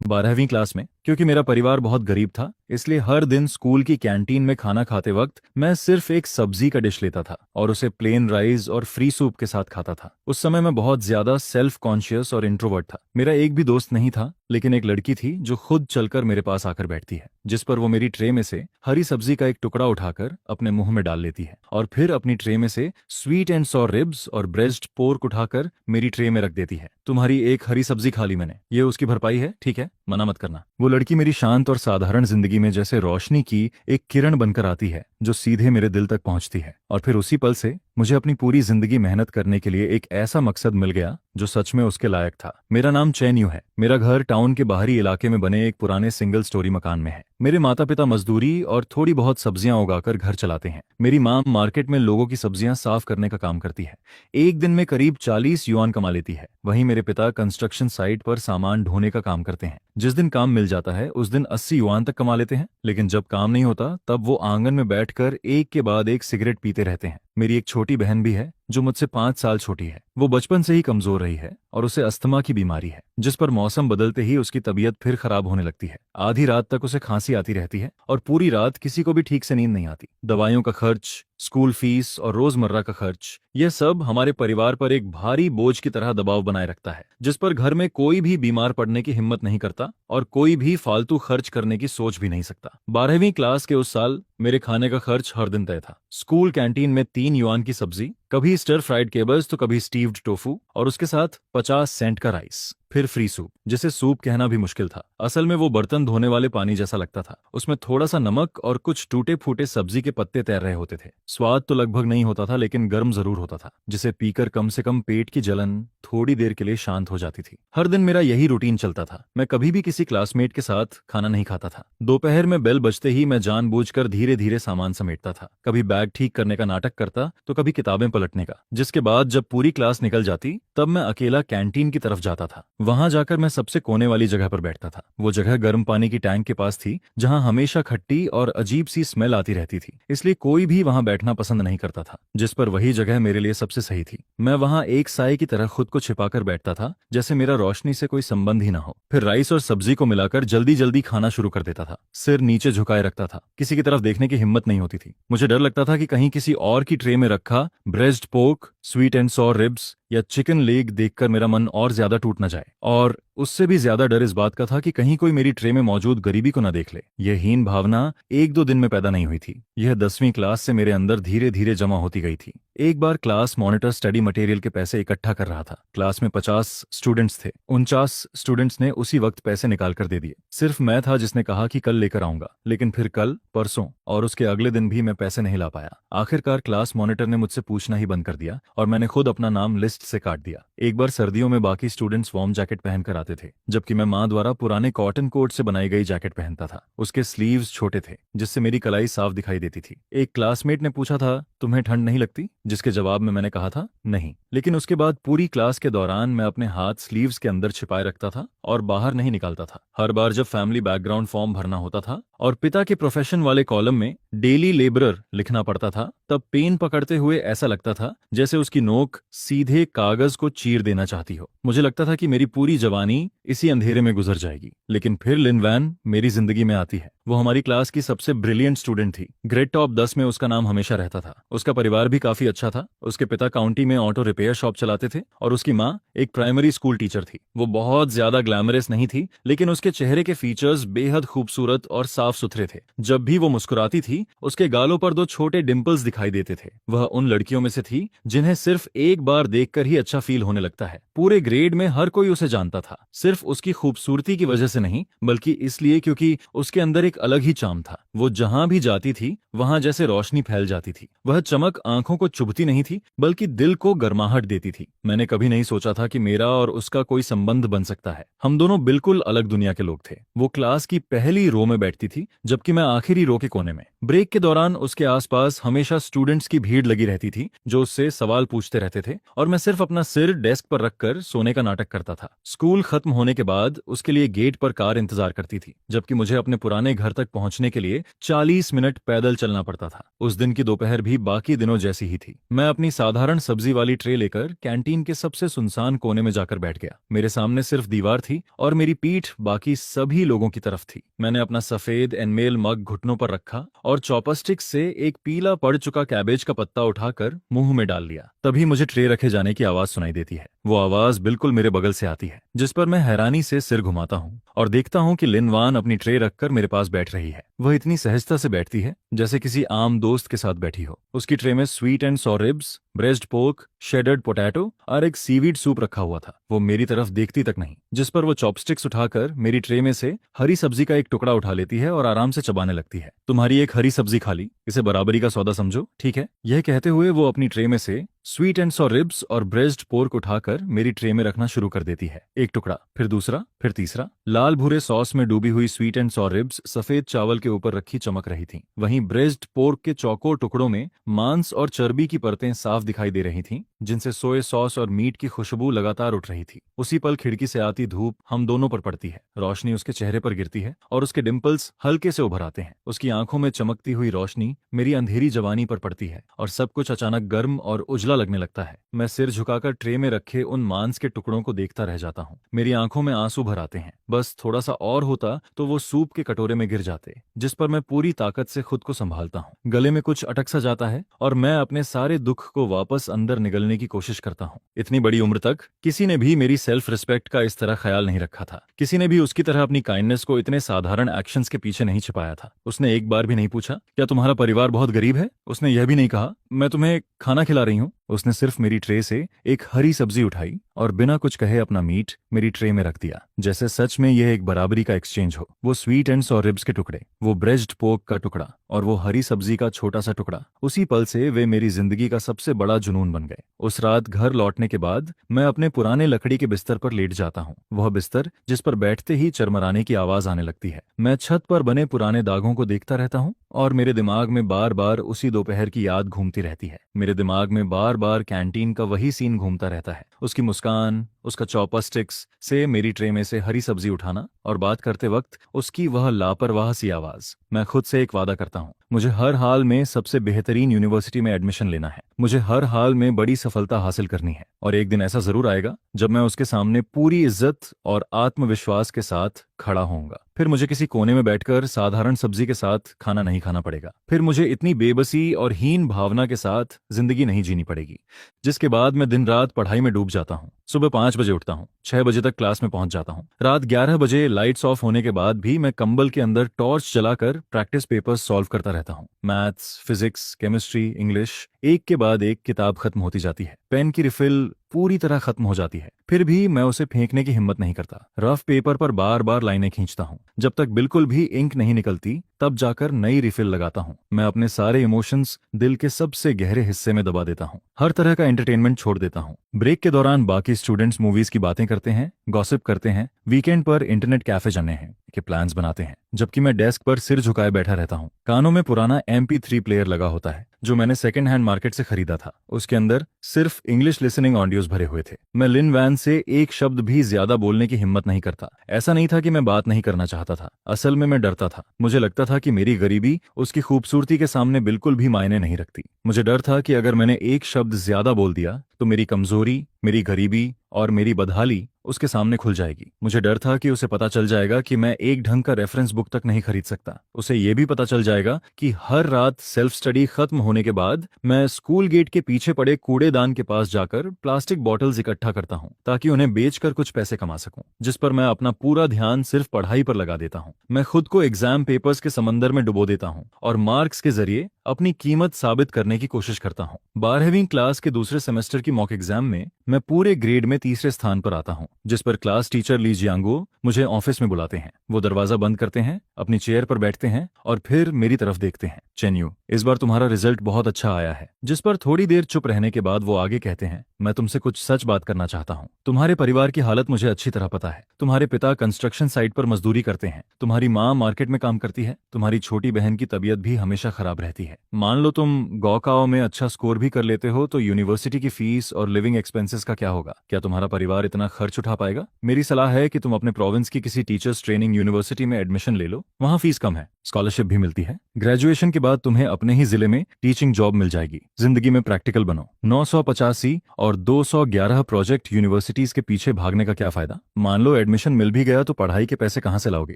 12वीं क्लास में, क्योंकि मेरा परिवार बहुत गरीब था, इसलिए हर दिन स्कूल की कैंटीन में खाना खाते वक्त मैं सिर्फ एक सब्जी का डिश लेता था और उसे प्लेन राइस और फ्री सूप के साथ खाता था। उस समय मैं बहुत ज्यादा सेल्फ कॉन्शियस और इंट्रोवर्ट था। मेरा एक भी दोस्त नहीं था, लेकिन एक लड़की थी जो खुद चलकर मेरे पास आकर बैठती है, जिस पर वो मेरी ट्रे में से हरी सब्जी का एक टुकड़ा उठाकर अपने मुंह में डाल लेती है और फिर अपनी ट्रे में से स्वीट एंड सॉर रिब्स और ब्रेस्ट पोर्क उठाकर मेरी ट्रे में रख देती है। तुम्हारी एक हरी सब्जी खा ली मैंने, ये उसकी भरपाई है, ठीक है, मना मत करना। वो लड़की मेरी शांत और साधारण जिंदगी में जैसे रोशनी की एक किरण बनकर आती है जो सीधे मेरे दिल तक पहुंचती है। और फिर उसी पल से मुझे अपनी पूरी जिंदगी मेहनत करने के लिए एक ऐसा मकसद मिल गया जो सच में उसके लायक था। मेरा नाम चैन यू है। मेरा घर टाउन के बाहरी इलाके में बने एक पुराने सिंगल स्टोरी मकान में है। मेरे माता पिता मजदूरी और थोड़ी बहुत सब्जियां उगाकर घर चलाते हैं। मेरी माँ मार्केट में लोगों की सब्जियां साफ करने का काम करती है। एक दिन में करीब 40 युआन कमा लेती है। वहीं मेरे पिता कंस्ट्रक्शन साइट पर सामान ढोने का काम करते हैं। जिस दिन काम मिल जाता है उस दिन 80 युआन तक कमा लेते हैं, लेकिन जब काम नहीं होता तब वो आंगन में बैठकर एक के बाद एक सिगरेट पीते रहते हैं। मेरी एक छोटी बहन भी है जो मुझसे 5 साल छोटी है। वो बचपन से ही कमजोर रही है और उसे अस्थमा की बीमारी है, जिस पर मौसम बदलते ही उसकी तबीयत फिर खराब होने लगती है। आधी रात तक उसे खांसी आती रहती है और पूरी रात किसी को भी ठीक से नींद नहीं आती। दवाइयों का खर्च, स्कूल फीस और रोजमर्रा का खर्च, यह सब हमारे परिवार पर एक भारी बोझ की तरह दबाव बनाए रखता है, जिस पर घर में कोई भी बीमार पड़ने की हिम्मत नहीं करता और कोई भी फालतू खर्च करने की सोच भी नहीं सकता। 12वीं क्लास के उस साल मेरे खाने का खर्च हर दिन तय था। स्कूल कैंटीन में 3 युआन की सब्जी, कभी स्टर फ्राइड केबल्स तो कभी स्टीव्ड टोफू और उसके साथ 50 सेंट का राइस, फिर फ्री सूप, जिसे सूप कहना भी मुश्किल था। असल में वो बर्तन धोने वाले पानी जैसा लगता था। उसमें थोड़ा सा नमक और कुछ टूटे फूटे सब्जी के पत्ते तैर रहे होते थे। स्वाद तो लगभग नहीं होता था, लेकिन गर्म जरूर होता था, जिसे पीकर कम से कम पेट की जलन थोड़ी देर के लिए शांत हो जाती थी। हर दिन मेरा यही रूटीन चलता था। मैं कभी भी किसी क्लासमेट के साथ खाना नहीं खाता था। दोपहर में बेल बजते ही मैं जानबूझकर धीरे धीरे सामान समेटता था। कभी बैग ठीक करने का नाटक करता तो कभी किताबें पलटने का। जिसके बाद जब पूरी क्लास निकल जाती तब मैं अकेला कैंटीन की तरफ जाता था। वहां जाकर मैं सबसे कोने वाली जगह पर बैठता था। वो जगह गर्म पानी की टैंक के पास थी, जहां हमेशा खट्टी और अजीब सी स्मेल आती रहती थी, इसलिए कोई भी वहां बैठना पसंद नहीं करता था। जिस पर वही जगह मेरे लिए सबसे सही थी। मैं वहां एक साए की तरह खुद को छिपाकर बैठता था, जैसे मेरा रोशनी से कोई संबंध ही ना हो। फिर राइस और सब्जी को मिलाकर जल्दी जल्दी खाना शुरू कर देता था। सिर नीचे झुकाए रखता था, किसी की तरफ देखने की हिम्मत नहीं होती थी। मुझे डर लगता था कि कहीं किसी और की ट्रे में रखा breast pork, sweet and sour ribs या चिकन लेग देखकर मेरा मन और ज्यादा टूट न जाए। और उससे भी ज्यादा डर इस बात का था कि कहीं कोई मेरी ट्रे में मौजूद गरीबी को न देख ले। यह हीन भावना एक दो दिन में पैदा नहीं हुई थी। यह 10वीं क्लास से मेरे अंदर धीरे धीरे जमा होती गई थी। एक बार क्लास मॉनिटर स्टडी मटेरियल के पैसे इकट्ठा कर रहा था। क्लास में 50 स्टूडेंट्स थे। 49 स्टूडेंट्स ने उसी वक्त पैसे निकाल कर दे दिए। सिर्फ मैं था जिसने कहा कि कल लेकर आऊंगा, लेकिन फिर कल, परसों और उसके अगले दिन भी मैं पैसे नहीं ला पाया। आखिरकार क्लास मॉनिटर ने मुझसे पूछना ही बंद कर दिया और मैंने खुद अपना नाम लिस्ट से काट दिया। एक बार सर्दियों में बाकी स्टूडेंट्स वार्म जैकेट पहनकर आते थे, जबकि मैं माँ द्वारा पुराने कॉटन कोट से बनाई गई जैकेट पहनता था। उसके स्लीव्स छोटे थे, जिससे मेरी कलाई साफ दिखाई देती थी। एक क्लासमेट ने पूछा था, तुम्हें ठंड नहीं लगती? जिसके जवाब में मैंने कहा था नहीं। लेकिन उसके बाद पूरी क्लास के दौरान मैं अपने हाथ स्लीव्स के अंदर छिपाए रखता था और बाहर नहीं निकालता था। हर बार जब फैमिली बैकग्राउंड फॉर्म भरना होता था और पिता के प्रोफेशन वाले कॉलम में डेली लेबरर लिखना पड़ता था, तब पेन पकड़ते हुए ऐसा लगता था जैसे उसकी नोक सीधे कागज को चीर देना चाहती हो। मुझे लगता था कि मेरी पूरी जवानी इसी अंधेरे में गुजर जाएगी। लेकिन फिर लिन वैन मेरी जिंदगी में आती है। वो हमारी क्लास की सबसे ब्रिलियंट स्टूडेंट थी। ग्रेड टॉप 10 में उसका नाम हमेशा रहता था। उसका परिवार भी काफी अच्छा था। उसके पिता काउंटी में ऑटो रिपेयर शॉप चलाते थे और उसकी माँ एक प्राइमरी स्कूल टीचर थी। वो बहुत ज्यादा ग्लैमरस नहीं थी, लेकिन उसके चेहरे के फीचर्स बेहद खूबसूरत और साफ सुथरे थे। जब भी वो मुस्कुराती थी, उसके गालों पर 2 छोटे डिंपल्स दिखाई देते थे। वह उन लड़कियों में से थी जिन्हें सिर्फ एक बार देखकर ही अच्छा फील होने लगता है। पूरे ग्रेड में हर कोई उसे जानता था, सिर्फ उसकी खूबसूरती की वजह से नहीं, बल्कि इसलिए क्योंकि उसके अंदर एक अलग ही चार्म था। वो जहां भी जाती थी वहां जैसे रोशनी फैल जाती थी। वह चमक आंखों को चुभती नहीं थी, बल्कि दिल को गर्माहट देती थी। मैंने कभी नहीं सोचा था कि मेरा और उसका कोई संबंध बन सकता है। हम दोनों बिल्कुल अलग दुनिया के लोग थे। वो क्लास की पहली रो में बैठती थी, जबकि मैं आखिरी रो के कोने में। ब्रेक के दौरान उसके आसपास हमेशा स्टूडेंट्स की भीड़ लगी रहती थी जो उससे सवाल पूछते रहते थे, और मैं सिर्फ अपना सिर डेस्क पर रखकर सोने का नाटक करता था। स्कूल खत्म होने के बाद उसके लिए गेट पर कार इंतजार करती थी, जबकि मुझे अपने पुराने घर तक पहुंचने के लिए 40 मिनट पैदल चलना पड़ता था। उस दिन की दोपहर भी बाकी दिनों जैसी ही थी। मैं अपनी साधारण सब्जी वाली ट्रे लेकर कैंटीन के सबसे सुनसान कोने में जाकर बैठ गया। मेरे सामने सिर्फ दीवार थी और मेरी पीठ बाकी सभी लोगों की तरफ थी। मैंने अपना सफेद एनमेल मग घुटनों पर रखा और चॉपस्टिक से एक पीला पड़ चुका कैबेज का पत्ता उठाकर मुंह में डाल लिया। तभी मुझे ट्रे रखे जाने की आवाज सुनाई देती है। वो आवाज बिल्कुल मेरे बगल से आती है, जिस पर मैं हैरानी से सिर घुमाता हूँ और देखता हूँ कि लिन वान अपनी ट्रे रखकर मेरे पास बैठ रही है। वह इतनी सहजता से बैठती है जैसे किसी आम दोस्त के साथ बैठी हो। उसकी ट्रे में sweet and sour ribs, breast pork, shredded potato और एक सीवीड सूप रखा हुआ था। वो मेरी तरफ देखती तक नहीं, जिस पर वो चॉपस्टिक्स उठाकर मेरी ट्रे में से हरी सब्जी का एक टुकड़ा उठा लेती है और आराम से चबाने लगती है। तुम्हारी एक हरी सब्जी खा ली, इसे बराबरी का सौदा समझो, ठीक है? यह कहते हुए वो अपनी ट्रे में से स्वीट एंड सॉर रिब्स और ब्रेस्ट पोर्क उठाकर मेरी ट्रे में रखना शुरू कर देती है। एक टुकड़ा, फिर दूसरा, फिर तीसरा। लाल भूरे सॉस में डूबी हुई स्वीट एंड सॉर रिब्स सफेद चावल के ऊपर रखी चमक रही थी। वहीं ब्रेस्ट पोर्क के चौकोर टुकड़ों में मांस और चर्बी की परतें साफ दिखाई दे रही थीं, जिनसे सोया सॉस और मीट की खुशबू लगातार उठ रही थी। उसी पल खिड़की से आती धूप हम दोनों पर पड़ती है। रोशनी उसके चेहरे पर गिरती है और उसके डिंपल्स हल्के से उभर आते हैं। उसकी आंखों में चमकती हुई रोशनी मेरी अंधेरी जवानी पर पड़ती है और सब कुछ अचानक गर्म और उजला लगने लगता है। मैं सिर झुकाकर ट्रे में रखे उन मांस के टुकड़ों को देखता रह जाता हूँ। मेरी आंखों में आंसू भर आते हैं। बस थोड़ा सा और होता तो वो सूप के कटोरे में गिर जाते, जिस पर मैं पूरी ताकत से खुद को संभालता हूँ। गले में कुछ अटक सा जाता है और मैं अपने सारे दुख को वापस अंदर निगलने की कोशिश करता हूँ। इतनी बड़ी उम्र तक किसी ने भी मेरी सेल्फ रिस्पेक्ट का इस तरह ख्याल नहीं रखा था। किसी ने भी उसकी तरह अपनी काइंडनेस को इतने साधारण एक्शंस के पीछे नहीं छिपाया था। उसने एक बार भी नहीं पूछा, क्या तुम्हारा परिवार बहुत गरीब है? उसने यह भी नहीं कहा, मैं तुम्हें खाना खिला रही हूँ। उसने सिर्फ मेरी ट्रे से एक हरी सब्जी उठाई और बिना कुछ कहे अपना मीट मेरी ट्रे में रख दिया, जैसे सच में यह एक बराबरी का एक्सचेंज हो। वो स्वीट एंड सॉर रिब्स के टुकड़े, वो ब्रेस्ट पोर्क का टुकड़ा और वो हरी सब्जी का छोटा सा टुकड़ा, उसी पल से वे मेरी जिंदगी का सबसे बड़ा जुनून बन गए। उस रात घर लौटने के बाद मैं अपने पुराने लकड़ी के बिस्तर पर लेट जाता हूँ। वह बिस्तर जिस पर बैठते ही चरमराने की आवाज आने लगती है। मैं छत पर बने पुराने दागों को देखता रहता हूँ और मेरे दिमाग में बार बार उसी दोपहर की याद घूमती रहती है। मेरे दिमाग में बार बार कैंटीन का वही सीन घूमता रहता है। उसकी मुस्कान, उसका चॉपस्टिक्स से मेरी ट्रे में से हरी सब्जी उठाना और बात करते वक्त उसकी वह लापरवाह सी आवाज। मैं खुद से एक वादा करता हूँ, मुझे हर हाल में सबसे बेहतरीन यूनिवर्सिटी में एडमिशन लेना है। मुझे हर हाल में बड़ी सफलता हासिल करनी है और एक दिन ऐसा जरूर आएगा जब मैं उसके सामने पूरी इज्जत और आत्मविश्वास के साथ खड़ा होऊंगा। फिर मुझे किसी कोने में बैठकर साधारण सब्जी के साथ खाना नहीं खाना पड़ेगा। फिर मुझे इतनी बेबसी और हीन भावना के साथ जिंदगी नहीं जीनी पड़ेगी, जिसके बाद मैं दिन रात पढ़ाई में डूब जाता हूँ। सुबह 5 बजे उठता हूँ, 6 बजे तक क्लास में पहुंच जाता हूँ। रात 11 बजे लाइट्स ऑफ होने के बाद भी मैं कंबल के अंदर टॉर्च जलाकर प्रैक्टिस पेपर्स सॉल्व करता रहता हूँ। मैथ्स, फिजिक्स, केमिस्ट्री, इंग्लिश, एक के बाद एक किताब खत्म होती जाती है। पेन की रिफिल पूरी तरह खत्म हो जाती है, फिर भी मैं उसे फेंकने की हिम्मत नहीं करता। रफ पेपर पर बार बार लाइनें खींचता हूँ। जब तक बिल्कुल भी इंक नहीं निकलती तब जाकर नई रिफिल लगाता हूँ। मैं अपने सारे इमोशंस दिल के सबसे गहरे हिस्से में दबा देता हूँ। हर तरह का एंटरटेनमेंट छोड़ देता हूँ। ब्रेक के दौरान बाकी स्टूडेंट्स मूवीज की बातें करते हैं, गॉसिप करते हैं, वीकेंड पर इंटरनेट कैफे जाने हैं के प्लान्स बनाते हैं, जबकि मैं डेस्क पर सिर झुकाए बैठा रहता हूँ। कानों में पुराना MP3 प्लेयर लगा होता है जो मैंने सेकंड हैंड मार्केट से खरीदा था। उसके अंदर सिर्फ इंग्लिश लिसनिंग ऑडियोज भरे हुए थे। मैं लिन वैन से एक शब्द भी ज्यादा बोलने की हिम्मत नहीं करता। ऐसा नहीं था कि मैं बात नहीं करना चाहता था, असल में मैं डरता था। मुझे लगता था कि मेरी गरीबी उसकी खूबसूरती के सामने बिल्कुल भी मायने नहीं रखती। मुझे डर था कि अगर मैंने एक शब्द ज्यादा बोल दिया तो मेरी कमजोरी, मेरी गरीबी और मेरी बदहाली उसके सामने खुल जाएगी। मुझे डर था कि उसे पता चल जाएगा कि मैं एक ढंग का रेफरेंस बुक तक नहीं खरीद सकता। उसे यह भी पता चल जाएगा कि हर रात सेल्फ स्टडी खत्म होने के बाद मैं स्कूल गेट के पीछे पड़े कूड़ेदान के पास जाकर प्लास्टिक बॉटल्स इकट्ठा करता हूँ ताकि उन्हें बेचकर कुछ पैसे कमा सकूं, जिस पर मैं अपना पूरा ध्यान सिर्फ पढ़ाई पर लगा देता हूँ। मैं खुद को एग्जाम पेपर्स के समंदर में डुबो देता हूँ और मार्क्स के जरिए अपनी कीमत साबित करने की कोशिश करता हूँ। 12वीं क्लास के दूसरे सेमेस्टर की मॉक एग्जाम में मैं पूरे ग्रेड में तीसरे स्थान पर आता हूँ, जिस पर क्लास टीचर ली जियांगो मुझे ऑफिस में बुलाते हैं। वो दरवाजा बंद करते हैं, अपनी चेयर पर बैठते हैं और फिर मेरी तरफ देखते हैं। चेन्यू, इस बार तुम्हारा रिजल्ट बहुत अच्छा आया है। जिस पर थोड़ी देर चुप रहने के बाद वो आगे कहते हैं, मैं तुमसे कुछ सच बात करना चाहता हूँ। तुम्हारे परिवार की हालत मुझे अच्छी तरह पता है। तुम्हारे पिता कंस्ट्रक्शन साइट पर मजदूरी करते हैं, तुम्हारी माँ मार्केट में काम करती है, तुम्हारी छोटी बहन की तबीयत भी हमेशा खराब रहती है। मान लो तुम गौकाओ में अच्छा स्कोर भी कर लेते हो तो यूनिवर्सिटी की फीस और लिविंग एक्सपेंसेस का क्या होगा? क्या तुम्हारा परिवार इतना खर्च उठा पाएगा? मेरी सलाह है कि तुम अपने प्रोविंस की किसी टीचर्स ट्रेनिंग यूनिवर्सिटी में एडमिशन ले लो। वहाँ फीस कम है, स्कॉलरशिप भी मिलती है। ग्रेजुएशन के बाद तुम्हें अपने ही जिले में टीचिंग जॉब मिल जाएगी। जिंदगी में प्रैक्टिकल बनो। 985 और 211 प्रोजेक्ट यूनिवर्सिटीज के पीछे भागने का क्या फायदा? मान लो एडमिशन मिल भी गया तो पढ़ाई के पैसे कहाँ से लाओगे?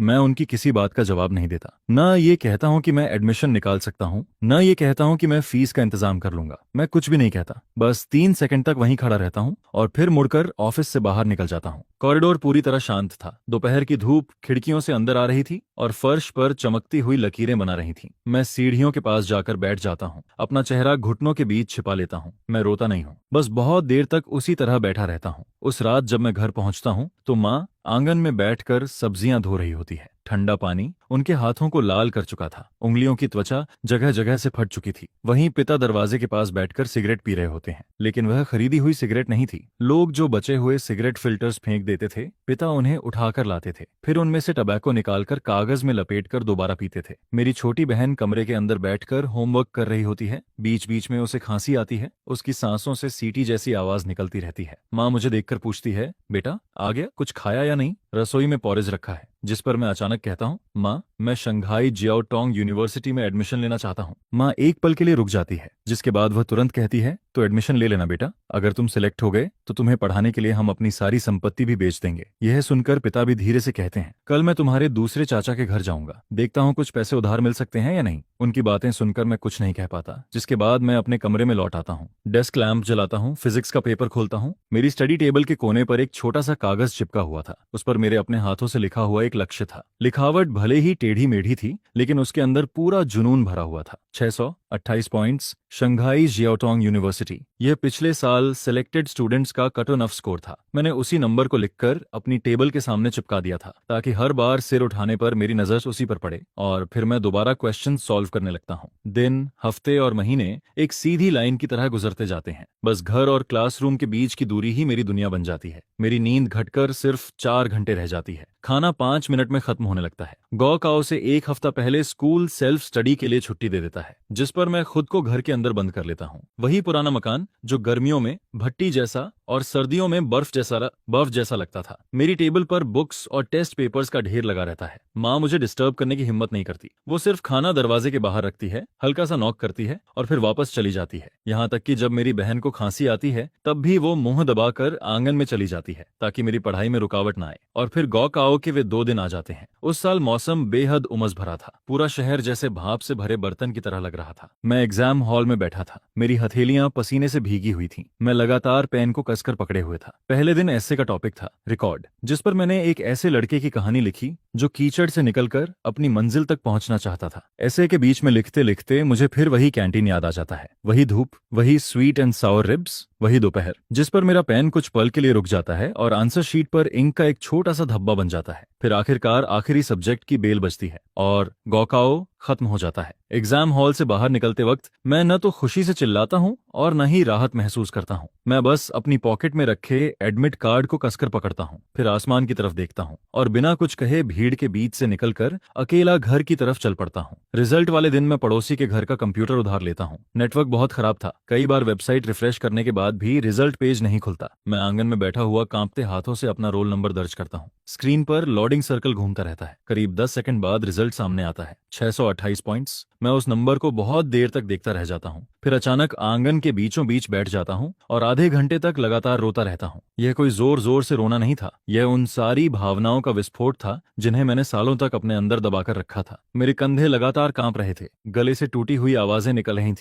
मैं उनकी किसी बात का जवाब नहीं देता। न ये कहता हूँ कि मैं एडमिशन निकाल सकता हूँ, न ये कहता हूँ कि मैं फीस का इंतजाम कर लूंगा। मैं कुछ भी नहीं कहता, बस 3 सेकंड तक वहीं खड़ा रहता हूँ और फिर मुड़कर ऑफिस से बाहर निकल जाता हूँ। कॉरिडोर पूरी तरह शांत था। दोपहर की धूप खिड़कियों से अंदर आ रही थी और फर्श पर चमकती हुई लकीरें बना रही थीं। मैं सीढ़ियों के पास जाकर बैठ जाता हूँ, अपना चेहरा घुटनों के बीच छिपा लेता हूँ। मैं रोता नहीं हूँ, बस बहुत देर तक उसी तरह बैठा रहता हूँ। उस रात जब मैं घर पहुंचता हूँ तो माँ आंगन में बैठकर सब्जियां धो रही होती है। ठंडा पानी उनके हाथों को लाल कर चुका था, उंगलियों की त्वचा जगह जगह से फट चुकी थी। वहीं पिता दरवाजे के पास बैठकर सिगरेट पी रहे होते हैं, लेकिन वह खरीदी हुई सिगरेट नहीं थी। लोग जो बचे हुए सिगरेट फिल्टर्स फेंक देते थे, पिता उन्हें उठाकर लाते थे, फिर उनमें से टबैको निकालकर कागज में लपेटकर दोबारा पीते थे। मेरी छोटी बहन कमरे के अंदर बैठकर होमवर्क कर रही होती है। बीच बीच में उसे खांसी आती है, उसकी सांसों से सीटी जैसी आवाज निकलती रहती है। माँ मुझे देखकर पूछती है, बेटा आ गया, कुछ खाया या नहीं? रसोई में पोरेज रखा है। जिस पर मैं अचानक कहता हूँ, माँ मैं शंघाई जियाओटोंग यूनिवर्सिटी में एडमिशन लेना चाहता हूँ। माँ एक पल के लिए रुक जाती है, जिसके बाद वह तुरंत कहती है, तो एडमिशन ले लेना बेटा। अगर तुम सिलेक्ट हो गए तो तुम्हें पढ़ाने के लिए हम अपनी सारी संपत्ति भी बेच देंगे। यह सुनकर पिता भी धीरे से कहते हैं, कल मैं तुम्हारे दूसरे चाचा के घर जाऊंगा, देखता हूँ कुछ पैसे उधार मिल सकते हैं या नहीं। उनकी बातें सुनकर मैं कुछ नहीं कह पाता, जिसके बाद मैं अपने कमरे में लौट आता हूँ। डेस्क लैंप जलाता हूँ, फिजिक्स का पेपर खोलता हूँ। मेरी स्टडी टेबल के कोने पर एक छोटा सा कागज चिपका हुआ था, उस पर मेरे अपने हाथों से लिखा हुआ एक लक्ष्य था। लिखावट भले ही टेढ़ी मेढ़ी थी, लेकिन उसके अंदर पूरा जुनून भरा हुआ था। 628 पॉइंट्स, शंघाई जियाओटोंग यूनिवर्सिटी। यह पिछले साल सिलेक्टेड स्टूडेंट्स का कट ऑफ स्कोर था। मैंने उसी नंबर को लिखकर अपनी टेबल के सामने चिपका दिया था, ताकि हर बार सिर उठाने पर मेरी नजर उसी पर पड़े और फिर मैं दोबारा क्वेश्चन सॉल्व करने लगता हूँ। दिन, हफ्ते और महीने एक सीधी लाइन की तरह गुजरते जाते हैं। बस घर और क्लासरूम के बीच की दूरी ही मेरी दुनिया बन जाती है। मेरी नींद घटकर सिर्फ 4 घंटे रह जाती है। खाना 5 मिनट में खत्म होने लगता है। गौकाओ से 1 हफ्ता पहले स्कूल सेल्फ स्टडी के लिए छुट्टी दे देता है, जिस पर मैं खुद को घर के अंदर बंद कर लेता हूँ। वही पुराना मकान जो गर्मियों में भट्टी जैसा और सर्दियों में बर्फ जैसा लगता था। मेरी टेबल पर बुक्स और टेस्ट पेपर्स का ढेर लगा रहता है। माँ मुझे डिस्टर्ब करने की हिम्मत नहीं करती। वो सिर्फ खाना दरवाजे के बाहर रखती है, हल्का सा नॉक करती है और फिर वापस चली जाती है। यहाँ तक कि जब मेरी बहन को खांसी आती है तब भी वो मुंह दबाकर आंगन में चली जाती है, ताकि मेरी पढ़ाई में रुकावट न आए। और फिर गौकाओ के वे 2 दिन आ जाते हैं। उस साल मौसम बेहद उमस भरा था। पूरा शहर जैसे भाप से भरे बर्तन की तरह लग रहा था। मैं एग्जाम हॉल में बैठा था। मेरी हथेलियां पसीने से भीगी हुई थीं। मैं लगातार पेन को कसकर पकड़े हुए था। पहले दिन ऐसे का टॉपिक था रिकॉर्ड, जिस पर मैंने एक ऐसे लड़के की कहानी लिखी जो कीचड़ से निकलकर अपनी मंजिल तक पहुंचना चाहता था। ऐसे के बीच में लिखते लिखते मुझे फिर वही कैंटीन याद आ जाता है। वही धूप, वही स्वीट एंड सावर रिब्स, वही दोपहर जिस पर मेरा पेन कुछ पल के लिए रुक जाता है और आंसर शीट पर इंक का एक छोटा सा धब्बा बन जाता है। फिर आखिरकार आखिरी सब्जेक्ट की बेल बजती है और गौकाओ खत्म हो जाता है। एग्जाम हॉल से बाहर निकलते वक्त मैं न तो खुशी से चिल्लाता हूँ और न ही राहत महसूस करता हूँ। मैं बस अपनी पॉकेट में रखे एडमिट कार्ड को कसकर पकड़ता हूँ, फिर आसमान की तरफ देखता हूँ और बिना कुछ कहे भीड़ के बीच से निकलकर अकेला घर की तरफ चल पड़ता हूँ। रिजल्ट वाले दिन मैं पड़ोसी के घर का कंप्यूटर उधार लेता हूँ। नेटवर्क बहुत खराब था। कई बार वेबसाइट रिफ्रेश करने के बाद भी रिजल्ट पेज नहीं खुलता। मैं आंगन में बैठा हुआ कांपते हाथों से अपना रोल नंबर दर्ज करता हूँ। स्क्रीन पर लोडिंग सर्कल घूमता रहता है। करीब 10 सेकंड बाद रिजल्ट सामने आता है, 628 पॉइंट्स। मैं उस नंबर को बहुत देर तक देखता रह जाता हूँ, फिर अचानक आंगन के बीचों बीच बैठ जाता हूँ और आधे घंटे तक लगातार रोता रहता हूँ। यह कोई जोर जोर से रोना नहीं था, यह उन सारी भावनाओं का विस्फोट था जिन्हें मैंने सालों तक अपने अंदर दबाकर रखा था। मेरे कंधे लगातार कांप रहे थे, गले से टूटी हुई आवाजें निकल रही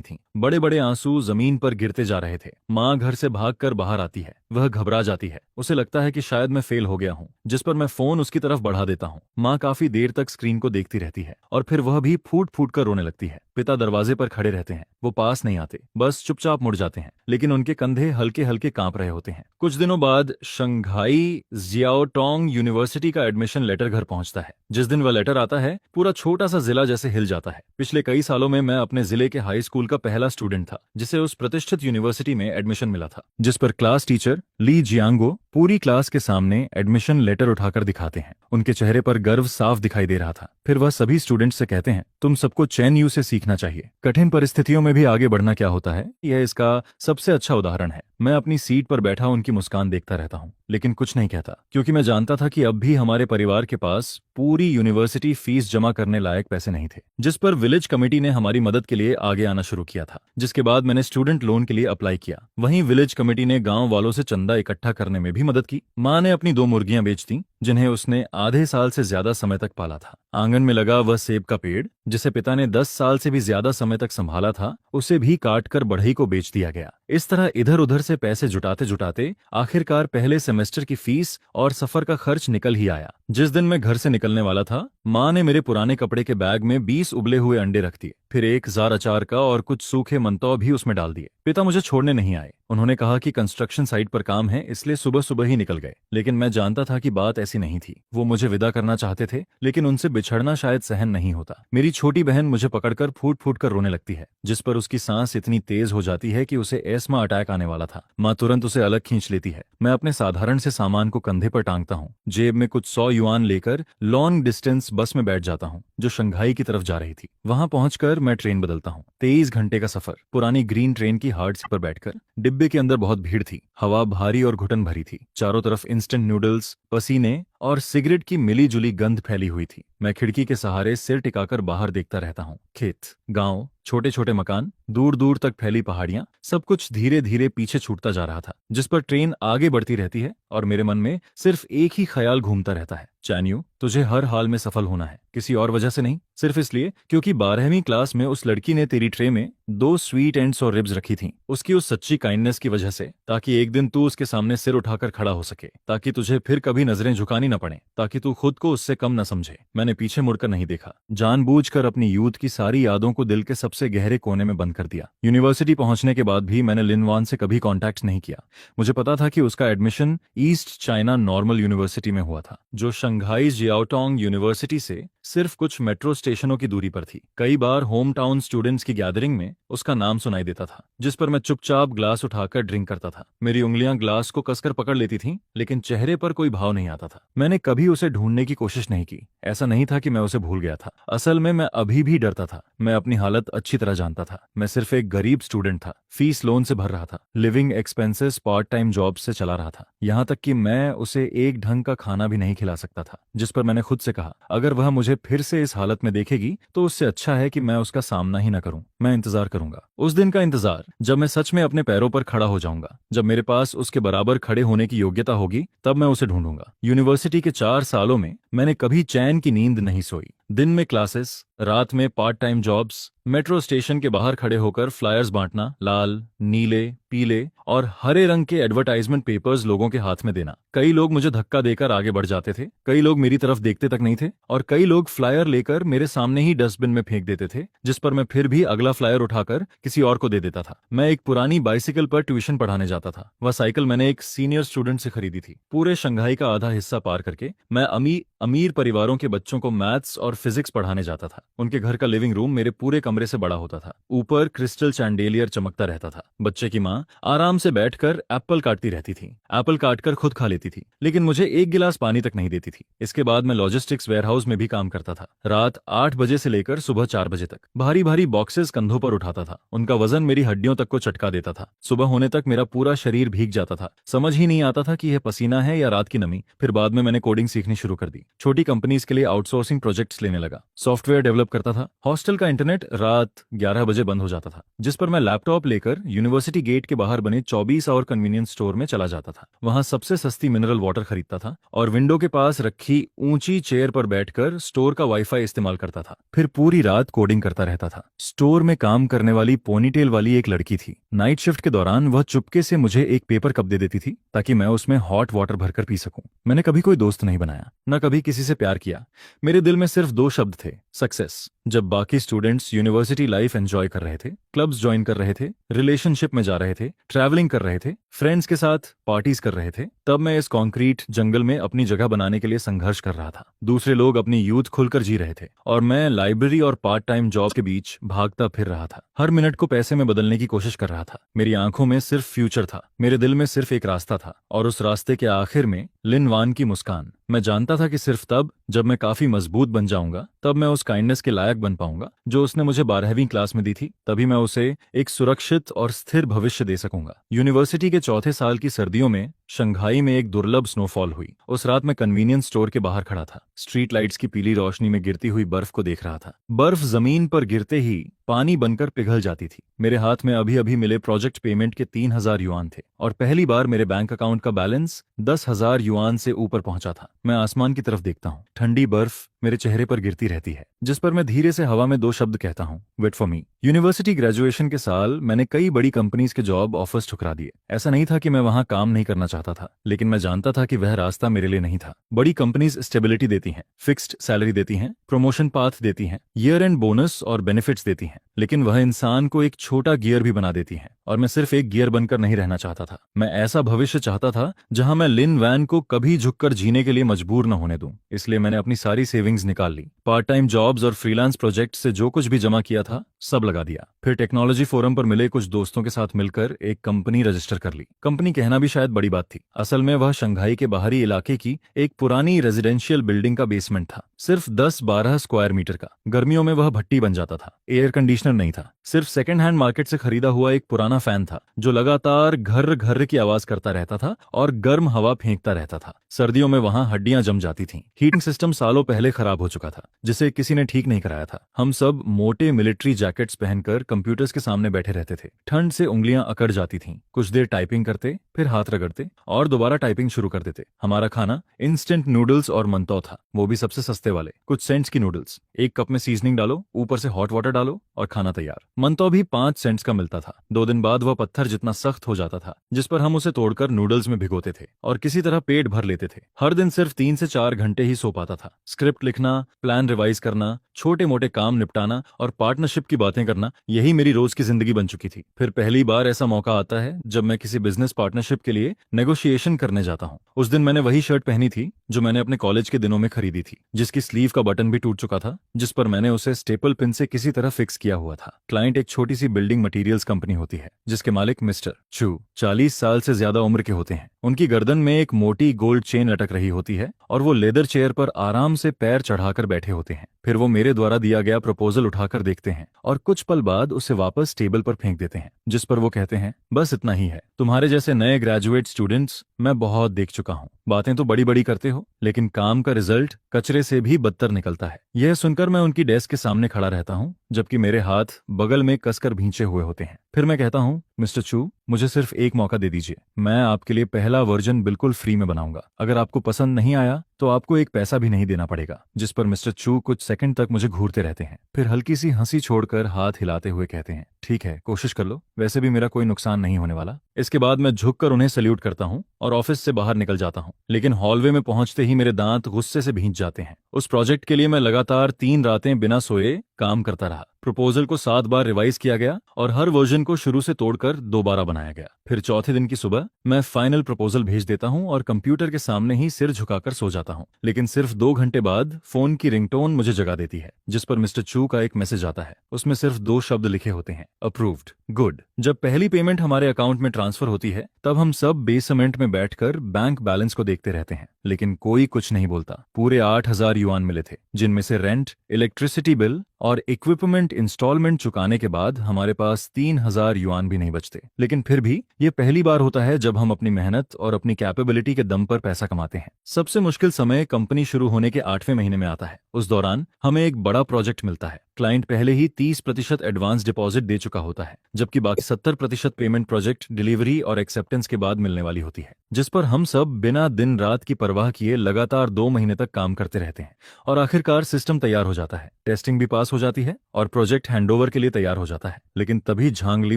थीं। बड़े बड़े आंसू जमीन पर गिरते जा रहे थे। माँ घर से भागकर बाहर आती है। वह घबरा जाती है। उसे लगता है कि शायद मैं फेल हो गया हूँ, जिस पर मैं फोन उसकी तरफ बढ़ा देता हूँ। माँ काफी देर तक स्क्रीन को देखती रहती है और फिर वह भी फूट फूट फूट कर रोने लगती है। पिता दरवाजे पर खड़े रहते हैं, वो पास नहीं आते, बस चुपचाप मुड़ जाते हैं, लेकिन उनके कंधे हल्के हल्के कांप रहे होते हैं। कुछ दिनों बाद शंघाई जियाओटोंग यूनिवर्सिटी का एडमिशन लेटर घर पहुंचता है। जिस दिन वह लेटर आता है, पूरा छोटा सा जिला जैसे हिल जाता है। पिछले कई सालों में मैं अपने जिले के हाई स्कूल का पहला स्टूडेंट था जिसे उस प्रतिष्ठित यूनिवर्सिटी में एडमिशन मिला था, जिस पर क्लास टीचर ली जियांगो पूरी क्लास के सामने एडमिशन लेटर उठाकर दिखाते हैं। उनके चेहरे पर गर्व साफ दिखाई दे रहा था। फिर वह सभी स्टूडेंट्स से कहते हैं, तुम सबको चैन यू से सीखना चाहिए। कठिन परिस्थितियों में भी आगे बढ़ना क्या होता है, यह इसका सबसे अच्छा उदाहरण है। मैं अपनी सीट पर बैठा उनकी मुस्कान देखता रहता हूँ, लेकिन कुछ नहीं कहता, क्योंकि मैं जानता था कि अब भी हमारे परिवार के पास पूरी यूनिवर्सिटी फीस जमा करने लायक पैसे नहीं थे। जिस पर विलेज कमेटी ने हमारी मदद के लिए आगे आना शुरू किया था, जिसके बाद मैंने स्टूडेंट लोन के लिए अप्लाई किया। वहीं विलेज कमेटी ने गांव वालों से चंदा इकट्ठा करने में भी मदद की। माँ ने अपनी 2 मुर्गियां बेच दी, जिन्हें उसने आधे साल से ज्यादा समय तक पाला था। आंगन में लगा वह सेब का पेड़, जिसे पिता ने 10 साल से भी ज्यादा समय तक संभाला था, उसे भी काट कर बढ़ई को बेच दिया गया। इस तरह इधर उधर से पैसे जुटाते जुटाते आखिरकार पहले सेमेस्टर की फीस और सफर का खर्च निकल ही आया। जिस दिन मैं घर से निकलने वाला था, माँ ने मेरे पुराने कपड़े के बैग में 20 उबले हुए अंडे रख दिए, फिर एक जार अचार का और कुछ सूखे मंतौ भी उसमें डाल दिए। पिता मुझे छोड़ने नहीं आए। उन्होंने कहा कि कंस्ट्रक्शन साइट पर काम है, इसलिए सुबह सुबह ही निकल गए। लेकिन मैं जानता था कि बात ऐसी नहीं थी। वो मुझे विदा करना चाहते थे, लेकिन उनसे बिछड़ना शायद सहन नहीं होता। मेरी छोटी बहन मुझे पकड़कर फूट फूट कर रोने लगती है, जिस पर उसकी सांस इतनी तेज हो जाती है कि उसे एस्मा अटैक आने वाला था। माँ तुरंत उसे अलग खींच लेती है। मैं अपने साधारण से सामान को कंधे पर टांगता हूँ, जेब में कुछ 100 युआन लेकर लॉन्ग डिस्टेंस बस में बैठ जाता हूँ, जो शंघाई की तरफ जा रही थी। वहां पहुंचकर मैं ट्रेन बदलता हूँ। 23 घंटे का सफर पुरानी ग्रीन ट्रेन की हार्ड सीट पर बैठकर। डिब्बे के अंदर बहुत भीड़ थी, हवा भारी और घुटन भरी थी। चारों तरफ इंस्टेंट नूडल्स, पसीने और सिगरेट की मिली जुली गंध फैली हुई थी। मैं खिड़की के सहारे सिर टिकाकर बाहर देखता रहता हूँ। खेत, गांव, छोटे छोटे मकान, दूर दूर तक फैली पहाड़ियां, सब कुछ धीरे धीरे पीछे छूटता जा रहा था। जिस पर ट्रेन आगे बढ़ती रहती है और मेरे मन में सिर्फ एक ही ख्याल घूमता रहता है, चान्यू, तुझे हर हाल में सफल होना है। किसी और वजह से नहीं, सिर्फ इसलिए क्योंकि 12वीं क्लास में उस लड़की ने तेरी ट्रे में 2 स्वीट एंड्स और रिब्स रखी थी, उसकी उस सच्ची काइंडनेस की वजह से, ताकि एक दिन तू उसके सामने सिर उठाकर खड़ा हो सके, ताकि तुझे फिर कभी नजरें झुकानी न पड़े, ताकि तू खुद को उससे कम न समझे। मैंने पीछे मुड़कर नहीं देखा, जानबूझकर अपनी यूथ की सारी यादों को दिल के सबसे गहरे कोने में बंद कर दिया। यूनिवर्सिटी पहुंचने के बाद भी मैंने लिनवान से कभी कॉन्टैक्ट नहीं किया। मुझे पता था कि उसका admission east China normal university में हुआ था, जो शंघाई जियाओटोंग यूनिवर्सिटी से सिर्फ कुछ मेट्रो स्टेशनों की दूरी पर थी। कई बार होम टाउन स्टूडेंट्स की गैदरिंग में उसका नाम सुनाई देता था, जिस पर मैं चुपचाप ग्लास उठाकर ड्रिंक करता था। मेरी उंगलियां ग्लास को कसकर पकड़ लेती थीं, लेकिन चेहरे पर कोई भाव नहीं आता था। मैंने कभी उसे ढूंढने की कोशिश नहीं की। ऐसा नहीं था कि मैं उसे भूल गया था, असल में मैं अभी भी डरता था। मैं अपनी हालत अच्छी तरह जानता था। मैं सिर्फ एक गरीब स्टूडेंट था, फीस लोन से भर रहा था, living expenses part time job से चला रहा था, यहाँ तक कि मैं उसे एक ढंग का खाना भी नहीं खिला सकता था। जिस पर मैंने खुद से कहा, अगर वह मुझे फिर से इस हालत में देखेगी तो उससे अच्छा है कि मैं उसका सामना ही न करूं। मैं इंतजार करूंगा, उस दिन का इंतजार, जब मैं सच में अपने पैरों पर खड़ा हो जाऊंगा, जब मेरे पास उसके बराबर खड़े होने की योग्यता होगी, तब मैं उसे ढूंढूंगा। यूनिवर्सिटी के 4 सालों में मैंने कभी चैन की नींद नहीं सोई। दिन में क्लासेस, रात में part time jobs, metro station के बाहर खड़े होकर फ्लायर्स बांटना, लाल, नीले, पीले और हरे रंग के एडवर्टाइजमेंट पेपर्स लोगों के हाथ में देना। कई लोग मुझे धक्का देकर आगे बढ़ जाते थे, कई लोग मेरी तरफ देखते तक नहीं थे, और कई लोग फ्लायर लेकर मेरे सामने ही डस्टबिन में फेंक देते थे, जिस पर मैं फिर भी अगला फ्लायर उठाकर किसी और को दे देता था। मैं एक पुरानी बाइसिकल पर ट्यूशन पढ़ाने जाता था। वह साइकिल मैंने एक सीनियर स्टूडेंट से खरीदी थी। पूरे शंघाई का आधा हिस्सा पार करके मैं अमीर परिवारों के बच्चों को मैथ्स और फिजिक्स पढ़ाने जाता था। उनके घर का लिविंग रूम मेरे पूरे कमरे से बड़ा होता था। ऊपर क्रिस्टल चैंडेलियर चमकता रहता था। बच्चे की माँ आराम से बैठकर एप्पल काटती रहती थी। एप्पल काटकर खुद खा लेती थी, लेकिन मुझे एक गिलास पानी तक नहीं देती थी। इसके बाद मैं लॉजिस्टिक्स वेयरहाउस में भी काम करता था। रात 8 बजे से लेकर सुबह 4 बजे तक भारी भारी बॉक्सेस कंधों पर उठाता था। उनका वजन मेरी हड्डियों तक को चटका देता था। सुबह होने तक मेरा पूरा शरीर भीग जाता था। समझ ही नहीं आता था कि यह पसीना है या रात की नमी। फिर बाद में मैंने कोडिंग सीखनी शुरू कर दी। छोटी कंपनीज के लिए आउटसोर्सिंग प्रोजेक्ट्स लेने लगा। सॉफ्टवेयर डेवलप करता था। हॉस्टल का इंटरनेट रात 11 बजे बंद हो जाता था, जिस पर मैं लैपटॉप लेकर यूनिवर्सिटी गेट के बाहर बने 24 आवर कन्वीनियंस स्टोर में चला जाता था। वहां सबसे सस्ती मिनरल वाटर खरीदता था और विंडो के पास रखी ऊंची चेयर पर बैठकर स्टोर का वाईफाई इस्तेमाल करता था। फिर पूरी रात कोडिंग करता रहता था। स्टोर में काम करने वाली पोनीटेल वाली एक लड़की थी। नाइट शिफ्ट के दौरान वह चुपके से मुझे एक पेपर कप दे देती थी, ताकि मैं उसमें हॉट वाटर भरकर पी सकूं। मैंने कभी कोई दोस्त नहीं बनाया, न कभी किसी से प्यार किया। मेरे दिल में सिर्फ 2 शब्द थे, सक्सेस। सक्सेस। जब बाकी स्टूडेंट्स यूनिवर्सिटी लाइफ एंजॉय कर रहे थे, क्लब्स ज्वाइन कर रहे थे, रिलेशनशिप में जा रहे थे, ट्रैवलिंग कर रहे थे, फ्रेंड्स के साथ पार्टीज कर रहे थे, तब मैं इस कॉन्क्रीट जंगल में अपनी जगह बनाने के लिए संघर्ष कर रहा था। दूसरे लोग अपनी यूथ खुलकर जी रहे थे और मैं लाइब्रेरी और पार्ट टाइम जॉब के बीच भागता फिर रहा था। हर मिनट को पैसे में बदलने की कोशिश कर रहा था। मेरी आंखों में सिर्फ फ्यूचर था, मेरे दिल में सिर्फ एक रास्ता था, और उस रास्ते के आखिर में लिन वान की मुस्कान। मैं जानता था कि सिर्फ तब जब मैं काफी मजबूत बन जाऊंगा, तब मैं उस काइंडनेस के लायक बन पाऊंगा जो उसने मुझे 12वीं क्लास में दी थी। तभी मैं उसे एक सुरक्षित और स्थिर भविष्य दे सकूंगा। यूनिवर्सिटी के चौथे साल की सर्दियों में शंघाई में एक दुर्लभ स्नोफॉल हुई। उस रात मैं कन्वीनियंस स्टोर के बाहर खड़ा था, स्ट्रीट लाइट्स की पीली रोशनी में गिरती हुई बर्फ को देख रहा था। बर्फ जमीन पर गिरते ही पानी बनकर पिघल जाती थी। मेरे हाथ में अभी अभी मिले प्रोजेक्ट पेमेंट के 3000 युआन थे और पहली बार मेरे बैंक अकाउंट का बैलेंस 10,000 युआन से ऊपर पहुंचा था। मैं आसमान की तरफ देखता हूँ, ठंडी बर्फ मेरे चेहरे पर गिरती रहती है, जिस पर मैं धीरे से हवा में 2 शब्द कहता हूँ, wait for me. University graduation के साल मैंने कई बड़ी कंपनीज के जॉब ऑफर्स ठुकरा दिए। ऐसा नहीं था कि मैं वहां काम नहीं करना चाहता था, लेकिन मैं जानता था कि वह रास्ता मेरे लिए नहीं था। बड़ी कंपनीज स्टेबिलिटी देती हैं, फिक्स्ड सैलरी देती हैं, प्रमोशन पाथ देती हैं, ईयर एंड बोनस और बेनिफिट्स देती हैं, लेकिन वह इंसान को एक छोटा गियर भी बना देती हैं, और मैं सिर्फ एक गियर बनकर नहीं रहना चाहता था। मैं ऐसा भविष्य चाहता था जहां मैं लिन वैन को कभी झुककर जीने के लिए मजबूर न होने दूं। इसलिए मैंने अपनी सारी सेविंग्स निकाल ली, पार्ट टाइम जॉब्स और फ्रीलांस प्रोजेक्ट से जो कुछ भी जमा किया था सब लगा दिया। फिर टेक्नोलॉजी फोरम पर मिले कुछ दोस्तों के साथ मिलकर एक कंपनी रजिस्टर कर ली। कंपनी कहना भी शायद बड़ी बात थी, असल में वह शंघाई के बाहरी इलाके की एक पुरानी रेजिडेंशियल बिल्डिंग का बेसमेंट था, सिर्फ 10-12 स्क्वायर मीटर का। गर्मियों में वह भट्टी बन जाता था, एयर कंडीशनर नहीं था, सिर्फ सेकंड हैंड मार्केट से खरीदा हुआ एक पुराना फैन था जो लगातार घर घर की आवाज करता रहता था और गर्म हवा फेंकता रहता था। सर्दियों में वहां हड्डियां जम जाती थीं। हीटिंग सिस्टम सालों पहले खराब हो चुका था, जिसे किसी ने ठीक नहीं कराया था। हम सब मोटे मिलिट्री जैकेट्स पहनकर कंप्यूटर्स के सामने बैठे रहते थे। ठंड से उंगलियां अकड़ जाती थीं। कुछ देर टाइपिंग करते, फिर हाथ रगड़ते और दोबारा टाइपिंग शुरू कर देते। हमारा खाना इंस्टेंट नूडल्स और मंतो था, वो भी सबसे सस्ते वाले, कुछ सेंट्स की नूडल्स। एक कप में सीजनिंग डालो, ऊपर से हॉट वाटर डालो और खाना तैयार। मंतो भी 5 सेंट्स का मिलता था। 2 दिन बाद वह पत्थर जितना सख्त हो जाता था, जिस पर हम उसे तोड़कर नूडल्स में भिगोते थे और किसी तरह पेट भर लेते थे। हर दिन सिर्फ 3 से 4 घंटे ही सो पाता था। स्क्रिप्ट लिखना, प्लान रिवाइज करना, छोटे मोटे काम निपटाना और पार्टनरशिप की बातें करना, यही मेरी रोज की जिंदगी बन चुकी थी। फिर पहली बार ऐसा मौका आता है जब मैं किसी बिजनेस पार्टनरशिप के लिए नेगोशिएशन करने जाता हूँ। उस दिन मैंने वही शर्ट पहनी थी जो मैंने अपने कॉलेज के दिनों में खरीदी थी, जिसकी स्लीव का बटन भी टूट चुका था, जिस पर मैंने उसे स्टेपल पिन से किसी तरह फिक्स किया हुआ था। क्लाइंट एक छोटी सी बिल्डिंग मटेरियल्स कंपनी होती है, जिसके मालिक मिस्टर चू 40 साल से ज्यादा उम्र के होते हैं। उनकी गर्दन में एक मोटी गोल्ड चेन लटक रही होती है और वो लेदर चेयर पर आराम से पैर चढ़ाकर बैठे होते हैं। फिर वो मेरे द्वारा दिया गया प्रपोजल उठाकर देखते हैं और कुछ पल बाद उसे वापस टेबल पर फेंक देते हैं, जिस पर वो कहते हैं, बस इतना ही है। तुम्हारे जैसे नए ग्रेजुएट स्टूडेंट्स मैं बहुत देख चुका हूँ। बातें तो बड़ी बड़ी करते हो, लेकिन काम का रिजल्ट कचरे से भी बदतर निकलता है। यह सुनकर मैं उनकी डेस्क के सामने खड़ा रहता हूँ, जबकि मेरे हाथ बगल में कसकर भींचे हुए होते हैं। फिर मैं कहता हूँ, मिस्टर चू, मुझे सिर्फ एक मौका दे दीजिए। मैं आपके लिए पहला वर्जन बिल्कुल फ्री में बनाऊंगा। अगर आपको पसंद नहीं आया तो आपको एक पैसा भी नहीं देना पड़ेगा। जिस पर मिस्टर चू कुछ सेकंड तक मुझे घूरते रहते हैं, फिर हल्की सी हंसी छोड़कर हाथ हिलाते हुए कहते हैं, ठीक है, कोशिश कर लो, वैसे भी मेरा कोई नुकसान नहीं होने वाला। इसके बाद मैं झुककर उन्हें सल्यूट करता हूँ और ऑफिस से बाहर निकल जाता हूँ, लेकिन हॉलवे में पहुंचते ही मेरे दांत गुस्से से भींच जाते हैं। उस प्रोजेक्ट के लिए मैं लगातार 3 रातें बिना सोए काम करता रहा। प्रपोजल को 7 बार रिवाइज किया गया और हर वर्जन को शुरू से तोड़कर दोबारा बनाया गया। फिर चौथे दिन की सुबह मैं फाइनल प्रपोजल भेज देता हूं और कंप्यूटर के सामने ही सिर झुकाकर सो जाता हूं। लेकिन सिर्फ 2 घंटे बाद फोन की रिंगटोन मुझे जगा देती है, जिस पर मिस्टर चू का एक मैसेज आता है। उसमें सिर्फ 2 शब्द लिखे होते हैं, अप्रूव्ड, गुड। जब पहली पेमेंट हमारे अकाउंट में ट्रांसफर होती है, तब हम सब बेसमेंट में बैठकर बैंक बैलेंस को देखते रहते हैं, लेकिन कोई कुछ नहीं बोलता। पूरे 8,000 युआन मिले थे, जिनमें से रेंट, इलेक्ट्रिसिटी बिल और इक्विपमेंट इंस्टॉलमेंट चुकाने के बाद हमारे पास 3,000 युआन भी नहीं बचते। लेकिन फिर भी ये पहली बार होता है जब हम अपनी मेहनत और अपनी कैपेबिलिटी के दम पर पैसा कमाते हैं। सबसे मुश्किल समय कंपनी शुरू होने के 8वें महीने में आता है। उस दौरान हमें एक बड़ा प्रोजेक्ट मिलता है। क्लाइंट पहले ही 30% एडवांस डिपॉजिट दे चुका होता है, जबकि बाकी 70% पेमेंट प्रोजेक्ट डिलीवरी और एक्सेप्टेंस के बाद मिलने वाली होती है, जिस पर हम सब बिना दिन रात की परवाह किए लगातार 2 महीने तक काम करते रहते हैं और आखिरकार सिस्टम तैयार हो जाता है, टेस्टिंग भी पास हो जाती है और प्रोजेक्ट हैंडओवर के लिए तैयार हो जाता है। लेकिन तभी झांगली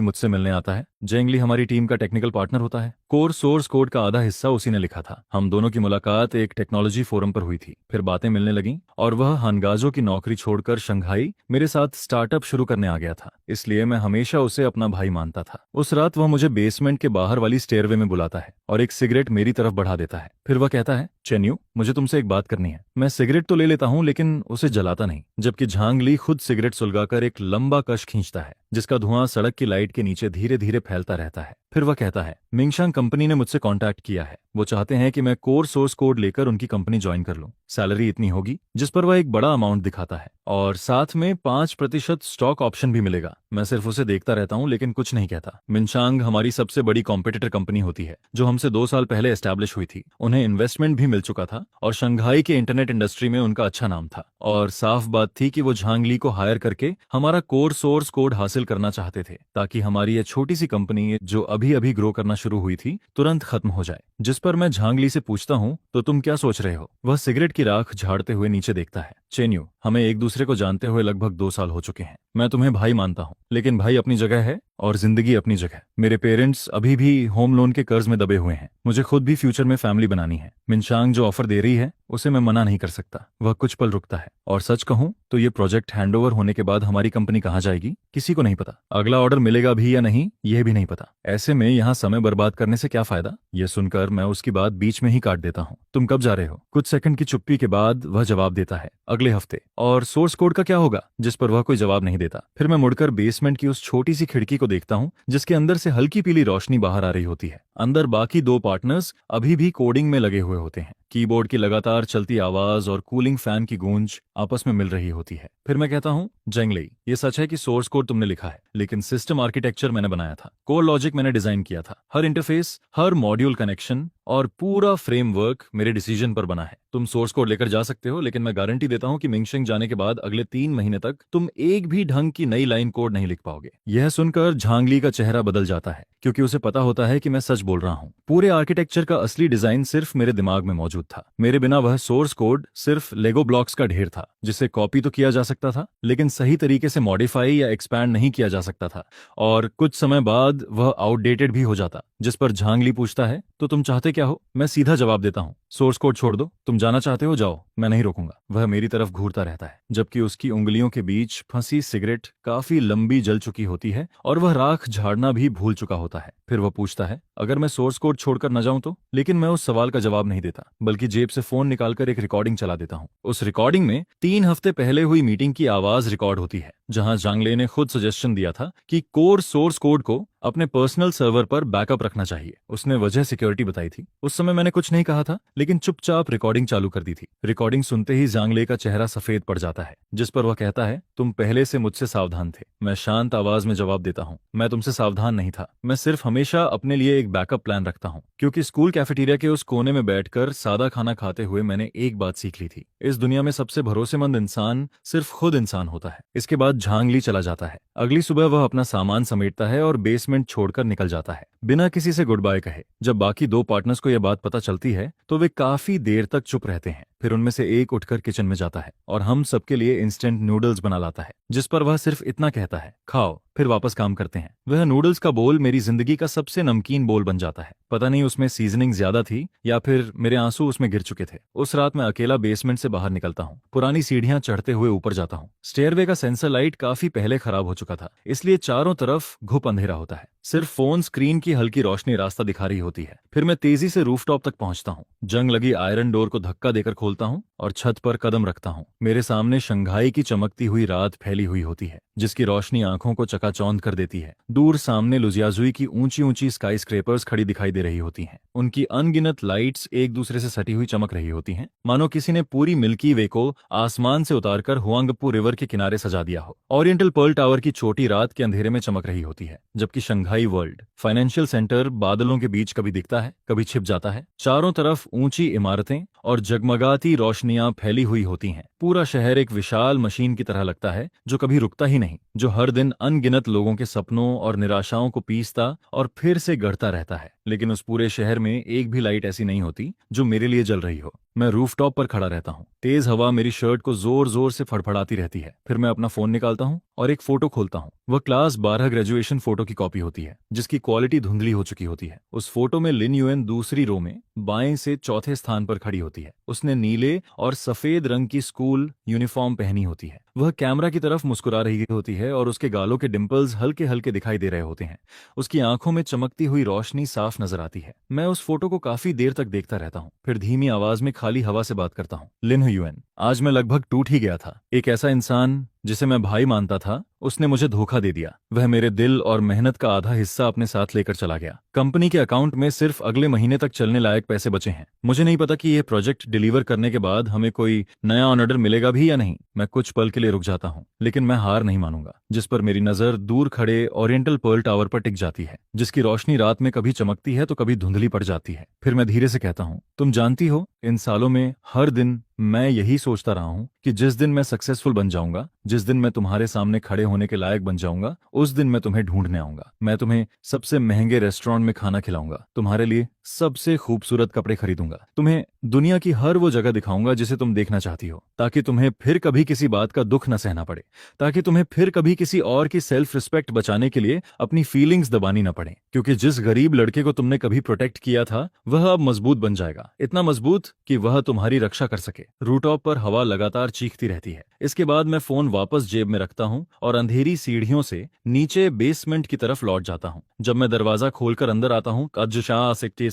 मुझसे मिलने आता है। जेंगली हमारी टीम का टेक्निकल पार्टनर होता है। कोर सोर्स कोड का आधा हिस्सा उसी ने लिखा था। हम दोनों की मुलाकात एक टेक्नोलॉजी फोरम पर हुई थी, फिर बातें मिलने लगीं और वह हानगाजो की नौकरी छोड़कर शंघाई मेरे साथ स्टार्टअप शुरू करने आ गया था, इसलिए मैं हमेशा उसे अपना भाई मानता था। उस रात वह मुझे बेसमेंट के बाहर वाली स्टेयरवे में बुलाता है और एक सिगरेट मेरी तरफ बढ़ा देता है। फिर वह कहता है, चेन्यू, मुझे तुमसे एक बात करनी है। मैं सिगरेट तो ले लेता हूँ लेकिन उसे जलाता नहीं, जबकि झांग ली खुद सिगरेट सुलगाकर एक लंबा कश खींचता है जिसका धुआं सड़क की लाइट के नीचे धीरे धीरे फैलता रहता है। फिर वह कहता है, मिंगशांग कंपनी ने मुझसे कांटेक्ट किया है। वो चाहते हैं कि मैं कोर सोर्स कोड लेकर उनकी कंपनी ज्वाइन कर लूं। सैलरी इतनी होगी, जिस पर वह एक बड़ा अमाउंट दिखाता है, और साथ में 5% स्टॉक ऑप्शन भी मिलेगा। मैं सिर्फ उसे देखता रहता हूं लेकिन कुछ नहीं कहता। मिंशांग हमारी सबसे बड़ी कॉम्पिटिटर कंपनी होती है जो हमसे 2 साल पहले एस्टैब्लिश हुई थी। उन्हें इन्वेस्टमेंट भी मिल चुका था और शंघाई के इंटरनेट इंडस्ट्री में उनका अच्छा नाम था, और साफ बात थी कि वो झांगली को हायर करके हमारा कोर सोर्स कोड हासिल करना चाहते थे ताकि हमारी ये छोटी सी कंपनी जो अभी अभी ग्रो करना शुरू हुई थी तुरंत खत्म हो जाए। जिस पर मैं झांगली से पूछता हूँ, तो तुम क्या सोच रहे हो? वह सिगरेट की राख झाड़ते हुए नीचे देखता है। चेन्यू, हमें एक दूसरे को जानते हुए लगभग 2 साल हो चुके हैं। मैं तुम्हें भाई मानता हूँ, लेकिन भाई अपनी जगह है और जिंदगी अपनी जगह। मेरे पेरेंट्स अभी भी होम लोन के कर्ज में दबे हुए हैं। मुझे खुद भी फ्यूचर में फैमिली बनानी है। मिंशांग जो ऑफर दे रही है उसे मैं मना नहीं कर सकता। वह कुछ पल रुकता है, और सच कहूं तो ये प्रोजेक्ट हैंडओवर होने के बाद हमारी कंपनी कहाँ जाएगी किसी को नहीं पता। अगला ऑर्डर मिलेगा भी या नहीं यह भी नहीं पता। ऐसे में यहाँ समय बर्बाद करने से क्या फायदा? ये सुनकर मैं उसकी बात बीच में ही काट देता हूँ। तुम कब जा रहे हो? कुछ सेकंड की चुप्पी के बाद वह जवाब देता है, अगले हफ्ते। और सोर्स कोड का क्या होगा? जिस पर वह कोई जवाब नहीं देता। फिर मैं मुड़कर बेसमेंट की उस छोटी सी खिड़की को देखता हूँ जिसके अंदर से हल्की पीली रोशनी बाहर आ रही होती है। अंदर बाकी 2 पार्टनर्स अभी भी कोडिंग में लगे हुए होते हैं। कीबोर्ड की लगातार चलती आवाज और कूलिंग फैन की गूंज आपस में मिल रही होती है। फिर मैं कहता हूँ, जेंगली, ये सच है कि सोर्स कोड तुमने लिखा है, लेकिन सिस्टम आर्किटेक्चर मैंने बनाया था, कोर लॉजिक मैंने डिजाइन किया था, हर इंटरफेस, हर मॉड्यूल कनेक्शन और पूरा फ्रेमवर्क मेरे डिसीजन पर बना है। तुम सोर्स कोड लेकर जा सकते हो, लेकिन मैं गारंटी देता हूं कि मिंगशिंग जाने के बाद अगले 3 महीने तक तुम एक भी ढंग की नई लाइन कोड नहीं लिख पाओगे। यह सुनकर झांगली का चेहरा बदल जाता है, क्योंकि उसे पता होता है कि मैं सच बोल रहा हूं। पूरे आर्किटेक्चर का असली डिजाइन सिर्फ मेरे दिमाग में मौजूद था। मेरे बिना वह सोर्स कोड सिर्फ लेगो ब्लॉक्स का ढेर था, जिसे कॉपी तो किया जा सकता था लेकिन सही तरीके से मॉडिफाई या एक्सपैंड नहीं किया जा सकता था, और कुछ समय बाद वह आउटडेटेड भी हो जाता। जिस पर झांगली पूछता है, तो तुम चाहते क्या हो? मैं सीधा जवाब देता हूँ, सोर्स कोड छोड़ दो। तुम जाना चाहते हो, जाओ, मैं नहीं रोकूंगा। वह मेरी तरफ घूरता रहता है, जबकि उसकी उंगलियों के बीच फंसी सिगरेट काफी लंबी जल चुकी होती है और वह राख झाड़ना भी भूल चुका होता है। फिर वह पूछता है, अगर मैं सोर्स कोड छोड़कर न जाऊं तो? लेकिन मैं उस सवाल का जवाब नहीं देता, बल्कि जेब से फोन निकालकर एक रिकॉर्डिंग चला देता हूँ। उस रिकॉर्डिंग में 3 हफ्ते पहले हुई मीटिंग की आवाज रिकॉर्ड होती है, जहां जांगले ने खुद सजेशन दिया था कि कोर सोर्स कोड को अपने पर्सनल सर्वर पर बैकअप रखना चाहिए। उसने वजह सिक्योरिटी बताई थी। उस समय मैंने कुछ नहीं कहा था, लेकिन चुपचाप रिकॉर्डिंग चालू कर दी थी। रिकॉर्डिंग सुनते ही जांगले का चेहरा सफेद पड़ जाता है, जिस पर वह कहता है, तुम पहले से मुझसे सावधान थे। मैं शांत आवाज में जवाब देता हूँ, मैं तुमसे सावधान नहीं था। मैं सिर्फ हमेशा अपने लिए एक बैकअप प्लान रखता हूँ, क्योंकि स्कूल कैफेटेरिया के उस कोने में बैठकर सादा खाना खाते हुए मैंने एक बात सीख ली थी, इस दुनिया में सबसे भरोसेमंद इंसान सिर्फ खुद इंसान होता है। इसके बाद झांगली चला जाता है। अगली सुबह वह अपना सामान समेटता है और बेसमेंट छोड़कर निकल जाता है, बिना किसी से गुड बाय कहे। जब बाकी 2 पार्टनर्स को यह बात पता चलती है तो वे काफी देर तक चुप रहते हैं। फिर उनमें से एक उठकर किचन में जाता है और हम सबके लिए इंस्टेंट नूडल्स बना लाता है, जिस पर वह सिर्फ इतना कहता है, खाओ। फिर वापस काम करते हैं। वह नूडल्स का बोल मेरी जिंदगी का सबसे नमकीन बोल बन जाता है। पता नहीं उसमें सीजनिंग ज्यादा थी या फिर मेरे आंसू उसमें गिर चुके थे। उस रात मैं अकेला बेसमेंट से बाहर निकलता हूँ, पुरानी सीढ़ियां चढ़ते हुए ऊपर जाता हूँ। स्टेयरवे का सेंसर लाइट काफी पहले खराब हो चुका था, इसलिए चारों तरफ घुप अंधेरा होता है। सिर्फ फोन स्क्रीन की हल्की रोशनी रास्ता दिखा रही होती है। फिर मैं तेजी से रूफटॉप तक पहुंचता हूँ, जंग लगी आयरन डोर को धक्का देकर खोलता हूँ और छत पर कदम रखता हूँ। मेरे सामने शंघाई की चमकती हुई रात फैली हुई होती है, जिसकी रोशनी आंखों को चकाचौंध कर देती है। दूर सामने लुजियाजुई की ऊंची ऊंची स्काई स्क्रेपर्स खड़ी दिखाई दे रही होती हैं। उनकी अनगिनत लाइट्स एक दूसरे से सटी हुई चमक रही होती हैं, मानो किसी ने पूरी मिल्की वे को आसमान से उतारकर हुआंगपू रिवर के किनारे सजा दिया हो। ओरिएंटल पर्ल टावर की छोटी रात के अंधेरे में चमक रही होती है, जबकि शंघाई वर्ल्ड फाइनेंशियल सेंटर बादलों के बीच कभी दिखता है, कभी छिप जाता है। चारों तरफ ऊंची इमारतें और जगमगाती रोशनियां फैली हुई होती हैं, पूरा शहर एक विशाल मशीन की तरह लगता है जो कभी रुकता ही नहीं, जो हर दिन अनगिनत लोगों के सपनों और निराशाओं को पीसता और फिर से गढ़ता रहता है। लेकिन उस पूरे शहर में एक भी लाइट ऐसी नहीं होती जो मेरे लिए जल रही हो। मैं रूफटॉप पर खड़ा रहता हूँ, तेज हवा मेरी शर्ट को जोर जोर से फड़फड़ाती रहती है। फिर मैं अपना फोन निकालता हूँ और एक फोटो खोलता हूँ। वह क्लास 12 ग्रेजुएशन फोटो की कॉपी होती है, जिसकी क्वालिटी धुंधली हो चुकी होती है। उस फोटो में लिन यूएन दूसरी रो में बाएं से चौथे स्थान पर खड़ी होती है। उसने नीले और सफेद रंग की स्कूल यूनिफॉर्म पहनी होती है। वह कैमरा की तरफ मुस्कुरा रही होती है और उसके गालों के डिंपल्स हल्के हल्के दिखाई दे रहे होते हैं। उसकी आंखों में चमकती हुई रोशनी साफ नजर आती है। मैं उस फोटो को काफी देर तक देखता रहता हूँ, फिर धीमी आवाज में खाली हवा से बात करता हूँ। लिन ह्यूएन, आज मैं लगभग टूट ही गया था। एक ऐसा इंसान जिसे मैं भाई मानता था, उसने मुझे धोखा दे दिया। वह मेरे दिल और मेहनत का आधा हिस्सा अपने साथ लेकर चला गया। कंपनी के अकाउंट में सिर्फ अगले महीने तक चलने लायक पैसे बचे हैं। मुझे नहीं पता कि यह प्रोजेक्ट डिलीवर करने के बाद हमें कोई नया ऑर्डर मिलेगा भी या नहीं। मैं कुछ पल के लिए रुक जाता हूँ, लेकिन मैं हार नहीं मानूंगा। जिस पर मेरी नजर दूर खड़े ओरिएंटल पर्ल टावर पर टिक जाती है, जिसकी रोशनी रात में कभी चमकती है तो कभी धुंधली पड़ जाती है। फिर मैं धीरे से कहता हूँ, तुम जानती हो, इन सालों में हर दिन मैं यही सोचता रहा हूं कि जिस दिन मैं सक्सेसफुल बन जाऊंगा, जिस दिन मैं तुम्हारे सामने खड़े होने के लायक बन जाऊंगा, उस दिन मैं तुम्हें ढूंढने आऊंगा। मैं तुम्हें सबसे महंगे रेस्टोरेंट में खाना खिलाऊंगा, तुम्हारे लिए सबसे खूबसूरत कपड़े खरीदूंगा, तुम्हें दुनिया की हर वो जगह दिखाऊंगा जिसे तुम देखना चाहती हो, ताकि तुम्हें फिर कभी किसी बात का दुख न सहना पड़े, ताकि तुम्हें फिर कभी किसी और की सेल्फ रिस्पेक्ट बचाने के लिए अपनी फीलिंग्स दबानी न पड़े। क्योंकि जिस गरीब लड़के को तुमने कभी प्रोटेक्ट किया था, वह अब मजबूत बन जाएगा, इतना मजबूत कि वह तुम्हारी रक्षा कर सके। रूटॉप पर हवा लगातार चीखती रहती है। इसके बाद मैं फोन वापस जेब में रखता हूँ और अंधेरी सीढ़ियों से नीचे बेसमेंट की तरफ लौट जाता हूँ। जब मैं दरवाजा खोलकर अंदर आता हूँ,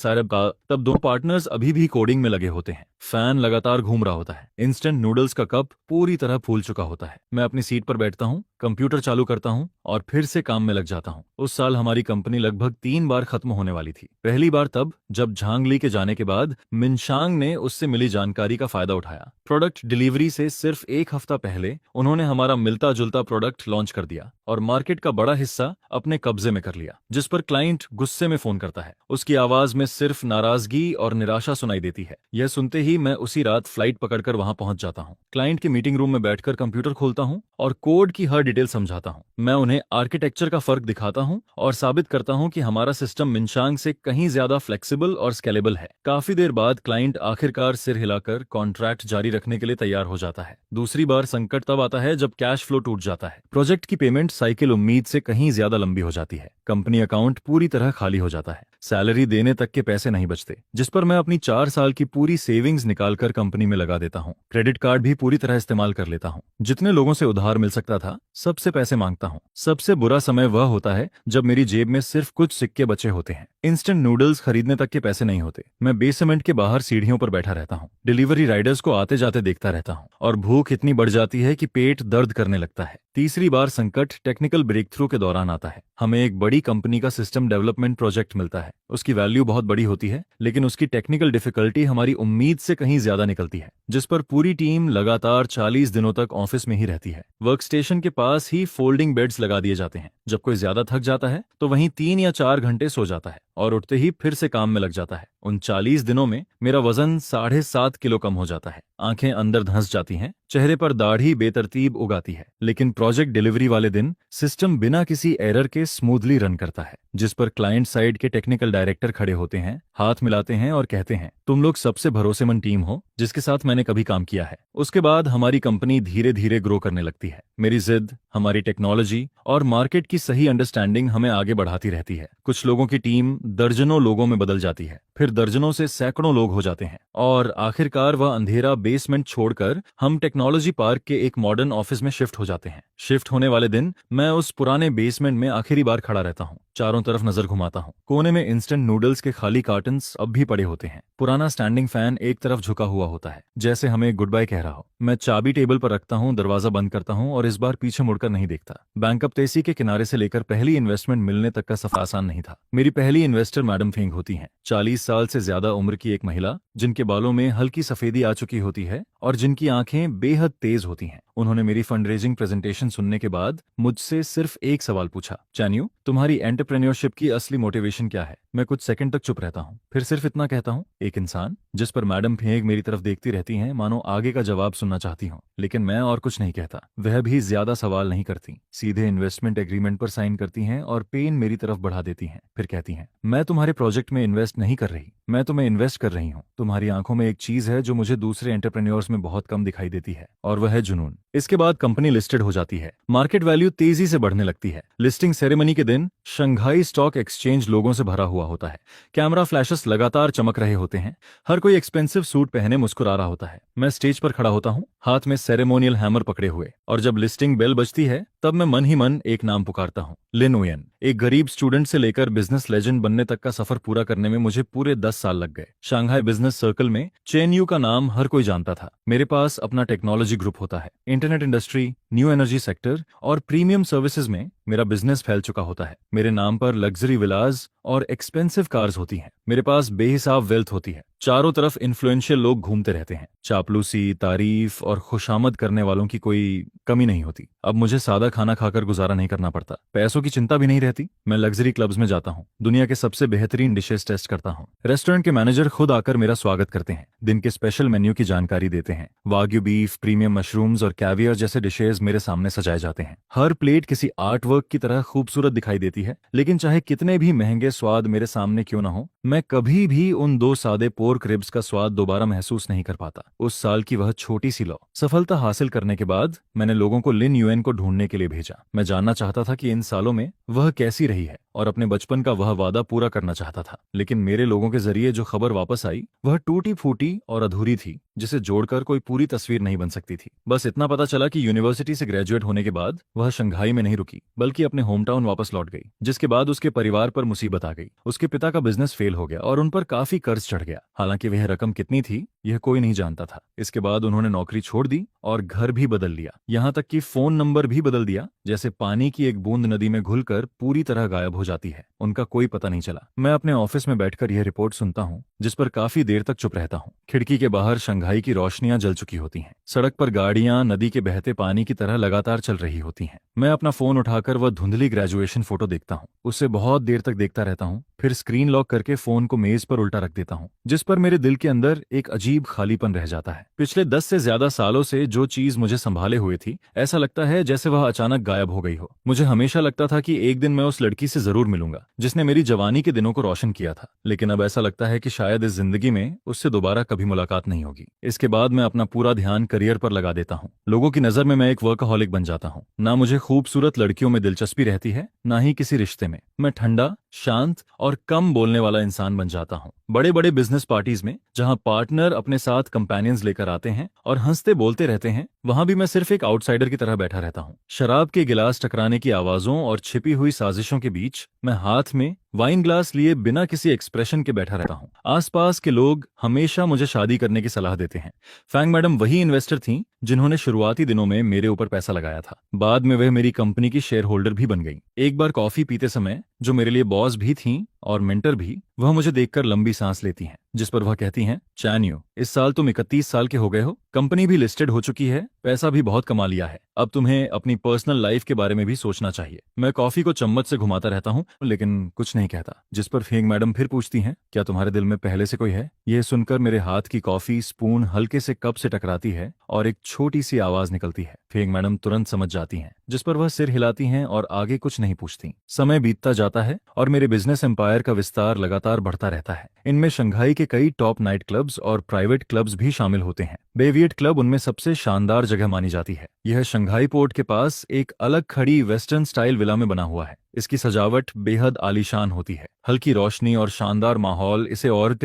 तब दो पार्टनर्स अभी भी कोडिंग में लगे होते हैं। फैन लगातार घूम रहा होता है। इंस्टेंट नूडल्स का कप पूरी तरह फूल चुका होता है। मैं अपनी सीट पर बैठता हूँ, कंप्यूटर चालू करता हूँ और फिर से काम में लग जाता हूँ। उस साल हमारी कंपनी लगभग 3 बार खत्म होने वाली थी। पहली बार तब जब झांग ली के जाने के बाद मिनशांग ने उससे मिली जानकारी का फायदा उठाया। प्रोडक्ट डिलीवरी से सिर्फ 1 हफ्ता पहले उन्होंने हमारा मिलता जुलता प्रोडक्ट लॉन्च कर दिया और मार्केट का बड़ा हिस्सा अपने कब्जे में कर लिया। जिस पर क्लाइंट गुस्से में फोन करता है, उसकी आवाज में सिर्फ नाराजगी और निराशा सुनाई देती है। यह सुनते ही मैं उसी रात फ्लाइट पकड़कर वहां पहुंच जाता हूं। क्लाइंट के मीटिंग रूम में बैठकर कंप्यूटर खोलता हूं और कोड की हर डिटेल समझाता हूं। मैं उन्हें आर्किटेक्चर का फर्क दिखाता हूं और साबित करता हूं कि हमारा सिस्टम मिनशांग से कहीं ज्यादा फ्लेक्सिबल और स्केलेबल है। काफी देर बाद क्लाइंट आखिरकार सिर हिलाकर कॉन्ट्रैक्ट जारी रखने के लिए तैयार हो जाता है। दूसरी बार संकट तब आता है जब कैश फ्लो टूट जाता है। प्रोजेक्ट की पेमेंट साइकिल उम्मीद से कहीं ज्यादा लंबी हो जाती है। कंपनी अकाउंट पूरी तरह खाली हो जाता है। सैलरी देने तक के पैसे नहीं बचते, जिस पर मैं अपनी 4 साल की पूरी सेविंग्स निकालकर कंपनी में लगा देता हूँ। क्रेडिट कार्ड भी पूरी तरह इस्तेमाल कर लेता हूँ। जितने लोगों से उधार मिल सकता था, सबसे पैसे मांगता हूँ। सबसे बुरा समय वह होता है जब मेरी जेब में सिर्फ कुछ सिक्के बचे होते हैं। इंस्टेंट नूडल्स खरीदने तक के पैसे नहीं होते। मैं बेसमेंट के बाहर सीढ़ियों पर बैठा रहता हूँ। डिलीवरी राइडर्स को आते जाते देखता रहता हूँ और भूख इतनी बढ़ जाती है कि पेट दर्द करने लगता है। तीसरी बार संकट टेक्निकल ब्रेक थ्रू के दौरान आता है। हमें एक बड़ी कंपनी का सिस्टम डेवलपमेंट प्रोजेक्ट मिलता है। उसकी वैल्यू बहुत बड़ी होती है, लेकिन उसकी टेक्निकल डिफिकल्टी हमारी उम्मीद से कहीं ज्यादा निकलती है। जिस पर पूरी टीम लगातार 40 दिनों तक ऑफिस में ही रहती है। वर्क स्टेशन के पास ही फोल्डिंग बेड्स लगा दिए जाते हैं। जब कोई ज्यादा थक जाता है तो वहीं 3 या 4 घंटे सो जाता है और उठते ही फिर से काम में लग जाता है। उन 40 दिनों में मेरा वजन 7.5 किलो कम हो जाता है। आंखें अंदर धंस जाती हैं, चेहरे पर दाढ़ी बेतरतीब उगाती है। लेकिन प्रोजेक्ट डिलीवरी वाले दिन सिस्टम बिना किसी एरर के स्मूथली रन करता है। जिस पर क्लाइंट साइड के टेक्निकल डायरेक्टर खड़े होते हैं, हाथ मिलाते हैं और कहते हैं, तुम लोग सबसे भरोसेमंद टीम हो जिसके साथ मैंने कभी काम किया है। उसके बाद हमारी कंपनी धीरे धीरे ग्रो करने लगती है। मेरी जिद, हमारी टेक्नोलॉजी और मार्केट की सही अंडरस्टैंडिंग हमें आगे बढ़ाती रहती है। कुछ लोगों की टीम दर्जनों लोगों में बदल जाती है, फिर दर्जनों से सैकड़ों लोग हो जाते हैं और आखिरकार वह अंधेरा बेसमेंट छोड़कर हम टेक्नोलॉजी पार्क के एक मॉडर्न ऑफिस में शिफ्ट हो जाते हैं। शिफ्ट होने वाले दिन मैं उस पुराने बेसमेंट में आखिरी बार खड़ा रहता हूँ। चारों तरफ नजर घुमाता हूँ। कोने में इंस्टेंट नूडल्स के खाली कार्टन्स अब भी पड़े होते हैं। पुराना स्टैंडिंग फैन एक तरफ झुका हुआ होता है, जैसे हमें गुड बाय कह रहा हो। मैं चाबी टेबल पर रखता हूँ, दरवाजा बंद करता हूँ और इस बार पीछे मुड़कर कर नहीं देखता। बैंकरप्टेसी के किनारे से लेकर पहली इन्वेस्टमेंट मिलने तक का सफर आसान नहीं था। मेरी पहली इन्वेस्टर मैडम फेंग होती हैं, 40 साल से ज्यादा उम्र की एक महिला जिनके बालों में हल्की सफेदी आ चुकी होती है और जिनकी आंखें बेहद तेज होती हैं। उन्होंने मेरी फंडरेजिंग प्रेजेंटेशन सुनने के बाद मुझसे सिर्फ एक सवाल पूछा, चान्यू, तुम्हारी एंटरप्रेन्योरशिप की असली मोटिवेशन क्या है? मैं कुछ सेकंड तक चुप रहता हूँ, फिर सिर्फ इतना कहता हूँ, एक इंसान जिस पर मैडम फेंग मेरी तरफ देखती रहती हैं मानो आगे का जवाब सुनना चाहती हूँ। लेकिन मैं और कुछ नहीं कहता। वह भी ज्यादा सवाल नहीं करती, सीधे इन्वेस्टमेंट एग्रीमेंट पर साइन करती हैं और पेन मेरी तरफ बढ़ा देती हैं। फिर कहती हैं, मैं तुम्हारे प्रोजेक्ट में इन्वेस्ट नहीं कर रही, मैं तुम्हें इन्वेस्ट कर रही हूँ। तुम्हारी आंखों में एक चीज है जो मुझे दूसरे एंटरप्रेन्योर्स में बहुत कम दिखाई देती है, और वह है जुनून। इसके बाद कंपनी लिस्टेड हो जाती है, मार्केट वैल्यू तेजी से बढ़ने लगती है। लिस्टिंग सेरेमनी के दिन शंघाई स्टॉक एक्सचेंज लोगों से भरा हुआ होता है। कैमरा फ्लैशेस लगातार चमक रहे होते हैं। हर कोई एक्सपेंसिव सूट पहने मुस्कुरा रहा होता है। मैं स्टेज पर खड़ा होता हूँ, हाथ में सेरेमोनियल हैमर पकड़े हुए, और जब लिस्टिंग बेल बजती है तब मैं मन ही मन एक नाम पुकारता हूँ, लिन उयन। एक गरीब स्टूडेंट से लेकर बिजनेस लेजेंड बनने तक का सफर पूरा करने में मुझे पूरे 10 साल लग गए। शंघाई बिजनेस सर्कल में चेन यू का नाम हर कोई जानता था। मेरे पास अपना टेक्नोलॉजी ग्रुप होता है, internet industry, new energy sector और प्रीमियम सर्विसेज में मेरा बिजनेस फैल चुका होता है। मेरे नाम पर लग्जरी विलास और एक्सपेंसिव कार्स होती हैं। मेरे पास बेहिसाब वेल्थ होती है। चारों तरफ इन्फ्लुएंशियल लोग घूमते रहते हैं। चापलूसी, तारीफ और खुशामद करने वालों की कोई कमी नहीं होती। अब मुझे सादा खाना खाकर गुजारा नहीं करना पड़ता, पैसों की चिंता भी नहीं रहती। मैं लग्जरी क्लब्स में जाता हूँ, दुनिया के सबसे बेहतरीन डिशेस टेस्ट करता हूँ। रेस्टोरेंट के मैनेजर खुद आकर मेरा स्वागत करते हैं, दिन के स्पेशल मेन्यू की जानकारी देते हैं। वाग्यू बीफ, प्रीमियम मशरूम्स और कैवियर जैसे डिशेज मेरे सामने सजाए जाते हैं। हर प्लेट किसी आर्ट वर्क की तरह खूबसूरत दिखाई देती है। लेकिन चाहे कितने भी महंगे स्वाद मेरे सामने क्यों न हो, मैं कभी भी उन 2 सादे पोर्क रिब्स का स्वाद दोबारा महसूस नहीं कर पाता। उस साल की वह छोटी सी लौ। सफलता हासिल करने के बाद मैंने लोगों को लिन यूएन को ढूंढने के लिए भेजा। मैं जानना चाहता था कि इन सालों में वह कैसी रही है और अपने बचपन का वह वादा पूरा करना चाहता था। लेकिन मेरे लोगों के जरिए जो खबर वापस आई वह टूटी फूटी और अधूरी थी, जिसे जोड़कर कोई पूरी तस्वीर नहीं बन सकती थी। बस इतना पता चला कि यूनिवर्सिटी से ग्रेजुएट होने के बाद वह शंघाई में नहीं रुकी, बल्कि अपने होम टाउन वापस लौट गई। जिसके बाद उसके परिवार पर मुसीबत आ गई। उसके पिता का बिजनेस फेल हो गया और उन पर काफी कर्ज चढ़ गया। हालांकि वह रकम कितनी थी यह कोई नहीं जानता था। इसके बाद उन्होंने नौकरी छोड़ दी और घर भी बदल लिया, यहाँ तक कि फोन नंबर भी बदल दिया। जैसे पानी की एक बूंद नदी में घुलकर पूरी तरह गायब हो जाती है, उनका कोई पता नहीं चला। मैं अपने ऑफिस में बैठकर यह रिपोर्ट सुनता हूँ, जिस पर काफी देर तक चुप रहता हूँ। खिड़की के बाहर शंघाई की रोशनियां जल चुकी होती हैं। सड़क पर गाड़ियां नदी के बहते पानी की तरह लगातार चल रही होती हैं। मैं अपना फोन उठाकर वह धुंधली ग्रेजुएशन फोटो देखता हूँ। उससे बहुत देर तक देखता रहता हूँ, फिर स्क्रीन लॉक करके फोन को मेज पर उल्टा रख देता हूँ, जिस पर मेरे दिल के अंदर एक अजीब खालीपन रह जाता है। पिछले 10 से ज्यादा सालों से जो चीज मुझे संभाले हुए थी, ऐसा लगता है जैसे वह अचानक गायब हो गई हो। मुझे हमेशा लगता था कि एक दिन मैं उस लड़की से जरूर मिलूंगा जिसने मेरी जवानी के दिनों को रोशन किया था, लेकिन अब ऐसा लगता है कि शायद इस जिंदगी में उससे दोबारा कभी मुलाकात नहीं होगी। इसके बाद मैं अपना पूरा ध्यान करियर पर लगा देता हूँ। लोगों की नजर में मैं एक वर्कहॉलिक बन जाता हूँ। ना मुझे खूबसूरत लड़कियों में दिलचस्पी रहती है, ना ही किसी रिश्ते में। मैं ठंडा, शांत और कम बोलने वाला इंसान बन जाता हूँ। बड़े बड़े बिजनेस पार्टीज में जहां पार्टनर अपने साथ कंपेनियंस लेकर आते हैं और हंसते बोलते रहते हैं, वहां भी मैं सिर्फ एक आउटसाइडर की तरह बैठा रहता हूँ। शराब के गिलास टकराने की आवाजों और छिपी हुई साजिशों के बीच मैं हाथ में वाइन ग्लास लिए बिना किसी एक्सप्रेशन के बैठा रहता हूँ। आसपास के लोग हमेशा मुझे शादी करने की सलाह देते हैं। फैंग मैडम वही इन्वेस्टर थीं जिन्होंने शुरुआती दिनों में मेरे ऊपर पैसा लगाया था। बाद में वह मेरी कंपनी की शेयर होल्डर भी बन गई। एक बार कॉफी पीते समय जो मेरे लिए बॉस भी थीं और मेंटर भी, वह मुझे देखकर लंबी सांस लेती हैं, जिस पर वह कहती हैं, चान्यू, इस साल तुम 31 साल के हो गए हो, कंपनी भी लिस्टेड हो चुकी है, पैसा भी बहुत कमा लिया है, अब तुम्हें अपनी पर्सनल लाइफ के बारे में भी सोचना चाहिए। मैं कॉफी को चम्मच से घुमाता रहता हूँ, लेकिन कुछ नहीं कहता। जिस पर फेंग मैडम फिर पूछती हैं, क्या तुम्हारे दिल में पहले से कोई है? यह सुनकर मेरे हाथ की कॉफी स्पून हल्के से कप से टकराती है और एक छोटी सी आवाज निकलती है। फेंग मैडम तुरंत समझ जाती हैं, जिस पर वह सिर हिलाती हैं और आगे कुछ नहीं पूछती। समय बीतता जाता है और मेरे बिजनेस एम्पायर का विस्तार लगातार बढ़ता रहता है। इनमें शंघाई के कई टॉप नाइट क्लब्स और प्राइवेट क्लब्स भी शामिल होते हैं। बेविएट क्लब उनमें सबसे शानदार जगह मानी जाती है। यह शंघाई पोर्ट के पास एक अलग खड़ी वेस्टर्न स्टाइल विला में बना हुआ है। इसकी सजावट बेहद आलीशान होती है। हल्की रोशनी और शानदार माहौल इसे और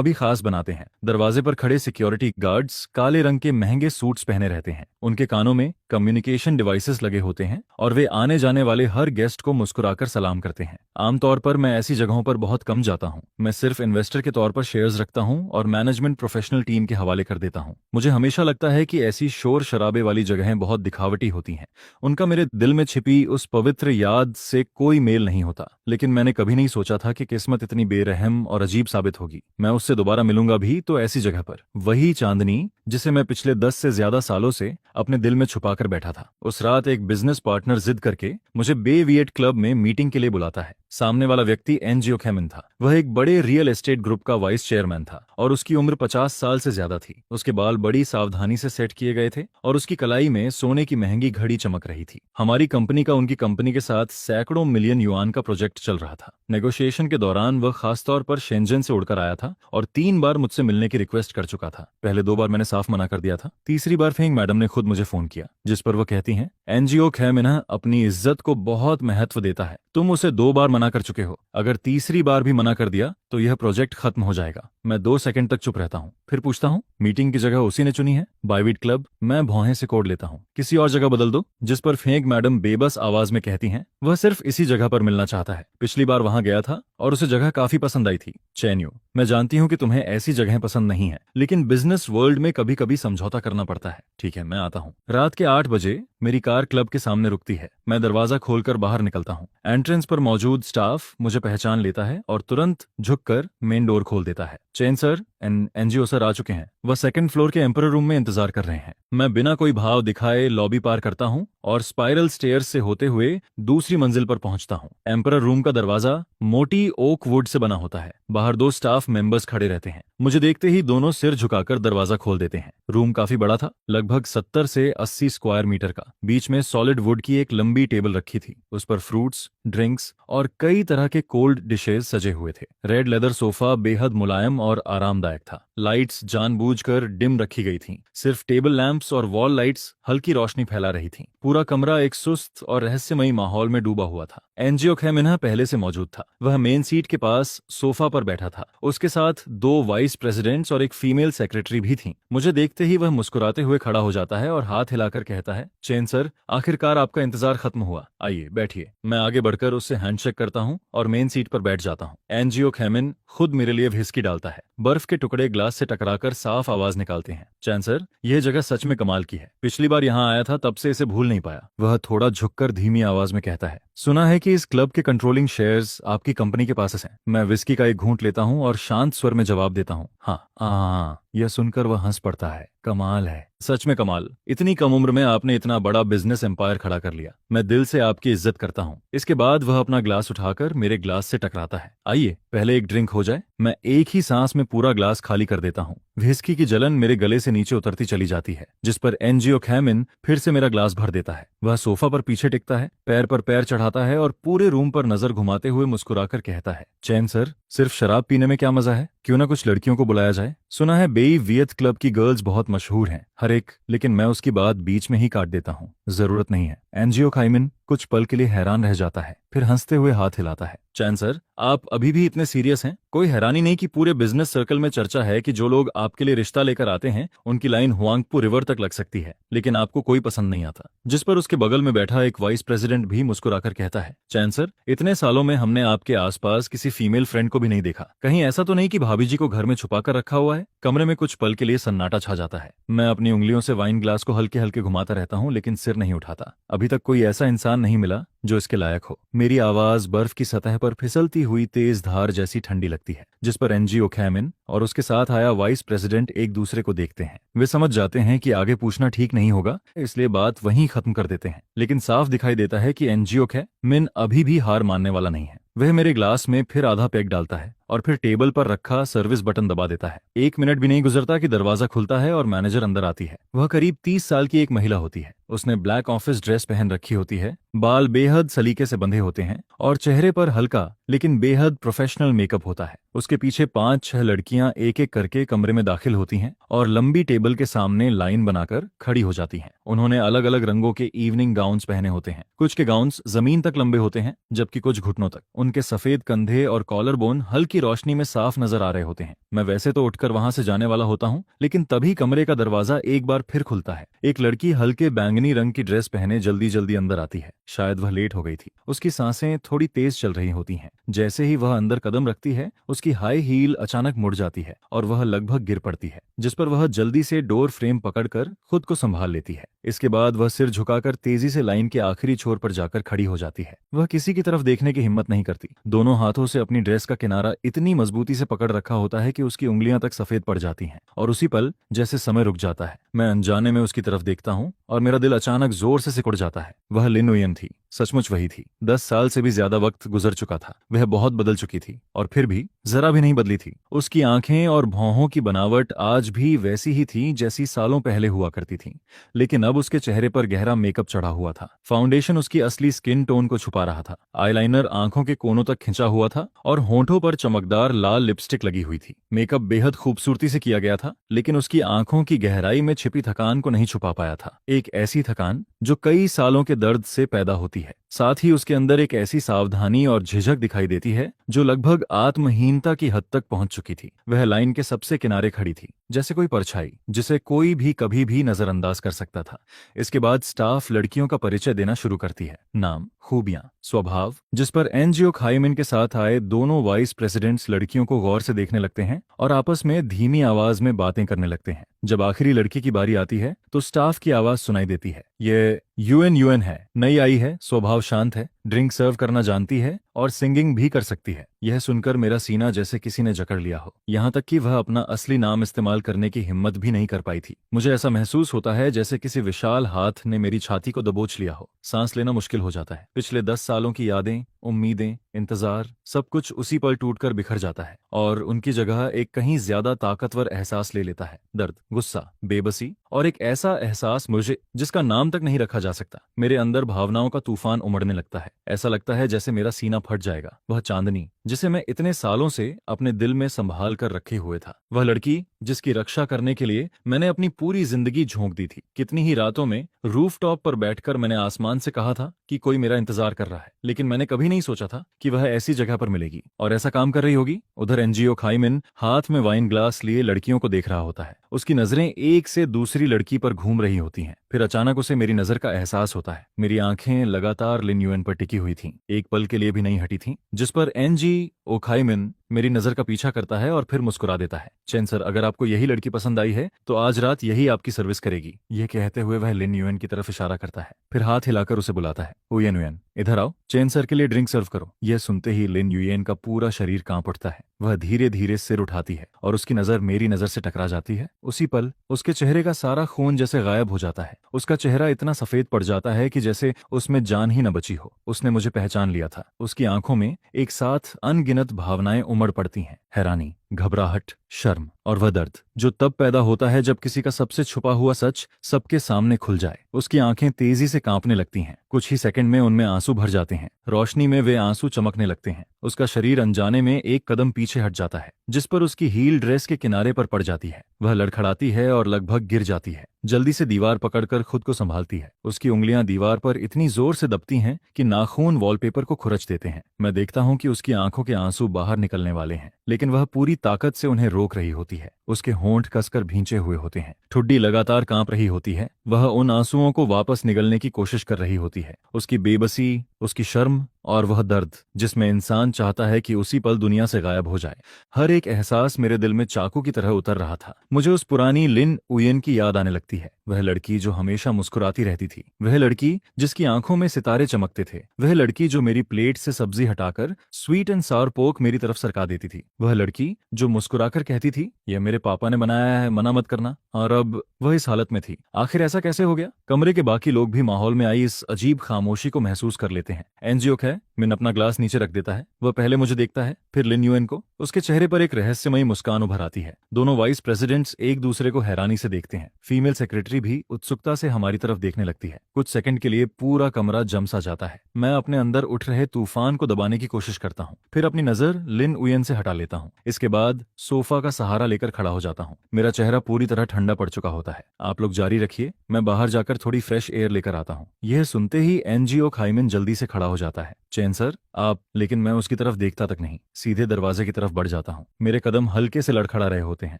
भी खास बनाते हैं। दरवाजे पर खड़े सिक्योरिटी गार्ड्स काले रंग के महंगे सूट्स पहने रहते हैं। उनके कानों में कम्युनिकेशन डिवाइसेस लगे होते हैं और वे आने जाने वाले हर गेस्ट को मुस्कुराकर सलाम करते हैं। आमतौर पर मैं ऐसी जगहों पर बहुत कम जाता हूँ। मैं सिर्फ इन्वेस्टर के तौर पर शेयर्स रखता हूँ और मैनेजमेंट प्रोफेशनल टीम के हवाले कर देता हूँ। मुझे हमेशा लगता है कि ऐसी शोर शराबे वाली जगहें बहुत दिखावटी होती हैं। उनका मेरे दिल में छिपी उस पवित्र याद से कोई मेल नहीं होता। लेकिन मैंने कभी नहीं सोचा था कि किस्मत इतनी बेरहम और अजीब साबित होगी। मैं उससे दोबारा मिलूंगा भी तो ऐसी जगह पर। वही चांदनी जिसे मैं पिछले 10 से ज्यादा सालों से अपने दिल में छुपाकर बैठा था। उस रात एक बिजनेस पार्टनर जिद करके मुझे बे विएट क्लब में मीटिंग के लिए बुलाता है। सामने वाला व्यक्ति एनजीओ खैमिन था। वह एक बड़े रियल एस्टेट ग्रुप का वाइस चेयरमैन था और उसकी उम्र 50 साल से ज्यादा थी। उसके बाल बड़ी सावधानी से सेट किए गए थे और उसकी कलाई में सोने की महंगी घड़ी चमक रही थी। हमारी कंपनी का उनकी कंपनी के साथ सैकड़ों मिलियन युआन का प्रोजेक्ट चल रहा था। नेगोशिएशन के दौरान वह खासतौर पर शेंजन से उड़कर आया था और 3 बार मुझसे मिलने की रिक्वेस्ट कर चुका था। पहले 2 बार मैंने साफ मना कर दिया था। तीसरी बार फेंग मैडम ने खुद मुझे फोन किया, जिस पर वह कहती हैं, एनजीओ खैमिन अपनी इज्जत को बहुत महत्व देता है। तुम उसे 2 बार मना कर चुके हो। अगर तीसरी बार भी मना कर दिया तो यह प्रोजेक्ट खत्म हो जाएगा। मैं 2 सेकंड तक चुप रहता हूँ, फिर पूछता हूँ, मीटिंग की जगह उसी ने चुनी है? बायवीट क्लब। मैं भौहें से कोड लेता हूँ, किसी और जगह बदल दो। जिस पर फेंक मैडम बेबस आवाज में कहती हैं, वह सिर्फ इसी जगह पर मिलना चाहता है। पिछली बार वहां गया था और उसे जगह काफी पसंद आई थी। चैन्यू, मैं जानती हूँ कि तुम्हें ऐसी जगहें पसंद नहीं है, लेकिन बिजनेस वर्ल्ड में कभी कभी समझौता करना पड़ता है। ठीक है, मैं आता हूँ। रात के 8 बजे मेरी कार क्लब के सामने रुकती है। मैं दरवाजा खोलकर बाहर निकलता हूँ। एंट्रेंस पर मौजूद स्टाफ मुझे पहचान लेता है और तुरंत झुककर मेन डोर खोल देता है। चैन सर, एनजीओ सर आ चुके हैं। वह 2nd फ्लोर के एम्परर रूम में इंतजार कर रहे हैं। मैं बिना कोई भाव दिखाए लॉबी पार करता हूँ और स्पाइरल स्टेयर्स से होते हुए दूसरी मंजिल पर पहुंचता हूँ। एम्परर रूम का दरवाजा मोटी ओक वुड से बना होता है। बाहर 2 स्टाफ मेंबर्स खड़े रहते हैं। मुझे देखते ही दोनों सिर झुकाकर दरवाजा खोल देते हैं। रूम काफी बड़ा था, लगभग 70 से 80 स्क्वायर मीटर का। बीच में सॉलिड वुड की एक लंबी टेबल रखी थी। उस पर फ्रूट्स, ड्रिंक्स और कई तरह के कोल्ड डिशेज सजे हुए थे। रेड लेदर सोफा बेहद मुलायम और आरामदायक था। लाइट्स जानबूझकर डिम रखी गई थीं। सिर्फ टेबल लैंप्स और वॉल लाइट्स हल्की रोशनी फैला रही थीं। पूरा कमरा एक सुस्त और रहस्यमयी माहौल में डूबा हुआ था। एनजीओ खैमिन पहले से मौजूद था। वह मेन सीट के पास सोफा पर बैठा था। उसके साथ 2 वाइस प्रेसिडेंट्स और एक फीमेल सेक्रेटरी भी थीं। मुझे देखते ही वह मुस्कुराते हुए खड़ा हो जाता है और हाथ हिलाकर कहता है, चेन सर, आखिरकार आपका इंतजार खत्म हुआ। आइए बैठिए। मैं आगे बढ़कर उससे हैंडशेक करता हूँ और मेन सीट पर बैठ जाता हूँ। एनजीओ खैमिन खुद मेरे लिए व्हिस्की डालता है। बर्फ के टुकड़े ग्लास से टकराकर साफ आवाज निकालते हैं। चैन सर, यह जगह सच में कमाल की है। पिछली बार यहाँ आया था, तब से इसे भूल नहीं पाया। वह थोड़ा झुककर धीमी आवाज में कहता है, सुना है कि इस क्लब के कंट्रोलिंग शेयर्स आपकी कंपनी के पास हैं। मैं विस्की का एक घूंट लेता हूँ और शांत स्वर में जवाब देता हूँ, हाँ। यह सुनकर वह हंस पड़ता है। कमाल है, सच में कमाल। इतनी कम उम्र में आपने इतना बड़ा बिजनेस एम्पायर खड़ा कर लिया। मैं दिल से आपकी इज्जत करता हूँ। इसके बाद वह अपना ग्लास उठाकर मेरे ग्लास से टकराता है। आइए पहले एक ड्रिंक हो जाए। मैं एक ही सांस में पूरा ग्लास खाली कर देता हूँ। व्हिस्की की जलन मेरे गले से नीचे उतरती चली जाती है, जिस पर एनजीओ खैमिन फिर से मेरा ग्लास भर देता है। वह सोफा पर पीछे टिकता है, पैर पर पैर चढ़ाता है और पूरे रूम पर नजर घुमाते हुए मुस्कुराकर कहता है, चैन सर, सिर्फ शराब पीने में क्या मजा है? क्यों ना कुछ लड़कियों को बुलाया जाए। सुना है बेई विएट क्लब की गर्ल्स बहुत मशहूर हैं, हर एक। लेकिन मैं उसकी बात बीच में ही काट देता हूँ। जरूरत नहीं है। एनजीओ खैमिन कुछ पल के लिए हैरान रह जाता है, फिर हंसते हुए हाथ हिलाता है। चैन सर, आप अभी भी इतने सीरियस हैं? कोई हैरानी नहीं कि पूरे बिजनेस सर्कल में चर्चा है कि जो लोग आपके लिए रिश्ता लेकर आते हैं उनकी लाइन हुआंगपू रिवर तक लग सकती है, लेकिन आपको कोई पसंद नहीं आता। जिस पर उसके बगल में बैठा एक वाइस प्रेसिडेंट भी मुस्कुराकर कहता है, चैन सर, इतने सालों में हमने आपके आसपास किसी फीमेल फ्रेंड को भी नहीं देखा। कहीं ऐसा तो नहीं कि भाभी जी को घर में छुपा कर रखा हुआ है? कमरे में कुछ पल के लिए सन्नाटा छा जाता है। मैं अपनी उंगलियों से वाइन ग्लास को हल्के हल्के घुमाता रहता हूँ, लेकिन सिर नहीं उठाता। अभी तक कोई ऐसा इंसान नहीं मिला जो इसके लायक हो। मेरी आवाज बर्फ की सतह पर फिसलती हुई तेज धार जैसी ठंडी लगती है, जिस पर एनजीओ खैमिन और उसके साथ आया वाइस प्रेसिडेंट एक दूसरे को देखते हैं। वे समझ जाते हैं कि आगे पूछना ठीक नहीं होगा, इसलिए बात वहीं खत्म कर देते हैं। लेकिन साफ दिखाई देता है कि एनजीओ खैमिन अभी भी हार मानने वाला नहीं है। वह मेरे ग्लास में फिर आधा पैक डालता है और फिर टेबल पर रखा सर्विस बटन दबा देता है। 1 मिनट भी नहीं गुजरता कि दरवाजा खुलता है और मैनेजर अंदर आती है। वह करीब 30 साल की एक महिला होती है। उसने ब्लैक ऑफिस ड्रेस पहन रखी होती है, बाल बेहद सलीके से बंधे होते हैं और चेहरे पर हल्का लेकिन बेहद प्रोफेशनल मेकअप होता है। उसके पीछे 5-6 लड़कियां एक एक करके कमरे में दाखिल होती हैं और लंबी टेबल के सामने लाइन बनाकर खड़ी हो जाती हैं। उन्होंने अलग अलग रंगों के इवनिंग गाउन्स पहने होते हैं। कुछ के गाउन्स जमीन तक लंबे होते हैं, जबकि कुछ घुटनों तक। उनके सफेद कंधे और कॉलर बोन हल्की की रोशनी में साफ नजर आ रहे होते हैं। मैं वैसे तो उठकर वहां से जाने वाला होता हूँ, लेकिन तभी कमरे का दरवाजा एक बार फिर खुलता है। एक लड़की हल्के बैंगनी रंग की ड्रेस पहने जल्दी जल्दी अंदर आती है। शायद वह लेट हो गई थी। उसकी सांसें थोड़ी तेज चल रही होती हैं। जैसे ही वह अंदर कदम रखती है, उसकी हाई हील अचानक मुड़ जाती है और वह लगभग गिर पड़ती है, जिस पर वह जल्दी से डोर फ्रेम पकड़कर खुद को संभाल लेती है। इसके बाद वह सिर झुकाकर तेजी से लाइन के आखिरी छोर पर जाकर खड़ी हो जाती है। वह किसी की तरफ देखने की हिम्मत नहीं करती। दोनों हाथों से अपनी ड्रेस का किनारा इतनी मजबूती से पकड़ रखा होता है कि उसकी उंगलियां तक सफेद पड़ जाती हैं। और उसी पल जैसे समय रुक जाता है, मैं अनजाने में उसकी तरफ देखता हूँ और मेरा दिल अचानक जोर से सिकुड़ जाता है। वह लिन उयन थी, सचमुच वही थी। 10 साल से भी ज्यादा वक्त गुजर चुका था। वह बहुत बदल चुकी थी, और फिर भी जरा भी नहीं बदली थी। उसकी आंखें और भौहों की बनावट आज भी वैसी ही थी जैसी सालों पहले हुआ करती थी, लेकिन अब उसके चेहरे पर गहरा मेकअप चढ़ा हुआ था। फाउंडेशन उसकी असली स्किन टोन को छुपा रहा था। आईलाइनर आंखों के कोनों तक खिंचा हुआ था और होंठों पर चमकदार लाल लिपस्टिक लगी हुई थी। मेकअप बेहद खूबसूरती से किया गया था, लेकिन उसकी आंखों की गहराई में छिपी थकान को नहीं छुपा पाया था। एक ऐसी थकान जो कई सालों के दर्द से पैदा होती है। साथ ही उसके अंदर एक ऐसी सावधानी और झिझक दिखाई देती है जो लगभग आत्महीनता की हद तक पहुंच चुकी थी। वह लाइन के सबसे किनारे खड़ी थी, जैसे कोई परछाई जिसे कोई भी कभी भी नजरअंदाज कर सकता था। इसके बाद स्टाफ लड़कियों का परिचय देना शुरू करती है। नाम, खूबियां, स्वभाव, जिस पर एनजीओ खाइमिन के साथ आए दोनों वाइस प्रेसिडेंट्स लड़कियों को गौर से देखने लगते हैं और आपस में धीमी आवाज में बातें करने लगते हैं। जब आखिरी लड़की की बारी आती है तो स्टाफ की आवाज सुनाई देती है। ये यूएन है, नई आई है, स्वभाव शांत है, ड्रिंक सर्व करना जानती है और सिंगिंग भी कर सकती है। यह सुनकर मेरा सीना जैसे किसी ने जकड़ लिया हो। यहाँ तक कि वह अपना असली नाम इस्तेमाल करने की हिम्मत भी नहीं कर पाई थी। मुझे ऐसा महसूस होता है जैसे किसी विशाल हाथ ने मेरी छाती को दबोच लिया हो। सांस लेना मुश्किल हो जाता है। पिछले 10 सालों की यादें, उम्मीदें, इंतजार, सब कुछ उसी पल टूटकर बिखर जाता है और उनकी जगह एक कहीं ज्यादा ताकतवर एहसास ले लेता है। दर्द, गुस्सा, बेबसी और एक ऐसा एहसास मुझे जिसका नाम तक नहीं रखा जा सकता। मेरे अंदर भावनाओं का तूफान उमड़ने लगता है। ऐसा लगता है जैसे मेरा सीना फट जाएगा। वह चांदनी जिसे मैं इतने सालों से अपने दिल में संभाल कर रखे हुए था, वह लड़की जिसकी रक्षा करने के लिए मैंने अपनी पूरी जिंदगी झोंक दी थी। कितनी ही रातों में रूफटॉप पर बैठकर मैंने आसमान से कहा था कि कोई मेरा इंतजार कर रहा है, लेकिन मैंने कभी नहीं सोचा था कि वह ऐसी जगह पर मिलेगी और ऐसा काम कर रही होगी। उधर एनजीओ खाइमिन हाथ में वाइन ग्लास लिए लड़कियों को देख रहा होता है। उसकी नजरें एक से दूसरी लड़की पर घूम रही होती हैं। फिर अचानक उसे मेरी नजर का एहसास होता है। मेरी आंखें लगातार लिन युएन पर टिकी हुई थीं, एक पल के लिए भी नहीं हटी थीं, जिस पर एनजी ओखाइमिन मेरी नजर का पीछा करता है और फिर मुस्कुरा देता है। चेन सर, अगर आपको यही लड़की पसंद आई है तो आज रात यही आपकी सर्विस करेगी। यह कहते हुए वह लिन युएन की तरफ इशारा करता है, फिर हाथ हिलाकर उसे बुलाता है। उयन उयन, इधर आओ, चेन सर के लिए ड्रिंक सर्व करो। यह सुनते ही लिन युएन का पूरा शरीर कांप उठता है। वह धीरे धीरे सिर उठाती है और उसकी नजर मेरी नजर से टकरा जाती है। उसी पल उसके चेहरे का सारा खून जैसे गायब हो जाता है। उसका चेहरा इतना सफेद पड़ जाता है कि जैसे उसमें जान ही न बची हो। उसने मुझे पहचान लिया था। उसकी आंखों में एक साथ अनगिनत भावनाएं उमड़ पड़ती हैं, हैरानी, घबराहट, शर्म और वह दर्द जो तब पैदा होता है जब किसी का सबसे छुपा हुआ सच सबके सामने खुल जाए। उसकी आंखें तेजी से कांपने लगती हैं। कुछ ही सेकंड में उनमें आंसू भर जाते हैं। रोशनी में वे आंसू चमकने लगते हैं। उसका शरीर अनजाने में एक कदम पीछे हट जाता है, जिस पर उसकी हील ड्रेस के किनारे पर पड़ जाती है। वह लड़खड़ाती है और लगभग गिर जाती है। जल्दी से दीवार पकड़कर खुद को संभालती है। उसकी उंगलियां दीवार पर इतनी जोर से दबती हैं कि नाखून वॉलपेपर को खुरच देते हैं। मैं देखता हूं कि उसकी आंखों के आंसू बाहर निकलने वाले हैं, लेकिन वह पूरी ताकत से उन्हें रोक रही होती है। उसके होंठ कसकर भींचे हुए होते हैं, ठुड्डी लगातार कांप रही होती है। वह उन आंसुओं को वापस निगलने की कोशिश कर रही होती है। उसकी बेबसी, उसकी शर्म और वह दर्द जिसमें इंसान चाहता है कि उसी पल दुनिया से गायब हो जाए। हर एक एहसास मेरे दिल में चाकू की तरह उतर रहा था। मुझे उस पुरानी लिन उयन की याद आने लगती है। वह लड़की जो हमेशा मुस्कुराती रहती थी, वह लड़की जिसकी आंखों में सितारे चमकते थे, वह लड़की जो मेरी प्लेट से सब्जी हटाकर स्वीट एंड सावर पोर्क मेरी तरफ सरका देती थी, वह लड़की जो मुस्कुराकर कहती थी, यह मेरे पापा ने बनाया है, मना मत करना। और अब वह इस हालत में थी। आखिर ऐसा कैसे हो गया? कमरे के बाकी लोग भी माहौल में आई इस अजीब खामोशी को महसूस कर लेते हैं। एनजीओ है, मिन अपना ग्लास नीचे रख देता है। वह पहले मुझे देखता है, फिर लिन युएन को। उसके चेहरे पर एक रहस्यमयी मुस्कान उभर आती है। दोनों वाइस प्रेसिडेंट्स एक दूसरे को हैरानी से देखते हैं। फीमेल सेक्रेटरी भी उत्सुकता से हमारी तरफ देखने लगती है। कुछ सेकंड के लिए पूरा कमरा जम सा जाता है। मैं अपने अंदर उठ रहे तूफान को दबाने की कोशिश करता हूँ, फिर अपनी नजर लिन उयन से हटा लेता हूँ। इसके बाद सोफा का सहारा लेकर खड़ा हो जाता हूँ। मेरा चेहरा पूरी तरह ठंडा पड़ चुका होता है। आप लोग जारी रखिए, मैं बाहर जाकर थोड़ी फ्रेश एयर लेकर आता हूँ। यह सुनते ही एनजीओ खाइमिन जल्दी से खड़ा हो जाता है। चैन सर आप, लेकिन मैं उसकी तरफ देखता तक नहीं, सीधे दरवाजे की तरफ बढ़ जाता हूँ। मेरे कदम हल्के से लड़खड़ा रहे होते हैं।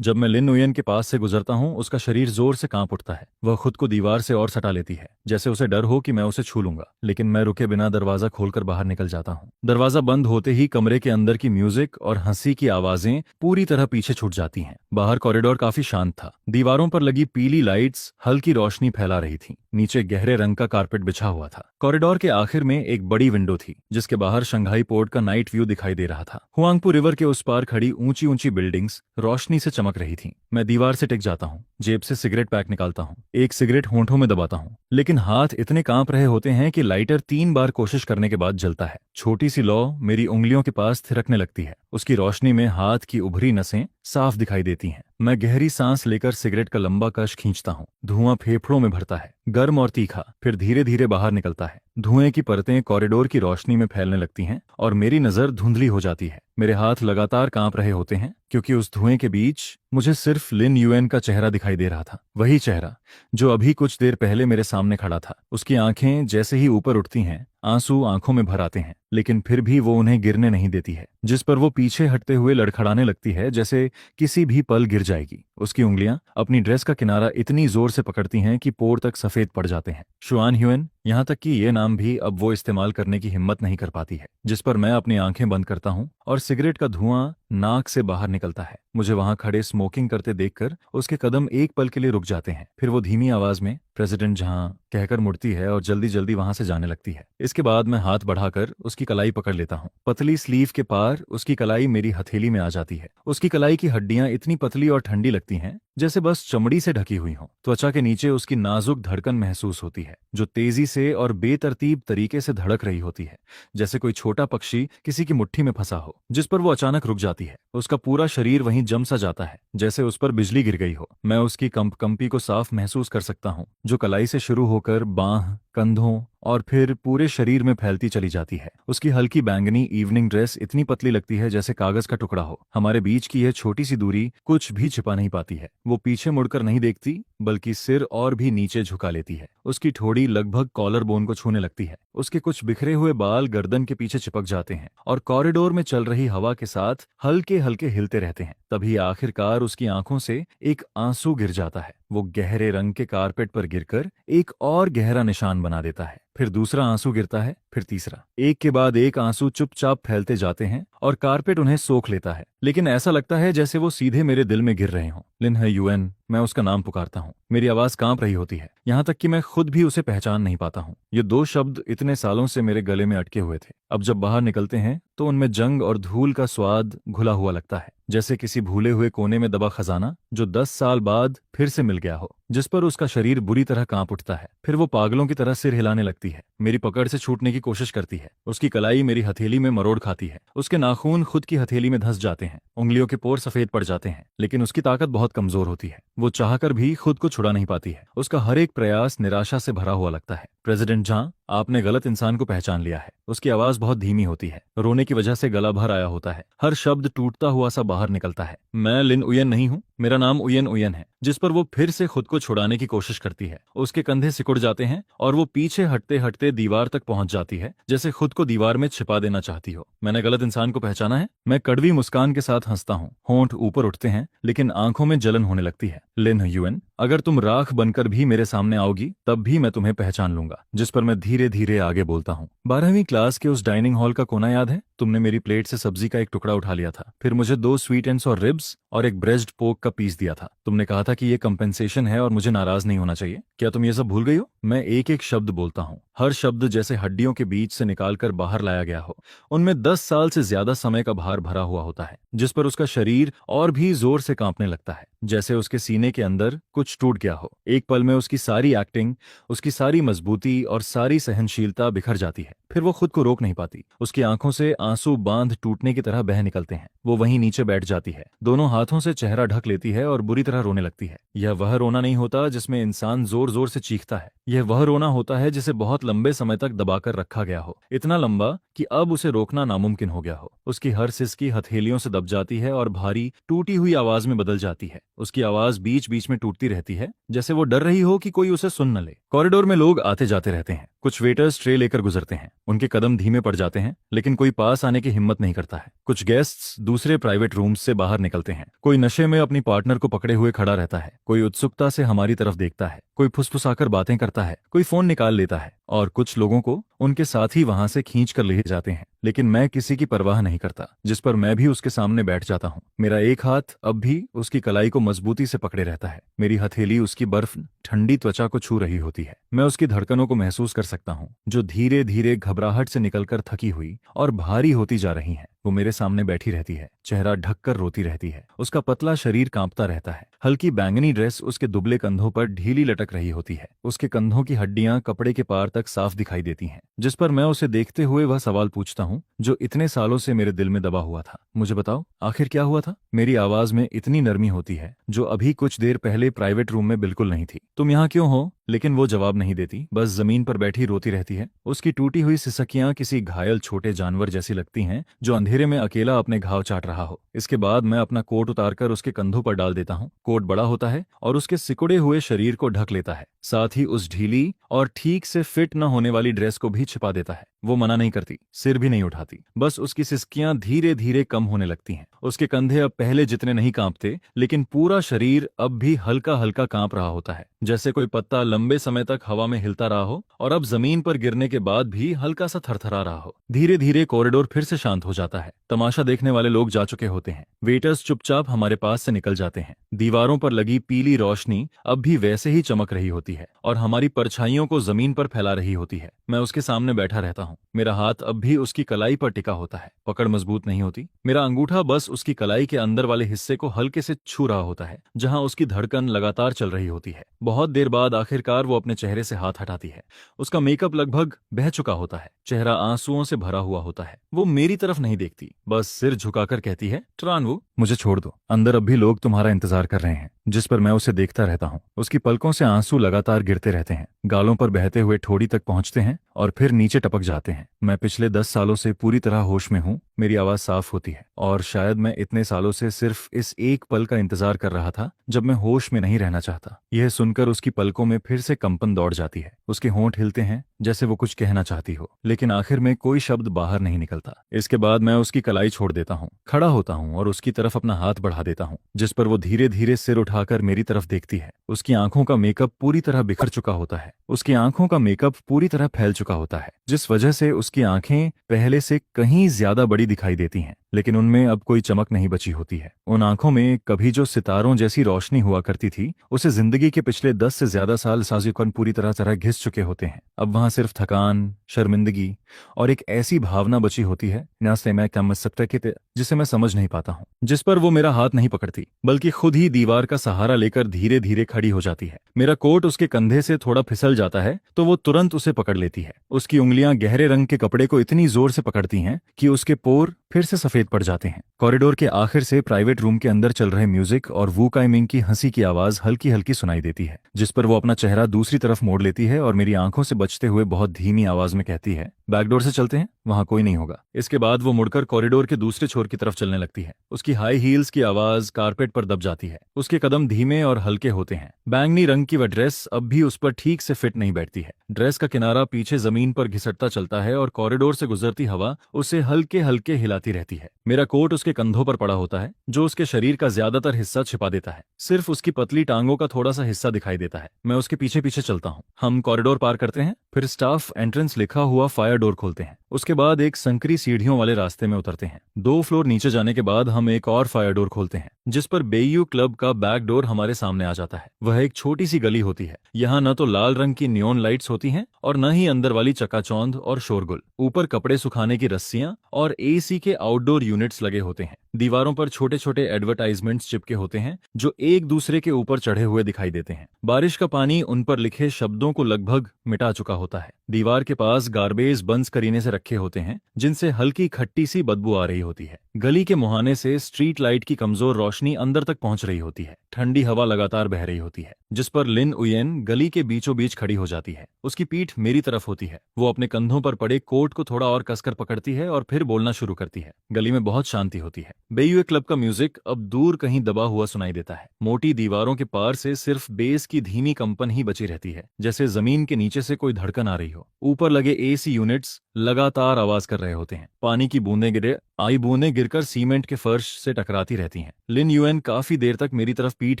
जब मैं लिन उयन के पास से गुजरता हूँ उसका शरीर जोर से कांप उठता है। वह खुद को दीवार से और सटा लेती है, जैसे उसे डर हो कि मैं उसे छू लूंगा, लेकिन मैं रुके बिना दरवाजा खोलकर बाहर निकल जाता हूँ। दरवाजा बंद होते ही कमरे के अंदर की म्यूजिक और हंसी की आवाजें पूरी तरह पीछे छूट जाती हैं। बाहर कॉरिडोर काफी शांत था। दीवारों पर लगी पीली लाइट्स हल्की रोशनी फैला रही थी। नीचे गहरे रंग का कारपेट बिछा हुआ था। कॉरिडोर के आखिर में एक बड़ी विंडो थी जिसके बाहर शंघाई पोर्ट का नाइट व्यू दिखाई दे रहा था। हुआंगपू रिवर के उस पार खड़ी ऊंची ऊंची बिल्डिंग्स रोशनी से चमक रही थीं। मैं दीवार से टिक जाता हूँ, जेब से सिगरेट पैक निकालता हूँ, एक सिगरेट होंठों में दबाता हूँ, लेकिन हाथ इतने कांप रहे होते हैं कि लाइटर 3 बार कोशिश करने के बाद जलता है। छोटी सी लौ मेरी उंगलियों के पास थिरकने लगती है। उसकी रोशनी में हाथ की उभरी नसें साफ दिखाई देती हैं। मैं गहरी सांस लेकर सिगरेट का लंबा कश खींचता हूँ। धुआं फेफड़ों में भरता है, गर्म और तीखा, फिर धीरे धीरे बाहर निकलता है। धुएं की परतें कॉरिडोर की रोशनी में फैलने लगती हैं और मेरी नजर धुंधली हो जाती है। मेरे हाथ लगातार कांप रहे होते हैं क्योंकि उस धुएं के बीच मुझे सिर्फ लिन युएन का चेहरा दिखाई दे रहा था। वही चेहरा जो अभी कुछ देर पहले मेरे सामने खड़ा था। उसकी आंखें जैसे ही ऊपर उठती हैं आंसू आंखों में भर आते हैं, लेकिन फिर भी वो उन्हें गिरने नहीं देती है। जिस पर वो पीछे हटते हुए लड़खड़ाने लगती है जैसे किसी भी पल गिर जाएगी। उसकी उंगलियां अपनी ड्रेस का किनारा इतनी जोर से पकड़ती हैं कि पोर तक सफेद पड़ जाते हैं। शुआन ह्यूएन, यहाँ तक कि ये नाम भी अब वो इस्तेमाल करने की हिम्मत नहीं कर पाती है। जिस पर मैं अपनी आंखें बंद करता हूँ और सिगरेट का धुआं नाक से बाहर निकलता है। मुझे वहां खड़े स्मोकिंग करते देखकर उसके कदम एक पल के लिए रुक जाते हैं। फिर वो धीमी आवाज में प्रेसिडेंट जहां कहकर मुड़ती है और जल्दी जल्दी वहां से जाने लगती है। इसके बाद मैं हाथ बढ़ाकर उसकी कलाई पकड़ लेता हूँ। पतली स्लीव के पार उसकी कलाई मेरी हथेली में आ जाती है। उसकी कलाई की हड्डियां इतनी पतली और ठंडी लगती हैं जैसे बस चमड़ी से ढकी हुई हों। त्वचा के नीचे उसकी नाजुक धड़कन महसूस होती है जो तेजी से और बेतरतीब तरीके से धड़क रही होती है, जैसे कोई छोटा पक्षी किसी की मुट्ठी में फंसा हो जिस पर वो अचानक रुक जाती है। उसका पूरा शरीर वहीं जम सा जाता है जैसे उस पर बिजली गिर गई हो। मैं उसकी कंपी को साफ महसूस कर सकता हूँ जो कलाई से शुरू होकर बांह, कंधों और फिर पूरे शरीर में फैलती चली जाती है। उसकी हल्की बैंगनी इवनिंग ड्रेस इतनी पतली लगती है जैसे कागज का टुकड़ा हो। हमारे बीच की यह छोटी सी दूरी कुछ भी छिपा नहीं पाती है। वो पीछे मुड़कर नहीं देखती बल्कि सिर और भी नीचे झुका लेती है। उसकी ठोड़ी लगभग कॉलर बोन को छूने लगती है। उसके कुछ बिखरे हुए बाल गर्दन के पीछे चिपक जाते हैं और कॉरिडोर में चल रही हवा के साथ हल्के हल्के हिलते रहते हैं। तभी आखिरकार उसकी आंखों से एक आंसू गिर जाता है। वो गहरे रंग के कारपेट पर गिरकर एक और गहरा निशान बना देता है। फिर दूसरा आंसू गिरता है, फिर तीसरा। एक के बाद एक आंसू चुपचाप फैलते जाते हैं और कारपेट उन्हें सोख लेता है, लेकिन ऐसा लगता है जैसे वो सीधे मेरे दिल में गिर रहे हों। लिन है युएन, मैं उसका नाम पुकारता हूँ। मेरी आवाज कांप रही होती है, यहाँ तक कि मैं खुद भी उसे पहचान नहीं पाता हूँ। ये 2 शब्द इतने सालों से मेरे गले में अटके हुए थे। अब जब बाहर निकलते हैं तो उनमें जंग और धूल का स्वाद घुला हुआ लगता है, जैसे किसी भूले हुए कोने में दबा खजाना जो 10 साल बाद फिर से मिल गया हो। जिस पर उसका शरीर बुरी तरह कांप उठता है। फिर वो पागलों की तरह सिर हिलाने लगती है, मेरी पकड़ से छूटने की कोशिश करती है। उसकी कलाई मेरी हथेली में मरोड़ खाती है। उसके नाखून खुद की हथेली में धंस जाते हैं। उंगलियों के पोर सफेद पड़ जाते हैं, लेकिन उसकी ताकत बहुत कमजोर होती है। वो चाहकर भी खुद को छुड़ा नहीं पाती है। उसका हर एक प्रयास निराशा से भरा हुआ लगता है। प्रेसिडेंट जहां, आपने गलत इंसान को पहचान लिया है। उसकी आवाज बहुत धीमी होती है, रोने की वजह से गला भर आया होता है। हर शब्द टूटता हुआ सा बाहर निकलता है। मैं लिन उयन नहीं हूँ, मेरा नाम उयन उयन है। जिस पर वो फिर से खुद को छुड़ाने की कोशिश करती है। उसके कंधे सिकुड़ जाते हैं और वो पीछे हटते हटते दीवार तक पहुंच जाती है, जैसे खुद को दीवार में छिपा देना चाहती हो। मैंने गलत इंसान को पहचाना है। मैं कड़वी मुस्कान के साथ हंसता हूँ। होंठ ऊपर उठते हैं, लेकिन आंखों में जलन होने लगती है। लिन युएन, अगर तुम राख बनकर भी मेरे सामने आओगी तब भी मैं तुम्हें पहचान लूंगा। जिस पर मैं धीरे धीरे आगे बोलता हूँ। 12वीं क्लास के उस डाइनिंग हॉल का कोना याद है? तुमने मेरी प्लेट से सब्जी का एक टुकड़ा उठा लिया था, फिर मुझे 2 स्वीट एंड्स और रिब्स और एक ब्रेस्ट पोक का पीस दिया था। तुमने कहा था कि ये कंपेंसेशन है और मुझे नाराज नहीं होना चाहिए। क्या तुम ये सब भूल गई हो? मैं एक एक शब्द बोलता हूँ, हर शब्द जैसे हड्डियों के बीच से निकालकर बाहर लाया गया हो। उनमें 10 साल से ज्यादा समय का भार भरा हुआ होता है। जिस पर उसका शरीर और भी जोर से कांपने लगता है, जैसे उसके सीने के अंदर कुछ टूट गया हो। एक पल में उसकी सारी एक्टिंग, उसकी सारी मजबूती और सारी सहनशीलता बिखर जाती है। फिर वो खुद को रोक नहीं पाती। उसकी आंखों से आंसू बांध टूटने की तरह बह निकलते हैं। वो वहीं नीचे बैठ जाती है, दोनों हाथों से चेहरा ढक लेती है और बुरी तरह रोने लगती है। यह वह रोना नहीं होता जिसमें इंसान जोर जोर से चीखता है। यह वह रोना होता है जिसे बहुत लंबे समय तक दबाकर रखा गया हो, इतना लंबा कि अब उसे रोकना नामुमकिन हो गया हो। उसकी हर सिसकी हथेलियों से दब जाती है और भारी टूटी हुई आवाज में बदल जाती है। उसकी आवाज बीच बीच में टूटती रहती है, जैसे वो डर रही हो कि कोई उसे सुन न ले। कॉरिडोर में लोग आते जाते रहते हैं। कुछ वेटर्स ट्रे लेकर गुजरते हैं। उनके कदम धीमे पड़ जाते हैं, लेकिन कोई पास आने की हिम्मत नहीं करता है। कुछ गेस्ट्स दूसरे प्राइवेट रूम्स से बाहर निकलते हैं। कोई नशे में अपनी पार्टनर को पकड़े हुए खड़ा रहता है, कोई उत्सुकता से हमारी तरफ देखता है, कोई फुसफुसाकर बातें करता है, कोई फोन निकाल लेता है, और कुछ लोगों को उनके साथ ही वहां से खींच कर ले जाते हैं। लेकिन मैं किसी की परवाह नहीं करता, जिस पर मैं भी उसके सामने बैठ जाता हूँ। मेरा एक हाथ अब भी उसकी कलाई को मजबूती से पकड़े रहता है। मेरी हथेली उसकी बर्फ ठंडी त्वचा को छू रही होती है। मैं उसकी धड़कनों को महसूस कर सकता हूँ, जो धीरे धीरे घबराहट से निकलकर थकी हुई और भारी होती जा रही हैं। वो मेरे सामने बैठी रहती है, चेहरा ढककर रोती रहती है। उसका पतला शरीर कांपता रहता है। हल्की बैंगनी ड्रेस उसके दुबले कंधों पर ढीली लटक रही होती है। उसके कंधों की हड्डियां कपड़े के पार तक साफ दिखाई देती हैं, जिस पर मैं उसे देखते हुए वह सवाल पूछता हूँ जो इतने सालों से मेरे दिल में दबा हुआ था। मुझे बताओ, आखिर क्या हुआ था? मेरी आवाज में इतनी नरमी होती है जो अभी कुछ देर पहले प्राइवेट रूम में बिल्कुल नहीं थी। तुम यहाँ क्यों हो? लेकिन वो जवाब नहीं देती, बस जमीन पर बैठी रोती रहती है। उसकी टूटी हुई सिसकियां किसी घायल छोटे जानवर जैसी लगती हैं जो अंधेरे में अकेला अपने घाव चाट रहा हो। इसके बाद मैं अपना कोट उतारकर उसके कंधों पर डाल देता हूँ। कोट बड़ा होता है और उसके सिकुड़े हुए शरीर को ढक लेता है, साथ ही उस ढीली और ठीक से फिट न होने वाली ड्रेस को भी छिपा देता है। वो मना नहीं करती, सिर भी नहीं उठाती, बस उसकी सिसकियां धीरे धीरे कम होने लगती हैं। उसके कंधे अब पहले जितने नहीं कांपते, लेकिन पूरा शरीर अब भी हल्का हल्का कांप रहा होता है, जैसे कोई पत्ता लंबे समय तक हवा में हिलता रहा हो और अब जमीन पर गिरने के बाद भी हल्का सा थरथरा रहा हो। धीरे धीरे कॉरिडोर फिर से शांत हो जाता है। तमाशा देखने वाले लोग जा चुके होते हैं। वेटर्स चुपचाप हमारे पास से निकल जाते हैं। दीवारों पर लगी पीली रोशनी अब भी वैसे ही चमक रही होती है और हमारी परछाइयों को जमीन पर फैला रही होती है। मैं उसके सामने बैठा रहता हूँ। मेरा हाथ अब भी उसकी कलाई पर टिका होता है। पकड़ मजबूत नहीं होती। मेरा अंगूठा बस उसकी कलाई के अंदर वाले हिस्से को हल्के से छू रहा होता है, जहां उसकी धड़कन लगातार चल रही होती है। बहुत देर बाद आखिरकार वो अपने चेहरे से हाथ हटाती है। उसका मेकअप लगभग बह चुका होता है, चेहरा आंसुओं से भरा हुआ होता है। वो मेरी तरफ नहीं देखती, बस सिर झुकाकर कहती है, ट्रानवू, मुझे छोड़ दो, अंदर अब भी लोग तुम्हारा इंतजार कर रहे हैं। जिस पर मैं उसे देखता रहता हूँ। उसकी पलकों से आंसू लगातार गिरते रहते हैं, गालों पर बहते हुए ठोड़ी तक पहुंचते हैं और फिर नीचे टपक जाते हैं। मैं पिछले 10 सालों से पूरी तरह होश में हूँ। मेरी आवाज साफ होती है और शायद मैं इतने सालों से सिर्फ इस एक पल का इंतजार कर रहा था जब मैं होश में नहीं रहना चाहता। यह सुनकर उसकी पलकों में फिर से कंपन दौड़ जाती है। उसके होंठ हिलते हैं जैसे वो कुछ कहना चाहती हो, लेकिन आखिर में कोई शब्द बाहर नहीं निकलता। इसके बाद मैं उसकी कलाई छोड़ देता हूँ, खड़ा होता हूँ और उसकी तरफ अपना हाथ बढ़ा देता हूँ, जिस पर वो धीरे धीरे सिर उठाकर मेरी तरफ देखती है। उसकी आंखों का मेकअप पूरी तरह बिखर चुका होता है। उसकी आंखों का मेकअप पूरी तरह फैल चुका होता है, जिस वजह से उसकी आंखें पहले से कहीं ज्यादा बड़ी दिखाई देती हैं, लेकिन उनमें अब कोई चमक नहीं बची होती है। उन आंखों में कभी जो सितारों जैसी रोशनी हुआ करती थी, उसे जिंदगी के पिछले 10 से ज्यादा साल साजिकन पूरी तरह घिस चुके होते हैं। अब वहां सिर्फ थकान, शर्मिंदगी और एक ऐसी भावना बची होती है ना से मैं क्या सकता कि जिसे मैं समझ नहीं पाता हूँ। जिस पर वो मेरा हाथ नहीं पकड़ती, बल्कि खुद ही दीवार का सहारा लेकर धीरे धीरे खड़ी हो जाती है। मेरा कोट उसके कंधे से थोड़ा फिसल जाता है तो वो तुरंत उसे पकड़ लेती है। उसकी उंगलियां गहरे रंग के कपड़े को इतनी जोर से पकड़ती हैं कि उसके पोर फिर से सफेद पड़ जाते हैं। कॉरिडोर के आखिर से प्राइवेट रूम के अंदर चल रहे म्यूजिक और वू काइमिंग की हंसी की आवाज हल्की हल्की सुनाई देती है, जिस पर वो अपना चेहरा दूसरी तरफ मोड़ लेती है और मेरी आंखों से बचते हुए बहुत धीमी आवाज में कहती है, बैकडोर से चलते हैं, वहां कोई नहीं होगा। इसके बाद वो मुड़कर कॉरिडोर के दूसरे छोर की तरफ चलने लगती है। उसकी हाई हील्स की आवाज कारपेट पर दब जाती है। उसके कदम धीमे और हल्के होते हैं। बैंगनी रंग की वह ड्रेस अब भी उस पर ठीक से फिट नहीं बैठती है। ड्रेस का किनारा पीछे जमीन पर घिसटता चलता है और कॉरिडोर से गुजरती हवा उसे हल्के हल्के हिलाती रहती है। मेरा कोट उसके कंधों पर पड़ा होता है, जो उसके शरीर का ज्यादातर हिस्सा छिपा देता है। सिर्फ उसकी पतली टांगों का थोड़ा सा हिस्सा दिखाई देता है। मैं उसके पीछे पीछे चलता हूँ। हम कॉरिडोर पार करते हैं, फिर स्टाफ एंट्रेंस लिखा हुआ फायर डोर खोलते हैं। उसके बाद एक संकरी सीढ़ियों वाले रास्ते में उतरते हैं। 2 फ्लोर नीचे जाने के बाद हम एक और फायर डोर खोलते हैं, जिस पर बेयू क्लब का बैक डोर हमारे सामने आ जाता है। वह एक छोटी सी गली होती है। यहाँ न तो लाल रंग की नियॉन लाइट्स होती हैं और न ही अंदर वाली चकाचौंध और शोरगुल। ऊपर कपड़े सुखाने की रस्सियां और एसी के आउटडोर यूनिट्स लगे होते हैं। दीवारों पर छोटे छोटे एडवर्टाइजमेंट्स चिपके होते हैं जो एक दूसरे के ऊपर चढ़े हुए दिखाई देते हैं। बारिश का पानी उन पर लिखे शब्दों को लगभग मिटा चुका होता है। दीवार के पास गार्बेज बंस करीने से रखे होते हैं जिनसे हल्की खट्टी सी बदबू आ रही होती है। गली के मुहाने से स्ट्रीट लाइट की कमजोर रोशनी अंदर तक पहुंच रही होती है। ठंडी हवा लगातार बह रही होती है जिस पर लिन उयेन गली के बीचों बीच खड़ी हो जाती है। उसकी पीठ मेरी तरफ होती है। वो अपने कंधों पर पड़े कोट को थोड़ा और कसकर पकड़ती है और फिर बोलना शुरू करती है। गली में बहुत शांति होती है। बेयुए क्लब का म्यूजिक अब दूर कहीं दबा हुआ सुनाई देता है। मोटी दीवारों के पार से सिर्फ बेस की धीमी कंपन ही बची रहती है, जैसे जमीन के नीचे से कोई धड़कन आ रही हो। ऊपर लगे एसी यूनिट्स लगातार आवाज कर रहे होते हैं। पानी की बूंदें गिरकर सीमेंट के फर्श से टकराती रहती हैं। लिन यूएन काफी देर तक मेरी तरफ पीठ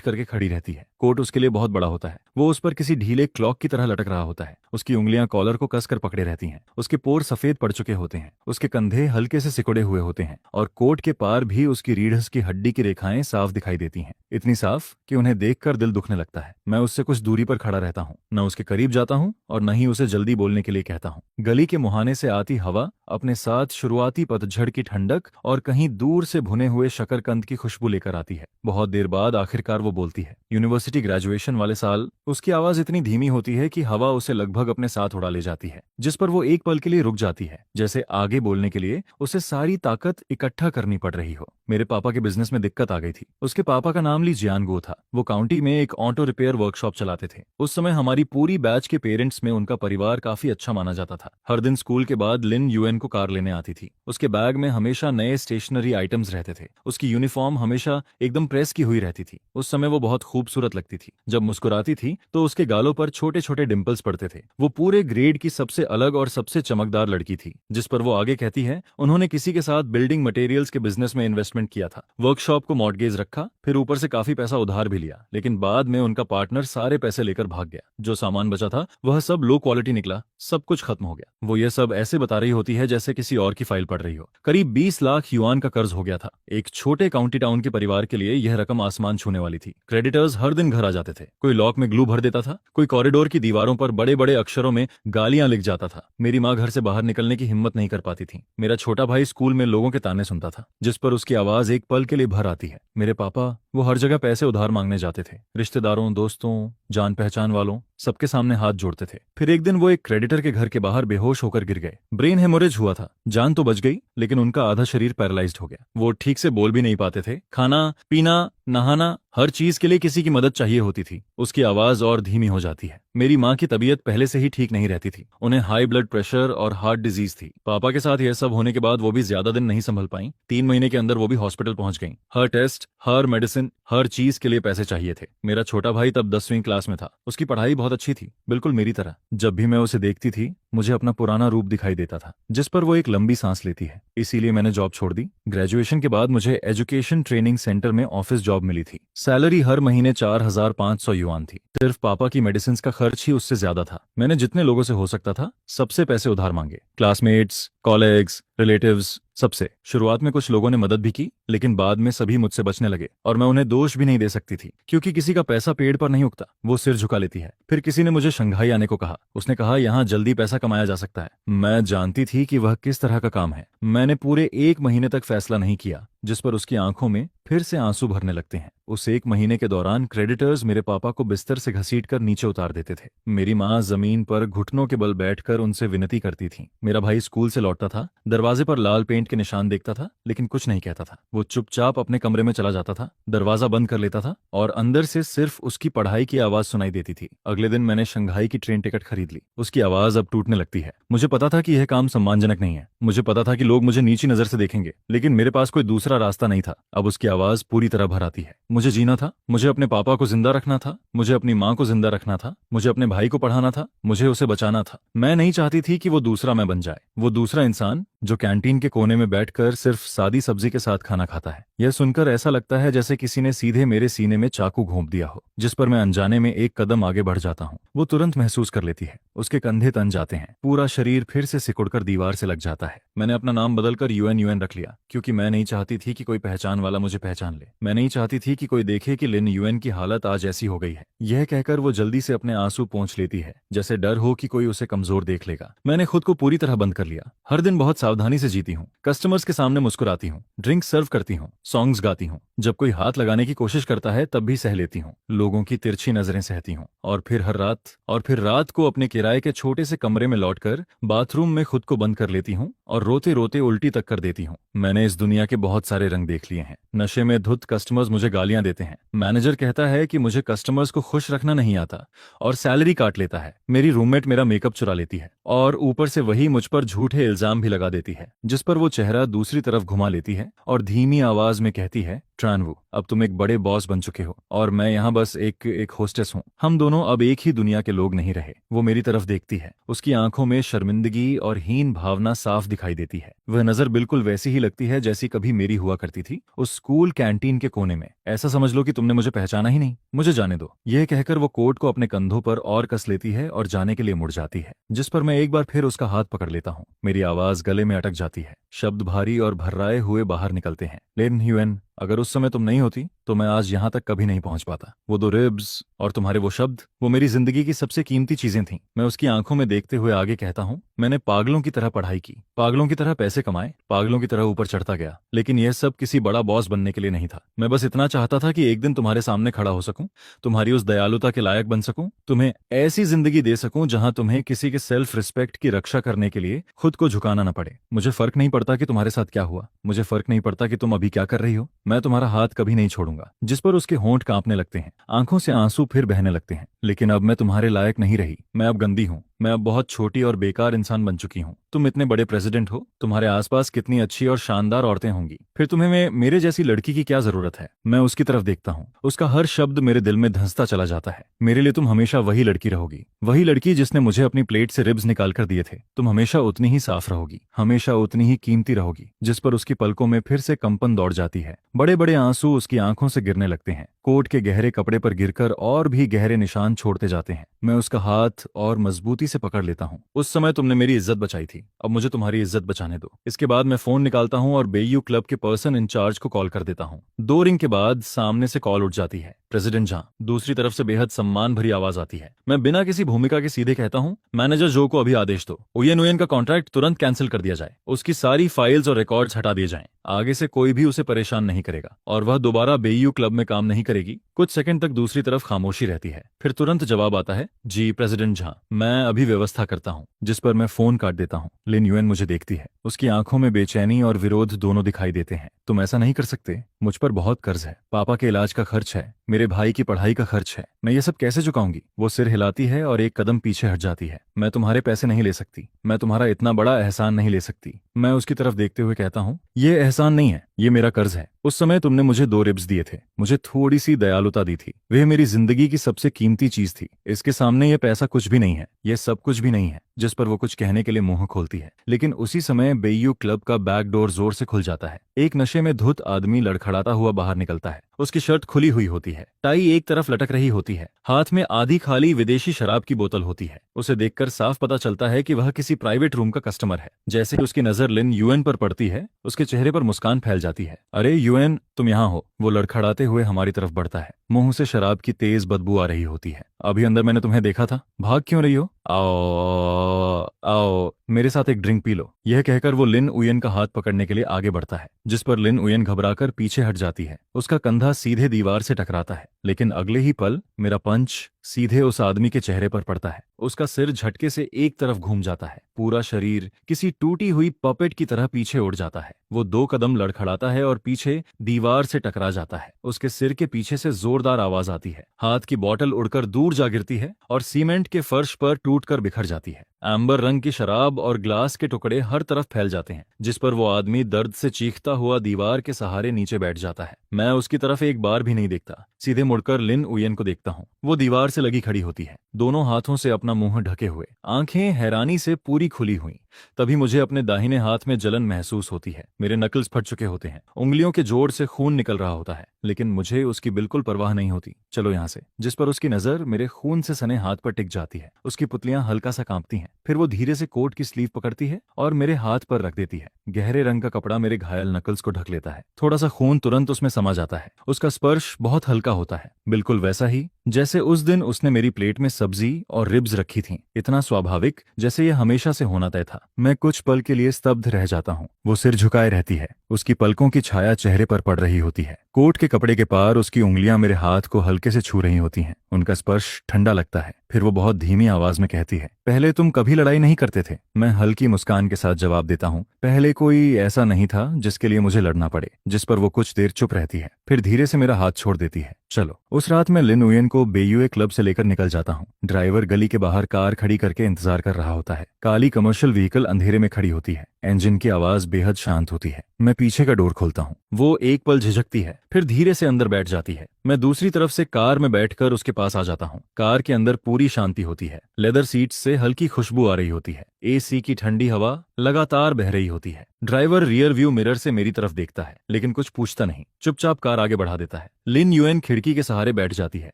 करके खड़ी रहती है। कोट उसके लिए बहुत बड़ा होता है। वो उस पर किसी ढीले क्लॉक की तरह लटक रहा होता है। उसकी उंगलियां कॉलर को कसकर पकड़े रहती हैं। उसके पोर सफेद पड़ चुके होते हैं। उसके कंधे हल्के से सिकुड़े हुए होते हैं और कोट के पार भी उसकी रीढ़ की हड्डी की रेखाएं साफ दिखाई देती हैं, इतनी साफ कि उन्हें देखकर दिल दुखने लगता है। मैं उससे कुछ दूरी पर खड़ा रहता हूँ, न उसके करीब जाता हूँ और न ही उसे जल्दी बोलने के लिए कहता हूँ। गली के मुहाने से आती हवा अपने साथ शुरुआती पतझड़ की ठंडक और कहीं दूर से भुने हुए शकरकंद की खुशबू लेकर आती है। बहुत देर बाद आखिरकार वो बोलती है। यूनिवर्सिटी ग्रेजुएशन वाले साल उसकी आवाज इतनी धीमी होती है कि हवा उसे लगभग अपने साथ उड़ा ले जाती है, जिस पर वो एक पल के लिए रुक जाती है, जैसे आगे बोलने के लिए उसे सारी ताकत इकट्ठा करनी पड़ रही हो। मेरे पापा के बिजनेस में दिक्कत आ गई थी। उसके पापा का नाम ली जियानगो था। वो काउंटी में एक ऑटो रिपेयर वर्कशॉप चलाते थे। उस समय हमारी पूरी बैच के पेरेंट्स में उनका परिवार काफी अच्छा माना जाता था। हर दिन स्कूल के बाद लिन यूएन को कार लेने आती थी। उसके बैग में हमेशा नए स्टेशनरी आइटम्स रहते थे। उसकी यूनिफॉर्म हमेशा एकदम प्रेस की हुई रहती थी। उस समय वो बहुत खूबसूरत लगती थी। जब मुस्कुराती थी तो उसके गालों पर छोटे छोटे डिंपल्स पड़ते थे। वो पूरे ग्रेड की सबसे अलग और सबसे चमकदार लड़की थी, जिस पर वो आगे कहती है उन्होंने किसी के साथ बिल्डिंग मटेरियल्स के बिजनेस में इन्वेस्टमेंट किया था। वर्कशॉप को मॉर्टगेज रखा, फिर ऊपर से काफी पैसा उधार भी लिया, लेकिन बाद में उनका पार्टनर सारे पैसे लेकर भाग गया। जो सामान बचा था वह सब लो क्वालिटी निकला। सब कुछ खत्म हो गया। वो ये सब ऐसे बता रही होती है जैसे किसी और की फाइल पढ़ रही हो। करीब 20 लाख युआन का कर्ज हो गया था। एक छोटे काउंटी टाउन के परिवार के लिए यह रकम आसमान छूने वाली थी। क्रेडिटर्स हर दिन घर आ जाते थे। कोई लॉक में ग्लू भर देता था, कोई कॉरिडोर की दीवारों पर बड़े बड़े अक्षरों में गालियां लिख जाता था। मेरी माँ घर से बाहर निकलने की हिम्मत नहीं कर पाती थी। मेरा छोटा भाई स्कूल में लोगों के ताने सुनता था, जिस पर उसकी आवाज एक पल के लिए भर आती है। मेरे पापा वो हर जगह पैसे उधार मांगने जाते थे। रिश्तेदारों, दोस्तों, जान पहचान वालों, सबके सामने हाथ जोड़ते थे। फिर एक दिन वो एक क्रेडिटर के घर के बाहर बेहोश होकर गिर गए। ब्रेन हेमोरेज हुआ था। जान तो बच गई, लेकिन उनका आधा शरीर पैरालाइज्ड हो गया। वो ठीक से बोल भी नहीं पाते थे। खाना पीना नहाना हर चीज के लिए किसी की मदद चाहिए होती थी। उसकी आवाज और धीमी हो जाती है। मेरी माँ की तबीयत पहले से ही ठीक नहीं रहती थी। उन्हें हाई ब्लड प्रेशर और हार्ट डिजीज थी। पापा के साथ यह सब होने के बाद वो भी ज्यादा दिन नहीं संभल पाई। 3 महीने के अंदर वो भी हॉस्पिटल पहुंच गईं। हर टेस्ट, हर मेडिसिन, हर चीज के लिए पैसे चाहिए थे। मेरा छोटा भाई तब 10वीं क्लास में था। उसकी पढ़ाई बहुत अच्छी थी, बिल्कुल मेरी तरह। जब भी मैं उसे देखती थी मुझे अपना पुराना रूप दिखाई देता था, जिस पर वो एक लंबी सांस लेती है। इसीलिए मैंने जॉब छोड़ दी। ग्रेजुएशन के बाद मुझे एजुकेशन ट्रेनिंग सेंटर में ऑफिस जॉब मिली थी। सैलरी हर महीने 4,500 युआन थी। सिर्फ पापा की मेडिसिन का खर्च ही उससे ज्यादा था। मैंने जितने लोगों से हो सकता था सबसे पैसे उधार मांगे। क्लासमेट्स, कॉलेग्स, रिलेटिव्स, सबसे। शुरुआत में कुछ लोगों ने मदद भी की, लेकिन बाद में सभी मुझसे बचने लगे और मैं उन्हें दोष भी नहीं दे सकती थी, क्योंकि किसी का पैसा पेड़ पर नहीं उगता, वो सिर झुका लेती है। फिर किसी ने मुझे शंघाई आने को कहा। उसने कहा यहाँ जल्दी पैसा कमाया जा सकता है। मैं जानती थी कि वह किस तरह का काम है। मैंने पूरे 1 महीने तक फैसला नहीं किया, जिस पर उसकी आंखों में फिर से आंसू भरने लगते हैं। उस 1 महीने के दौरान क्रेडिटर्स मेरे पापा को बिस्तर से घसीटकर नीचे उतार देते थे। मेरी माँ जमीन पर घुटनों के बल बैठकर उनसे विनती करती थी। मेरा भाई स्कूल से लौटता था, दरवाजे पर लाल पेंट के निशान देखता था, लेकिन कुछ नहीं कहता था। वो चुपचाप अपने कमरे में चला जाता था, दरवाजा बंद कर लेता था और अंदर से सिर्फ उसकी पढ़ाई की आवाज सुनाई देती थी। अगले दिन मैंने शंघाई की ट्रेन टिकट खरीद ली। उसकी आवाज अब टूटने लगती है। मुझे पता था कि यह काम सम्मानजनक नहीं है। मुझे पता था कि लोग मुझे नीची नजर से देखेंगे, लेकिन मेरे पास कोई दूसरा रास्ता नहीं था। अब उसकी आवाज पूरी तरह भर आती है। मुझे जीना था, मुझे अपने पापा को जिंदा रखना था, मुझे अपनी माँ को जिंदा रखना था, मुझे अपने भाई को पढ़ाना था, मुझे उसे बचाना था। मैं नहीं चाहती थी कि वो दूसरा मैं बन जाए, वो दूसरा इंसान जो कैंटीन के कोने में बैठकर सिर्फ सादी सब्जी के साथ खाना खाता है। यह सुनकर ऐसा लगता है जैसे किसी ने सीधे मेरे सीने में चाकू घोंप दिया हो, जिस पर मैं अनजाने में एक कदम आगे बढ़ जाता हूँ। वो तुरंत महसूस कर लेती है। उसके कंधे तन जाते हैं, पूरा शरीर फिर से सिकुड़कर दीवार से लग जाता है। मैंने अपना नाम बदलकर यूएन रख लिया, क्योंकि मैं नहीं चाहती थी कि कोई पहचान वाला मुझे पहचान ले। मैं नहीं चाहती थी कि कोई देखे कि लिन यूएन की हालत आज ऐसी हो गई है। यह कहकर वो जल्दी से अपने आंसू पोंछ लेती है, जैसे डर हो कि कोई उसे कमजोर देख लेगा। मैंने खुद को पूरी तरह बंद कर लिया। हर दिन बहुत सावधानी से जीती हूँ, कस्टमर्स के सामने मुस्कुराती हूँ, ड्रिंक सर्व करती हूँ, सॉन्ग्स गाती हूँ। जब कोई हाथ लगाने की कोशिश करता है तब भी सह लेती हूँ, लोगों की तिरछी नजरें सहती हूँ, और फिर रात को अपने किराए के छोटे से कमरे में लौटकर बाथरूम में खुद को बंद कर लेती हूँ और रोते रोते उल्टी तक कर देती हूँ। मैंने इस दुनिया के बहुत सारे रंग देख लिए हैं। नशे में धुत कस्टमर्स मुझे गालियां देते हैं, मैनेजर कहता है कि मुझे कस्टमर्स को खुश रखना नहीं आता और सैलरी काट लेता है। मेरी रूममेट मेरा मेकअप चुरा लेती है और ऊपर से वही मुझ पर झूठे इल्जाम भी लगा देती है, जिस पर वो चेहरा दूसरी तरफ घुमा लेती है और धीमी आवाज में कहती है, ट्रानवू, अब तुम एक बड़े बॉस बन चुके हो और मैं यहाँ बस एक होस्टेस हूँ। हम दोनों अब एक ही दुनिया के लोग नहीं रहे। वो मेरी तरफ देखती है, उसकी आंखों में शर्मिंदगी और हीन भावना साफ दिखाई देती है। वह नजर बिल्कुल वैसी ही लगती है जैसी कभी मेरी हुआ करती थी, उस स्कूल कैंटीन के कोने में। ऐसा समझ लो कि तुमने मुझे पहचाना ही नहीं, मुझे जाने दो। यह कहकर वो कोट को अपने कंधों पर और कस लेती है और जाने के लिए मुड़ जाती है, जिस पर मैं एक बार फिर उसका हाथ पकड़ लेता हूँ। मेरी आवाज गले में अटक जाती है, शब्द भारी और भर्राए हुए बाहर निकलते हैं। लिन ह्यूएन, अगर उस समय तुम नहीं होती तो मैं आज यहाँ तक कभी नहीं पहुंच पाता। वो 2 रिब्स और तुम्हारे वो शब्द, वो मेरी जिंदगी की सबसे कीमती चीजें थीं। मैं उसकी आंखों में देखते हुए आगे कहता हूँ, मैंने पागलों की तरह पढ़ाई की, पागलों की तरह पैसे कमाए, पागलों की तरह ऊपर चढ़ता गया, लेकिन यह सब किसी बड़ा बॉस बनने के लिए नहीं था। मैं बस इतना चाहता था कि एक दिन तुम्हारे सामने खड़ा हो सकूं, तुम्हारी उस दयालुता के लायक बन सकूं, तुम्हें ऐसी जिंदगी दे सकूं जहां तुम्हें किसी के सेल्फ रिस्पेक्ट की रक्षा करने के लिए खुद को झुकाना न पड़े। मुझे फर्क नहीं पड़ता कि तुम्हारे साथ क्या हुआ, मुझे फर्क नहीं पड़ता कि तुम अभी क्या कर रही हो, मैं तुम्हारा हाथ कभी नहीं छोड़ूंगा। जिस पर उसके होंठ कांपने लगते हैं, आंखों से आंसू फिर बहने लगते हैं। लेकिन अब मैं तुम्हारे लायक नहीं रही, मैं अब गंदी हूँ, मैं अब बहुत छोटी और बेकार इंसान बन चुकी हूँ। तुम इतने बड़े प्रेसिडेंट हो, तुम्हारे आसपास कितनी अच्छी और शानदार औरतें होंगी, फिर तुम्हें मेरे जैसी लड़की की क्या जरूरत है। मैं उसकी तरफ देखता हूँ, उसका हर शब्द मेरे दिल में धंसता चला जाता है। मेरे लिए तुम हमेशा वही लड़की रहोगी, वही लड़की जिसने मुझे अपनी प्लेट से रिब्स निकाल कर दिए थे। तुम हमेशा उतनी ही साफ रहोगी, हमेशा उतनी ही कीमती रहोगी। जिस पर उसकी पलकों में फिर से कंपन दौड़ जाती है, बड़े बड़े आंसू उसकी आंखों से गिरने लगते हैं, कोट के गहरे कपड़े पर गिरकर और भी गहरे निशान छोड़ते जाते हैं। मैं उसका हाथ और मजबूती से पकड़ लेता हूँ। उस समय तुमने मेरी इज्जत बचाई थी, अब मुझे तुम्हारी इज्जत बचाने दो। इसके बाद मैं फोन निकालता हूँ और बेयू क्लब के पर्सन इंचार्ज को कॉल कर देता हूँ। 2 रिंग के बाद सामने से कॉल उठ जाती है, प्रेसिडेंट झा। दूसरी तरफ से बेहद सम्मान भरी आवाज आती है। मैं बिना किसी भूमिका के सीधे कहता हूँ, मैनेजर जो को अभी आदेश दो, उयन का कॉन्ट्रैक्ट तुरंत कैंसिल कर दिया जाए, उसकी सारी फाइल्स और रिकॉर्ड्स हटा दिए जाएं। आगे से कोई भी उसे परेशान नहीं करेगा और वह दोबारा बेयू क्लब में काम नहीं करेगी। कुछ सेकंड तक दूसरी तरफ खामोशी रहती है, फिर तुरंत जवाब आता है, जी प्रेसिडेंट झा, मैं अभी व्यवस्था करता हूँ। जिस पर मैं फोन काट देता हूँ। लिन यूएन मुझे देखती है, उसकी आंखों में बेचैनी और विरोध दोनों दिखाई देते हैं। तुम ऐसा नहीं कर सकते, मुझ पर बहुत कर्ज है, पापा के इलाज का खर्च है, मेरे भाई की पढ़ाई का खर्च है, मैं ये सब कैसे चुकाऊंगी। वो सिर हिलाती है और एक कदम पीछे हट जाती है। मैं तुम्हारे पैसे नहीं ले सकती, मैं तुम्हारा इतना बड़ा एहसान नहीं ले सकती। मैं उसकी तरफ देखते हुए कहता हूँ, ये एहसान नहीं है, ये मेरा कर्ज है। उस समय तुमने मुझे 2 रिब्स दिए थे, मुझे थोड़ी सी दयालुता दी थी, वह मेरी जिंदगी की सबसे कीमती चीज थी। इसके सामने ये पैसा कुछ भी नहीं है, ये सब कुछ भी नहीं है। जिस पर वो कुछ कहने के लिए मुंह खोलती है, लेकिन उसी समय बेयू क्लब का बैक डोर जोर से खुल जाता है। एक नशे में धुत आदमी लड़खड़ाता हुआ बाहर निकलता है। उसकी शर्ट खुली हुई होती है, टाई एक तरफ लटक रही होती है, हाथ में आधी खाली विदेशी शराब की बोतल होती है। उसे देखकर साफ पता चलता है कि वह किसी प्राइवेट रूम का कस्टमर है। जैसे ही उसकी नजर लिन यूएन पर पड़ती है, उसके चेहरे पर मुस्कान फैल जाती है। अरे यूएन, तुम यहाँ हो। वो लड़खड़ाते हुए हमारी तरफ बढ़ता है, मुंह से शराब की तेज बदबू आ रही होती है। अभी अंदर मैंने तुम्हें देखा था, भाग क्यों रही हो? आओ आओ, मेरे साथ एक ड्रिंक पी लो। यह कहकर वो लिन उयन का हाथ पकड़ने के लिए आगे बढ़ता है, जिस पर लिन उयन घबराकर पीछे हट जाती है। उसका कंधा सीधे दीवार से टकराता है, लेकिन अगले ही पल मेरा पंच सीधे उस आदमी के चेहरे पर पड़ता है। उसका सिर झटके से एक तरफ घूम जाता है, पूरा शरीर किसी टूटी हुई पपेट की तरह पीछे उड़ जाता है। वो 2 कदम लड़खड़ाता है और पीछे दीवार से टकरा जाता है। उसके सिर के पीछे से जोरदार आवाज आती है, हाथ की बोतल उड़कर दूर जा गिरती है और सीमेंट के फर्श पर टूटकर बिखर जाती है। एम्बर रंग की शराब और ग्लास के टुकड़े हर तरफ फैल जाते हैं, जिस पर वो आदमी दर्द से चीखता हुआ दीवार के सहारे नीचे बैठ जाता है। मैं उसकी तरफ एक बार भी नहीं देखता, सीधे मुड़कर लिन उयन को देखता हूँ। वो दीवार से लगी खड़ी होती है, दोनों हाथों से अपना मुंह ढके हुए, आंखें हैरानी से पूरी खुली हुई। तभी मुझे अपने दाहिने हाथ में जलन महसूस होती है। मेरे नकल्स फट चुके होते हैं, उंगलियों के जोड़ से खून निकल रहा होता है, लेकिन मुझे उसकी बिल्कुल परवाह नहीं होती। चलो यहाँ से। जिस पर उसकी नजर मेरे खून से सने हाथ पर टिक जाती है। उसकी पुतलियां हल्का सा कांपती हैं, फिर फिर वो धीरे से कोट की स्लीव पकड़ती है और मेरे हाथ पर रख देती है। गहरे रंग का कपड़ा मेरे घायल नकल्स को ढक लेता है। थोड़ा सा खून तुरंत उसमें समा जाता है। उसका स्पर्श बहुत हल्का होता है, बिल्कुल वैसा ही जैसे उस दिन उसने मेरी प्लेट में सब्जी और रिब्स रखी थी। इतना स्वाभाविक, जैसे यह हमेशा से होना तय था। मैं कुछ पल के लिए स्तब्ध रह जाता हूँ। वो सिर झुकाए रहती है, उसकी पलकों की छाया चेहरे पर पड़ रही होती है। कोट के कपड़े के पार उसकी उंगलियां मेरे हाथ को हल्के से छू रही होती हैं। उनका स्पर्श ठंडा लगता है। फिर वो बहुत धीमी आवाज में कहती है, पहले तुम कभी लड़ाई नहीं करते थे। मैं हल्की मुस्कान के साथ जवाब देता हूँ, पहले कोई ऐसा नहीं था जिसके लिए मुझे लड़ना पड़े। जिस पर वो कुछ देर चुप रहती है, फिर धीरे से मेरा हाथ छोड़ देती है। चलो। उस रात मैं लिन उयन को बेयुए क्लब से लेकर निकल जाता हूँ। ड्राइवर गली के बाहर कार खड़ी करके इंतजार कर रहा होता है। काली कमर्शियल व्हीकल अंधेरे में खड़ी होती है। इंजन की आवाज बेहद शांत होती है। मैं पीछे का डोर खोलता हूँ। वो एक पल झिझकती है, फिर धीरे से अंदर बैठ जाती है। मैं दूसरी तरफ से कार में बैठकर उसके पास आ जाता हूँ। कार के अंदर पूरी शांति होती है। लेदर सीट्स से हल्की खुशबू आ रही होती है। एसी की ठंडी हवा लगातार बह रही होती है। ड्राइवर रियर व्यू मिरर से मेरी तरफ देखता है, लेकिन कुछ पूछता नहीं। चुपचाप कार आगे बढ़ा देता है। लिन यूएन खिड़की के सहारे बैठ जाती है,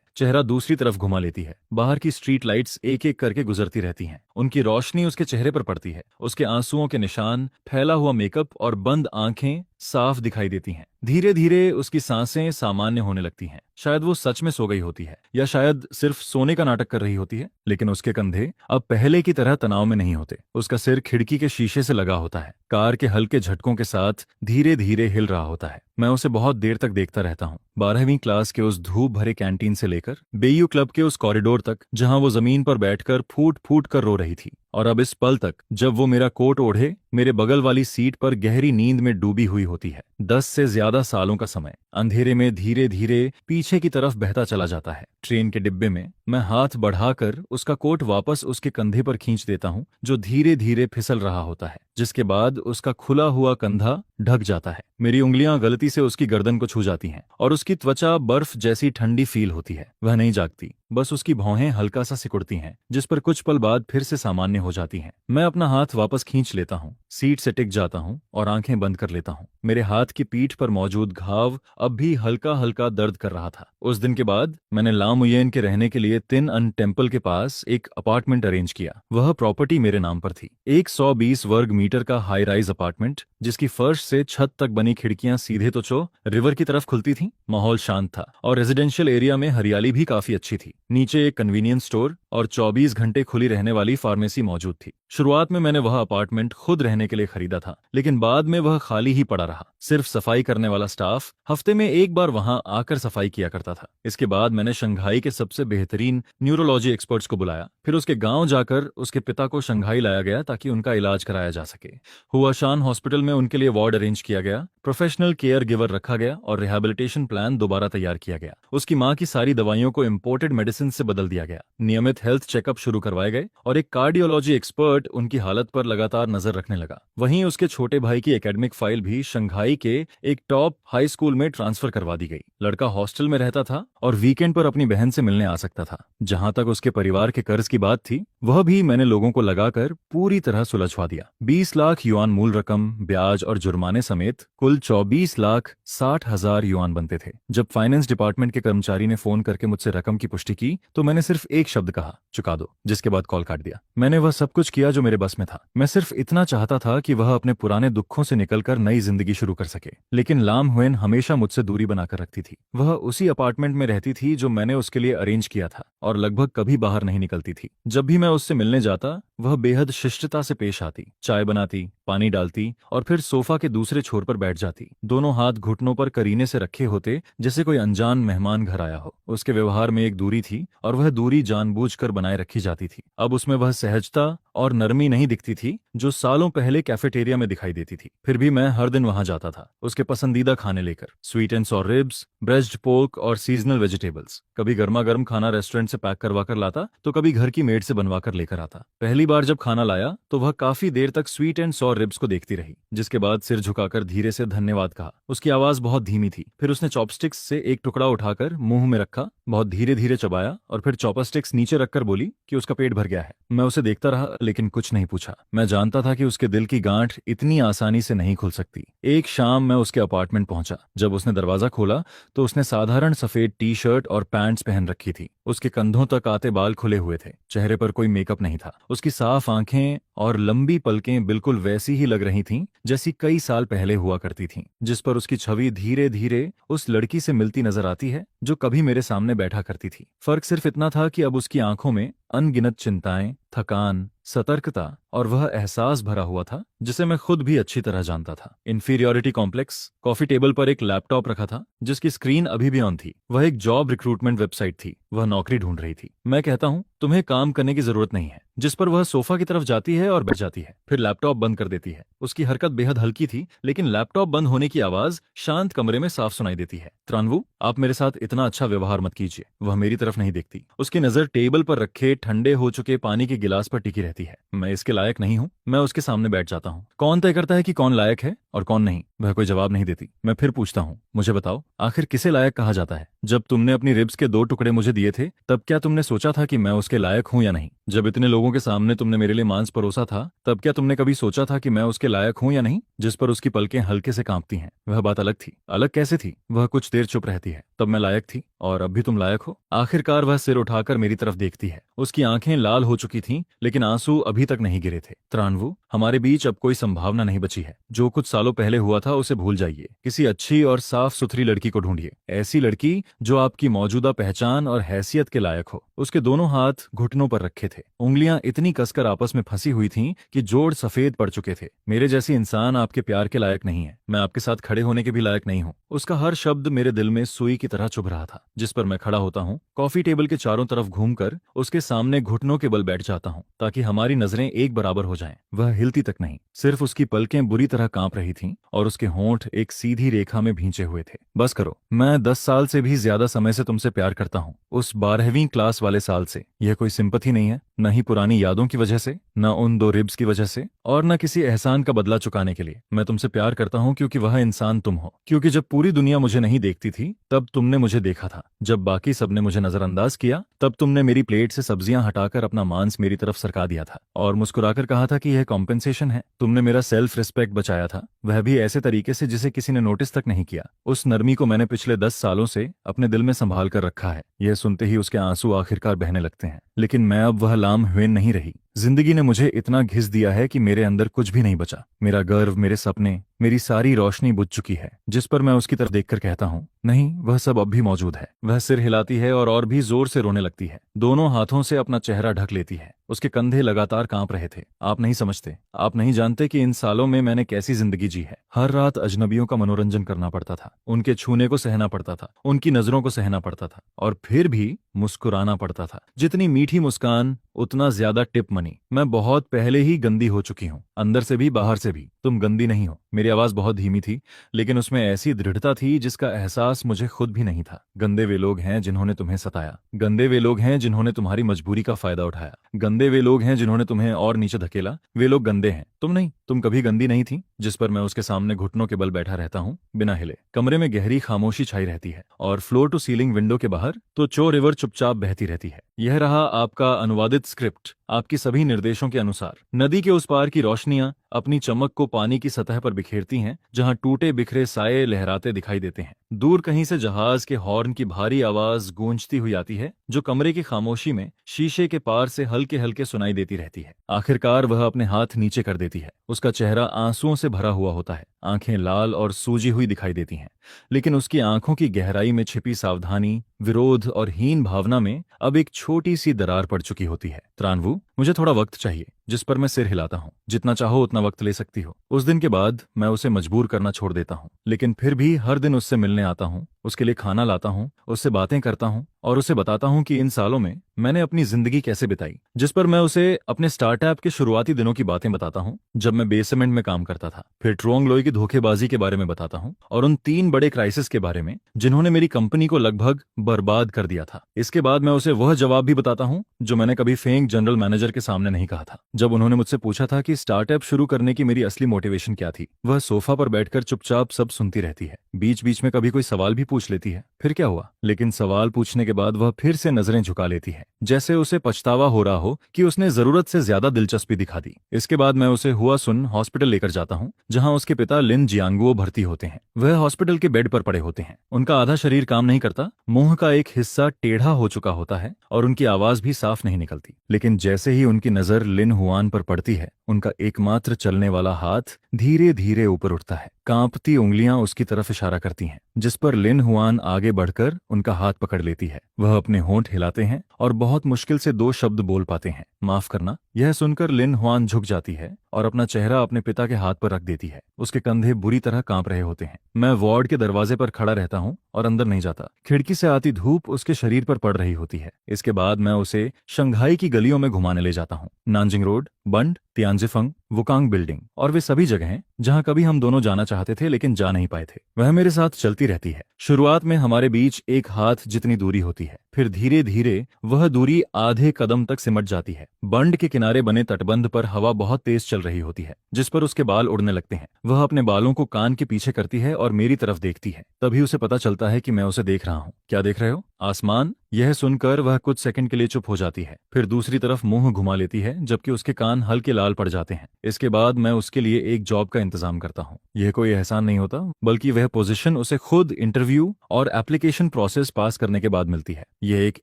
चेहरा दूसरी तरफ घुमा लेती है। बाहर की स्ट्रीट लाइट्स एक एक करके गुजरती रहती हैं। उनकी रोशनी उसके चेहरे पर पड़ती है। उसके आंसुओं के निशान, फैला हुआ मेकअप और बंद आंखें साफ दिखाई देती हैं। धीरे धीरे उसकी सांसें सामान्य होने लगती हैं। शायद वो सच में सो गई होती है, या शायद सिर्फ सोने का नाटक कर रही होती है। लेकिन उसके कंधे अब पहले की तरह तनाव में नहीं होते। उसका सिर खिड़की के शीशे से लगा होता है। कार के हल्के झटकों के साथ धीरे धीरे हिल रहा होता है। मैं उसे बहुत देर तक देखता रहता हूँ। 12वीं क्लास के उस धूप भरे कैंटीन से लेकर बेयू क्लब के उस कॉरिडोर तक, जहां वो जमीन पर बैठकर फूट फूट कर रो रही थी, और अब इस पल तक जब वो मेरा कोट ओढ़े मेरे बगल वाली सीट पर गहरी नींद में डूबी हुई होती है। 10 से ज्यादा सालों का समय अंधेरे में धीरे धीरे पीछे की तरफ बहता चला जाता है। ट्रेन के डिब्बे में मैं हाथ बढ़ाकर उसका कोट वापस उसके कंधे पर खींच देता हूँ, जो धीरे धीरे फिसल रहा होता है, जिसके बाद उसका खुला हुआ कंधा ढक जाता है। मेरी उंगलियां गलती से उसकी गर्दन को छू जाती हैं और उसकी त्वचा बर्फ जैसी ठंडी फील होती है। वह नहीं जागती, बस उसकी भौहें हल्का सा सिकुड़ती हैं, जिस पर कुछ पल बाद फिर से सामान्य हो जाती हैं। मैं अपना हाथ वापस खींच लेता हूँ, सीट से टिक जाता हूँ और आंखें बंद कर लेता हूँ। मेरे हाथ की पीठ पर मौजूद घाव अब भी हल्का हल्का दर्द कर रहा था। उस दिन के बाद मैंने लामुयेन के रहने के लिए तिन अन टेम्पल के पास एक अपार्टमेंट अरेंज किया। वह प्रॉपर्टी मेरे नाम पर थी, एक 120 वर्ग मीटर का हाई राइज अपार्टमेंट, जिसकी फर्श से छत तक बनी खिड़कियां सीधे तो रिवर की तरफ खुलती थीं। माहौल शांत था और रेजिडेंशियल एरिया में हरियाली भी काफी अच्छी थी। नीचे एक कन्वीनियंस स्टोर और 24 घंटे खुली रहने वाली फार्मेसी मौजूद थी। शुरुआत में मैंने वह अपार्टमेंट खुद रहने के लिए खरीदा था, लेकिन बाद में वह खाली ही पड़ा रहा। सिर्फ सफाई करने वाला स्टाफ हफ्ते में एक बार वहां आकर सफाई किया करता था। इसके बाद मैंने शंघाई के सबसे बेहतरीन न्यूरोलॉजी एक्सपर्ट्स को बुलाया। फिर उसके गांव जाकर उसके पिता को शंघाई लाया गया ताकि उनका इलाज कराया जा सके। हुआशान हॉस्पिटल में उनके लिए वार्ड अरेंज किया गया, प्रोफेशनल केयर गिवर रखा गया और रिहैबिलिटेशन प्लान दोबारा तैयार किया गया। उसकी मां की सारी दवाइयों को इम्पोर्टेड मेडिसिन से बदल दिया गया। नियमित हेल्थ चेकअप शुरू करवाए गए और एक कार्डियोलॉजी एक्सपर्ट उनकी हालत पर लगातार नजर रखने लगा। वहीं उसके छोटे भाई की एकेडमिक फाइल भी शंघाई के एक टॉप हाई स्कूल में ट्रांसफर करवा दी गई। लड़का हॉस्टल में रहता था और वीकेंड पर अपनी बहन से मिलने आ सकता था। जहां तक उसके परिवार के कर्ज की बात थी, वह भी मैंने लोगों को लगाकर पूरी तरह सुलझवा दिया। 20 लाख युआन मूल रकम, ब्याज और जुर्माने समेत कुल 24,60,000 युआन बनते थे। जब फाइनेंस डिपार्टमेंट के कर्मचारी ने फोन करके मुझसे रकम की पुष्टि की तो मैंने सिर्फ एक शब्द कहा, चुका दो, जिसके बाद कॉल काट दिया। मैंने वह सब कुछ किया जो मेरे बस में था। मैं सिर्फ इतना चाहता था कि वह अपने पुराने दुखों से निकलकर नई जिंदगी शुरू कर सके। लेकिन लाम हुएन हमेशा मुझसे दूरी बनाकर रखती थी। वह उसी अपार्टमेंट में रहती थी जो मैंने उसके लिए अरेंज किया था और लगभग कभी बाहर नहीं निकलती थी। जब भी मैं उससे मिलने जाता, वह बेहद शिष्टता से पेश आती, चाय बनाती, पानी डालती और फिर सोफा के दूसरे छोर पर बैठ जाती। दोनों हाथ घुटनों पर करीने से रखे होते, जैसे कोई अनजान मेहमान घर आया हो। उसके व्यवहार में एक दूरी थी और वह दूरी जानबूझकर बनाए रखी जाती थी। अब उसमें वह सहजता और नरमी नहीं दिखती थी जो सालों पहले कैफेटेरिया में दिखाई देती थी। फिर भी मैं हर दिन वहां जाता था, उसके पसंदीदा खाने लेकर, sweet and sour ribs, breast pork और सीजनल वेजिटेबल्स। कभी गर्मा गर्म खाना रेस्टोरेंट से पैक करवा कर लाता तो कभी घर की मेड से बनवा कर लेकर आता। पहली बार जब खाना लाया तो वह काफी देर तक स्वीट एंड सॉर रिब्स को देखती रही, जिसके बाद सिर झुकाकर धीरे से धन्यवाद कहा। उसकी आवाज बहुत धीमी थी। फिर उसने चॉपस्टिक्स से एक टुकड़ा उठाकर मुंह में रखा, बहुत धीरे धीरे चबाया और फिर चॉपस्टिक्स नीचे रखकर बोली कि उसका पेट भर गया है। मैं उसे देखता रहा लेकिन कुछ नहीं पूछा। मैं जानता था कि उसके दिल की गांठ इतनी आसानी से नहीं खुल सकती। एक शाम मैं उसके अपार्टमेंट पहुंचा। जब उसने दरवाजा खोला तो उसने साधारण सफेद टी शर्ट और पैंट्स पहन रखी थी। उसके कंधों तक आते बाल खुले हुए थे। चेहरे पर कोई मेकअप नहीं था। उसकी साफ आंखें और लंबी पलकें बिल्कुल वैसी ही लग रही थीं जैसी कई साल पहले हुआ करती थीं, जिस पर उसकी छवि धीरे धीरे उस लड़की से मिलती नजर आती है जो कभी मेरे सामने बैठा करती थी। फर्क सिर्फ इतना था कि अब उसकी आंखों में अनगिनत चिंताएं, थकान, सतर्कता और वह एहसास भरा हुआ था जिसे मैं खुद भी अच्छी तरह जानता था। Inferiority complex. कॉफी टेबल पर एक लैपटॉप रखा था जिसकी स्क्रीन अभी भी ऑन थी। वह एक जॉब रिक्रूटमेंट वेबसाइट थी। वह नौकरी ढूंढ रही थी। मैं कहता हूं तुम्हें काम करने की जरूरत नहीं है, जिस पर वह सोफा की तरफ जाती है और बैठ जाती है, फिर लैपटॉप बंद कर देती है। उसकी हरकत बेहद हल्की थी, लेकिन लैपटॉप बंद होने की आवाज शांत कमरे में साफ सुनाई देती है। त्रानवू, आप मेरे साथ इतना अच्छा व्यवहार मत कीजिए। वह मेरी तरफ नहीं देखती। उसकी नजर टेबल पर रखे ठंडे हो चुके पानी के गिलास पर टिकी रहती है। मैं इसके लायक नहीं हूँ। मैं उसके सामने बैठ जाता हूँ। कौन तय करता है कि कौन लायक है और कौन नहीं? वह कोई जवाब नहीं देती। मैं फिर पूछता हूँ, मुझे बताओ, आखिर किसे लायक कहा जाता है? जब तुमने अपनी रिब्स के 2 टुकड़े मुझे दिए थे, तब क्या तुमने सोचा था कि मैं उसके लायक हूँ या नहीं? जब इतने लोगों के सामने तुमने मेरे लिए मांस परोसा था, तब क्या तुमने कभी सोचा था कि मैं उसके लायक हूँ या नहीं? जिस पर उसकी पलकें हल्के से कांपती हैं। वह बात अलग थी। अलग कैसे थी? वह कुछ देर चुप रहती है। तब मैं लायक थी और अब भी तुम लायक हो। आखिरकार वह सिर उठाकर मेरी तरफ देखती है। उसकी आंखें लाल हो चुकी थीं, लेकिन आंसू अभी तक नहीं गिरे थे। त्रानवू, हमारे बीच अब कोई संभावना नहीं बची है। जो कुछ सालों पहले हुआ था उसे भूल जाइए। किसी अच्छी और साफ सुथरी लड़की को ढूंढिए। ऐसी लड़की जो आपकी मौजूदा पहचान और हैसियत के लायक हो। उसके दोनों हाथ घुटनों पर रखे थे। उंगलियां इतनी कसकर आपस में फंसी हुई थीं कि जोड़ सफेद पड़ चुके थे। मेरे जैसी इंसान आपके प्यार के लायक नहीं है। मैं आपके साथ खड़े होने के भी लायक नहीं हूँ। उसका हर शब्द मेरे दिल में सुई की तरह चुभ रहा था। जिस पर मैं खड़ा होता हूँ, कॉफी टेबल के चारों तरफ घूमकर उसके सामने घुटनों के बल बैठ जाता हूँ, ताकि हमारी नजरें एक बराबर हो जाएं। वह हिलती तक नहीं, सिर्फ उसकी पलकें बुरी तरह कांप रही थीं और उसके होंठ एक सीधी रेखा में भींचे हुए थे। बस करो, मैं 10 साल से भी ज्यादा समय से तुमसे प्यार करता हूँ। उस 12वीं क्लास वाले साल से। यह कोई सिंपथी नहीं है, न ही पुरानी यादों की वजह से, न उन 2 रिब्स की वजह से, और न किसी एहसान का बदला चुकाने के लिए। मैं तुमसे प्यार करता हूँ क्योंकि वह इंसान तुम हो। क्योंकि जब पूरी दुनिया मुझे नहीं देखती थी, तब तुमने मुझे देखा था। जब बाकी सबने मुझे नजरअंदाज किया, तब तुमने मेरी प्लेट से सब्जियां हटाकर अपना मांस मेरी तरफ सरका दिया था और मुस्कुराकर कहा था कि यह कॉम्पेंसेशन है। तुमने मेरा सेल्फ रिस्पेक्ट बचाया था, वह भी ऐसे तरीके से जिसे किसी ने नोटिस तक नहीं किया। उस नरमी को मैंने पिछले 10 सालों से अपने दिल में संभाल कर रखा है। यह सुनते ही उसके आंसू आखिरकार बहने लगते हैं। लेकिन मैं अब वह लाम ह्वेन नहीं रही। जिंदगी ने मुझे इतना घिस दिया है कि मेरे अंदर कुछ भी नहीं बचा। मेरा गर्व, मेरे सपने, मेरी सारी रोशनी बुझ चुकी है। जिस पर मैं उसकी तरफ देखकर कहता हूँ, नहीं, वह सब अब भी मौजूद है। वह सिर हिलाती है और भी जोर से रोने लगती है। दोनों हाथों से अपना चेहरा ढक लेती है। उसके कंधे लगातार कांप रहे थे। आप नहीं समझते, आप नहीं जानते कि इन सालों में मैंने कैसी जिंदगी जी है। हर रात अजनबियों का मनोरंजन करना पड़ता था। उनके छूने को सहना पड़ता था, उनकी नजरों को सहना पड़ता था, और फिर भी मुस्कुराना पड़ता था। जितनी मीठी मुस्कान, उतना ज्यादा टिप मनी। मैं बहुत पहले ही गंदी हो चुकी हूँ, अंदर से भी बाहर से भी। तुम गंदी नहीं हो। मेरी आवाज बहुत धीमी थी, लेकिन उसमें ऐसी दृढ़ता थी जिसका एहसास मुझे खुद भी नहीं था। गंदे वे लोग हैं जिन्होंने तुम्हें सताया। गंदे वे लोग हैं जिन्होंने तुम्हारी मजबूरी का फायदा उठाया। गंदे वे लोग हैं जिन्होंने तुम्हें और नीचे धकेला। वे लोग गंदे हैं, तुम नहीं। तुम कभी गंदी नहीं थी। जिस पर मैं उसके सामने घुटनों के बल बैठा रहता हूँ, बिना हिले। कमरे में गहरी खामोशी छाई रहती है और फ्लोर टू सीलिंग विंडो के बाहर तो चो रिवर चुपचाप बहती रहती है। यह रहा आपका अनुवादित स्क्रिप्ट, आपकी सभी निर्देशों के अनुसार। नदी के उस पार की रोशनियां अपनी चमक को पानी की सतह पर बिखेरती हैं, जहां टूटे बिखरे साये लहराते दिखाई देते हैं। दूर कहीं से जहाज के हॉर्न की भारी आवाज गूंजती हुई आती है, जो कमरे की खामोशी में शीशे के पार से हल्के हल्के सुनाई देती रहती है। आखिरकार वह अपने हाथ नीचे कर देती है। उसका चेहरा आंसुओं से भरा हुआ होता है। आंखें लाल और सूजी हुई दिखाई देती हैं, लेकिन उसकी आंखों की गहराई में छिपी सावधानी, विरोध और हीन भावना में अब एक छोटी सी दरार पड़ चुकी होती है। त्रानवू, मुझे थोड़ा वक्त चाहिए। जिस पर मैं सिर हिलाता हूँ। जितना चाहो उतना वक्त ले सकती हो। उस दिन के बाद मैं उसे मजबूर करना छोड़ देता हूँ, लेकिन फिर भी हर दिन उससे मिलने आता हूँ, उसके लिए खाना लाता हूँ, उससे बातें करता हूँ और उसे बताता हूँ कि इन सालों में मैंने अपनी जिंदगी कैसे बिताई। जिस पर मैं उसे अपने स्टार्टअप के शुरुआती दिनों की बातें बताता हूँ, जब मैं बेसमेंट में काम करता था। फिर ट्रोंग लोई की धोखेबाजी के बारे में बताता हूँ और उन 3 बड़े क्राइसिस के बारे में जिन्होंने मेरी कंपनी को लगभग बर्बाद कर दिया था। इसके बाद मैं उसे वह जवाब भी बताता हूँ जो मैंने कभी फेंक जनरल मैनेजर के सामने नहीं कहा था। जब उन्होंने मुझसे पूछा था कि स्टार्टअप शुरू करने की मेरी असली मोटिवेशन क्या थी, वह सोफा पर बैठकर चुपचाप सब सुनती रहती है। बीच बीच में कभी कोई सवाल भी पूछ लेती है, फिर क्या हुआ? लेकिन सवाल पूछने के बाद वह फिर से नजरें झुका लेती है, जैसे उसे पछतावा हो रहा हो कि उसने जरूरत से ज्यादा दिलचस्पी दिखा दी। इसके बाद मैं उसे हुआ सुन हॉस्पिटल लेकर जाता हूँ, जहाँ उसके पिता लिन जियांगुओ भर्ती होते हैं। वह हॉस्पिटल के बेड पर पड़े होते हैं। उनका आधा शरीर काम नहीं करता, मुंह का एक हिस्सा टेढ़ा हो चुका होता है और उनकी आवाज भी साफ नहीं निकलती। लेकिन जैसे ही उनकी नजर लिन हुआन पर पड़ती है, उनका एकमात्र चलने वाला हाथ धीरे धीरे ऊपर उठता है। कांपती उंगलियां उसकी तरफ इशारा करती हैं, जिस पर लिन हुआन आगे बढ़कर उनका हाथ पकड़ लेती है। वह अपने होंठ हिलाते हैं और बहुत मुश्किल से 2 शब्द बोल पाते हैं, माफ करना। यह सुनकर लिन हुआन झुक जाती है और अपना चेहरा अपने पिता के हाथ पर रख देती है। उसके कंधे बुरी तरह कांप रहे होते हैं। मैं वार्ड के दरवाजे पर खड़ा रहता हूँ और अंदर नहीं जाता। खिड़की से आती धूप उसके शरीर पर पड़ रही होती है। इसके बाद मैं उसे शंघाई की गलियों में घुमाने ले जाता हूँ। नानजिंग रोड, बंड, तियानजिफंग, वुकांग बिल्डिंग और वे सभी जगहें जहां कभी हम दोनों जाना चाहते थे लेकिन जा नहीं पाए थे। वह मेरे साथ चलती रहती है। शुरुआत में हमारे बीच एक हाथ जितनी दूरी होती है, फिर धीरे धीरे वह दूरी आधे कदम तक सिमट जाती है। बंड के किनारे बने तटबंध पर हवा बहुत तेज चल रही होती है, जिस पर उसके बाल उड़ने लगते हैं। वह अपने बालों को कान के पीछे करती है और मेरी तरफ देखती है। तभी उसे पता चलता है कि मैं उसे देख रहा हूँ। क्या देख रहे हो? आसमान। यह सुनकर वह कुछ सेकंड के लिए चुप हो जाती है, फिर दूसरी तरफ मुंह घुमा लेती है, जबकि उसके कान हल्के लाल पड़ जाते हैं। इसके बाद मैं उसके लिए एक जॉब का इंतजाम करता हूँ। यह कोई एहसान नहीं होता, बल्कि वह पोजीशन उसे खुद इंटरव्यू और एप्लीकेशन प्रोसेस पास करने के बाद मिलती है। यह एक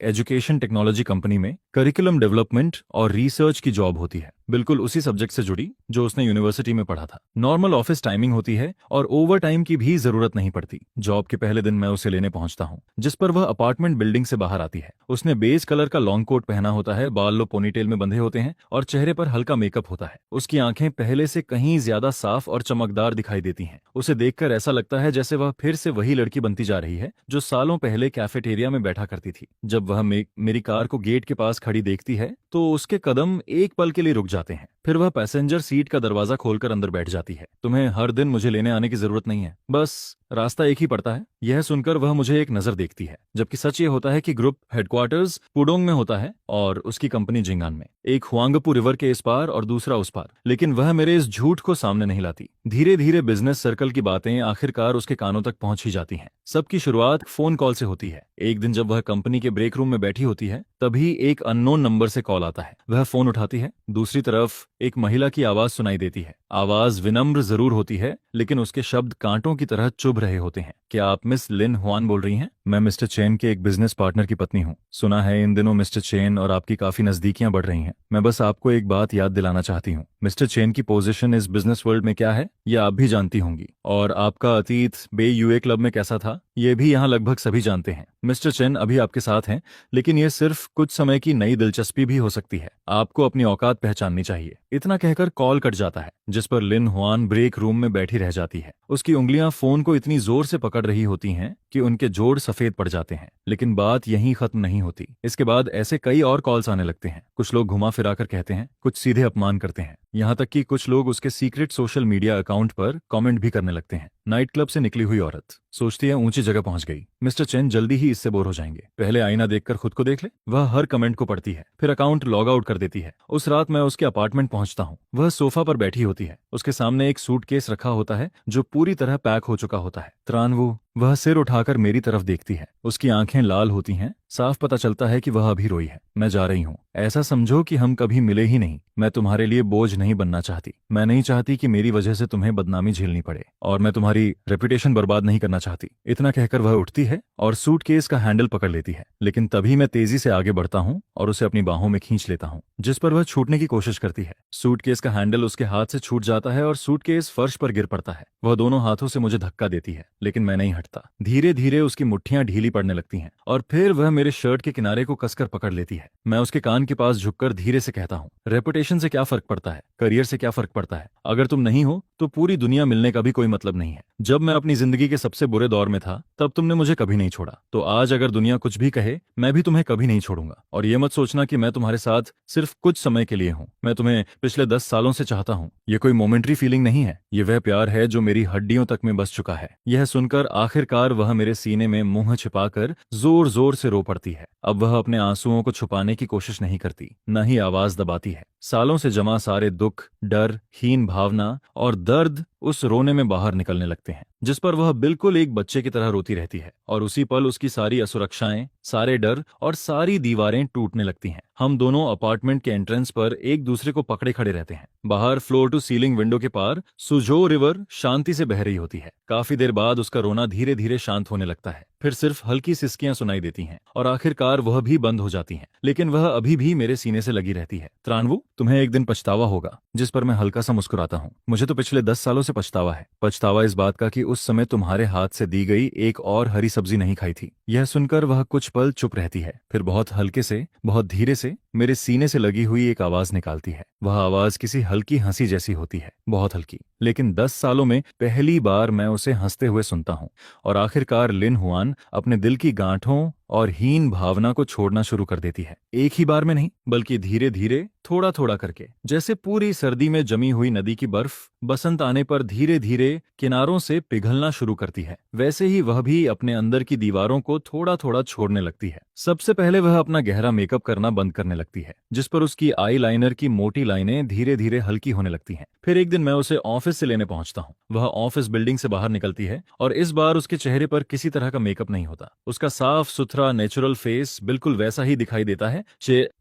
एजुकेशन टेक्नोलॉजी कंपनी में करिकुलम डेवलपमेंट और रिसर्च की जॉब होती है, बिल्कुल उसी सब्जेक्ट से जुड़ी जो उसने यूनिवर्सिटी में पढ़ा था। नॉर्मल ऑफिस टाइमिंग होती है और ओवर टाइम की भी जरूरत नहीं पड़ती। जॉब के पहले दिन मैं उसे लेने पहुंचता हूँ, जिस पर वह अपार्टमेंट बिल्डिंग से बाहर आती है। उसने बेज कलर का लॉन्ग कोट पहना होता है, बाल लो पोनीटेल में बंधे होते हैं और चेहरे पर हल्का मेकअप होता है। उसकी आंखें पहले से कहीं ज्यादा साफ और चमकदार दिखाई देती हैं। उसे देखकर ऐसा लगता है जैसे वह फिर से वही लड़की बनती जा रही है जो सालों पहले कैफेटेरिया में बैठा करती थी। जब वह मेरी कार को गेट के पास खड़ी देखती है तो उसके कदम एक पल के लिए रुक जाते हैं। फिर वह पैसेंजर सीट का दरवाजा खोलकर अंदर बैठ जाती है। तुम्हें हर दिन मुझे लेने आने की जरूरत नहीं है, बस रास्ता एक ही पड़ता है। यह सुनकर वह मुझे एक नजर देखती है, जबकि सच ये होता है कि ग्रुप हेडक्वार्टर्स पुडोंग में होता है और उसकी कंपनी जिंगान में, एक हुआंगपू रिवर के इस पार और दूसरा उस पार। लेकिन वह मेरे इस झूठ को सामने नहीं लाती। धीरे धीरे बिजनेस सर्कल की बातें आखिरकार उसके कानों तक पहुंच ही जाती हैं। सबकी शुरुआत फोन कॉल से होती है। एक दिन जब वह कंपनी के ब्रेक रूम में बैठी होती है, तभी एक अननोन नंबर से कॉल आता है। वह फोन उठाती है। दूसरी तरफ एक महिला की आवाज सुनाई देती है। आवाज विनम्र जरूर होती है, लेकिन उसके शब्द कांटों की तरह चुभ रहे होते हैं। क्या आप मिस लिन हुआन बोल रही हैं? मैं मिस्टर चेन के एक बिजनेस पार्टनर की पत्नी हूँ। सुना है इन दिनों मिस्टर चेन और आपकी काफी नजदीकियां बढ़ रही हैं। मैं बस आपको एक बात याद दिलाना चाहती हूँ। मिस्टर चेन की पोजीशन इस बिजनेस वर्ल्ड में क्या है, यह आप भी जानती होंगी, और आपका अतीत बे यूए क्लब में कैसा था, ये भी यहाँ लगभग सभी जानते हैं। मिस्टर चेन अभी आपके साथ हैं, लेकिन यह सिर्फ कुछ समय की नई दिलचस्पी भी हो सकती है। आपको अपनी औकात पहचाननी चाहिए। इतना कहकर कॉल कट जाता है, जिस पर लिन हुआन ब्रेक रूम में बैठी रह जाती है। उसकी उंगलियां फोन को इतनी जोर से पकड़ रही होती हैं कि उनके जोड़ सफेद पड़ जाते हैं। लेकिन बात यहीं खत्म नहीं होती। इसके बाद ऐसे कई और कॉल्स आने लगते हैं। कुछ लोग घुमा फिरा कर कहते हैं, कुछ सीधे अपमान करते हैं, यहाँ तक कि कुछ लोग उसके सीक्रेट सोशल मीडिया अकाउंट पर कमेंट भी करने लगते हैं। नाइट क्लब से निकली हुई औरत सोचती है ऊंची जगह पहुंच गई। मिस्टर चेन जल्दी ही इससे बोर हो जाएंगे। पहले आईना देखकर खुद को देख ले। वह हर कमेंट को पढ़ती है, फिर अकाउंट लॉग आउट कर देती है। उस रात मैं उसके अपार्टमेंट पहुंचता हूँ। वह सोफा पर बैठी होती है। उसके सामने एक सूटकेस रखा होता है जो पूरी तरह पैक हो चुका होता है। त्रानवू, वह सिर उठाकर मेरी तरफ देखती है। उसकी आंखें लाल होती हैं। साफ पता चलता है कि वह अभी रोई है। मैं जा रही हूँ। ऐसा समझो कि हम कभी मिले ही नहीं। मैं तुम्हारे लिए बोझ नहीं बनना चाहती। मैं नहीं चाहती कि मेरी वजह से तुम्हें बदनामी झेलनी पड़े, और मैं तुम्हारी रेपुटेशन बर्बाद नहीं करना चाहती। इतना कहकर वह उठती है और सूटकेस का हैंडल पकड़ लेती है। लेकिन तभी मैं तेजी से आगे बढ़ता हूँ और उसे अपनी बाहों में खींच लेता हूँ, जिस पर वह छूटने की कोशिश करती है। सूटकेस का हैंडल उसके हाथ से छूट जाता है और सूटकेस फर्श पर गिर पड़ता है। वह दोनों हाथों से मुझे धक्का देती है, लेकिन मैं नहीं हटता। धीरे धीरे उसकी मुट्ठियां ढीली पड़ने लगती हैं और फिर वह मेरे शर्ट के किनारे को कसकर पकड़ लेती है। मैं उसके कान के पास झुककर धीरे से कहता हूँ, रेपुटेशन से क्या फर्क पड़ता है, करियर से क्या फर्क पड़ता है। अगर तुम नहीं हो तो पूरी दुनिया मिलने का भी कोई मतलब नहीं है। जब मैं अपनी जिंदगी के सबसे बुरे दौर में था, तब तुमने मुझे कभी नहीं छोड़ा। तो आज अगर दुनिया कुछ भी कहे, मैं भी तुम्हें कभी नहीं छोड़ूंगा। और ये मत सोचना कि मैं तुम्हारे साथ सिर्फ कुछ समय के लिए हूँ। मैं तुम्हें पिछले 10 सालों से चाहता हूँ। ये कोई मोमेंट्री फीलिंग नहीं है। ये वह प्यार है जो मेरी हड्डियों तक में बस चुका है। यह सुनकर आखिरकार वह मेरे सीने में मुंह छिपाकर जोर जोर से रो पड़ती है। अब वह अपने आंसुओं को छुपाने की कोशिश नहीं करती, न ही आवाज दबाती है। सालों से जमा सारे दुख, डर, हीन भावना और दर्द उस रोने में बाहर निकलने लगते हैं। जिस पर वह बिल्कुल एक बच्चे की तरह रोती रहती है, और उसी पल उसकी सारी असुरक्षाएं, सारे डर और सारी दीवारें टूटने लगती हैं। हम दोनों अपार्टमेंट के एंट्रेंस पर एक दूसरे को पकड़े खड़े रहते हैं। बाहर फ्लोर टू सीलिंग विंडो के पार सुजो रिवर शांति से बह रही होती है। काफी देर बाद उसका रोना धीरे धीरे शांत होने लगता है, फिर सिर्फ हल्की सिसकियां सुनाई देती हैं और आखिरकार वह भी बंद हो जाती हैं, लेकिन वह अभी भी मेरे सीने से लगी रहती है। त्रानवु, तुम्हें एक दिन पछतावा होगा। जिस पर मैं हल्का सा मुस्कुराता हूँ। मुझे तो पिछले 10 सालों से पछतावा है। पछतावा इस बात का कि उस समय तुम्हारे हाथ से दी गई एक और हरी सब्जी नहीं खाई थी। यह सुनकर वह कुछ पल चुप रहती है, फिर बहुत हल्के से, बहुत धीरे से मेरे सीने से लगी हुई एक आवाज निकालती है। वह आवाज किसी हल्की हंसी जैसी होती है, बहुत हल्की, लेकिन 10 सालों में पहली बार मैं उसे हंसते हुए सुनता हूँ। और आखिरकार लिन हुआन अपने दिल की गांठों और हीन भावना को छोड़ना शुरू कर देती है। एक ही बार में नहीं, बल्कि धीरे धीरे, थोड़ा थोड़ा करके, जैसे पूरी सर्दी में जमी हुई नदी की बर्फ बसंत आने पर धीरे धीरे किनारों से पिघलना शुरू करती है, वैसे ही वह भी अपने अंदर की दीवारों को थोड़ा थोड़ा छोड़ने लगती है। सबसे पहले वह अपना गहरा मेकअप करना बंद करने लगती है, जिस पर उसकी आई लाइनर की मोटी लाइनें धीरे धीरे हल्की होने लगती हैं। फिर एक दिन मैं उसे ऑफिस से लेने पहुंचता हूँ। वह ऑफिस बिल्डिंग से बाहर निकलती है और इस बार उसके चेहरे पर किसी तरह का मेकअप नहीं होता। उसका साफ सुथरा नेचुरल फेस बिल्कुल वैसा ही दिखाई देता है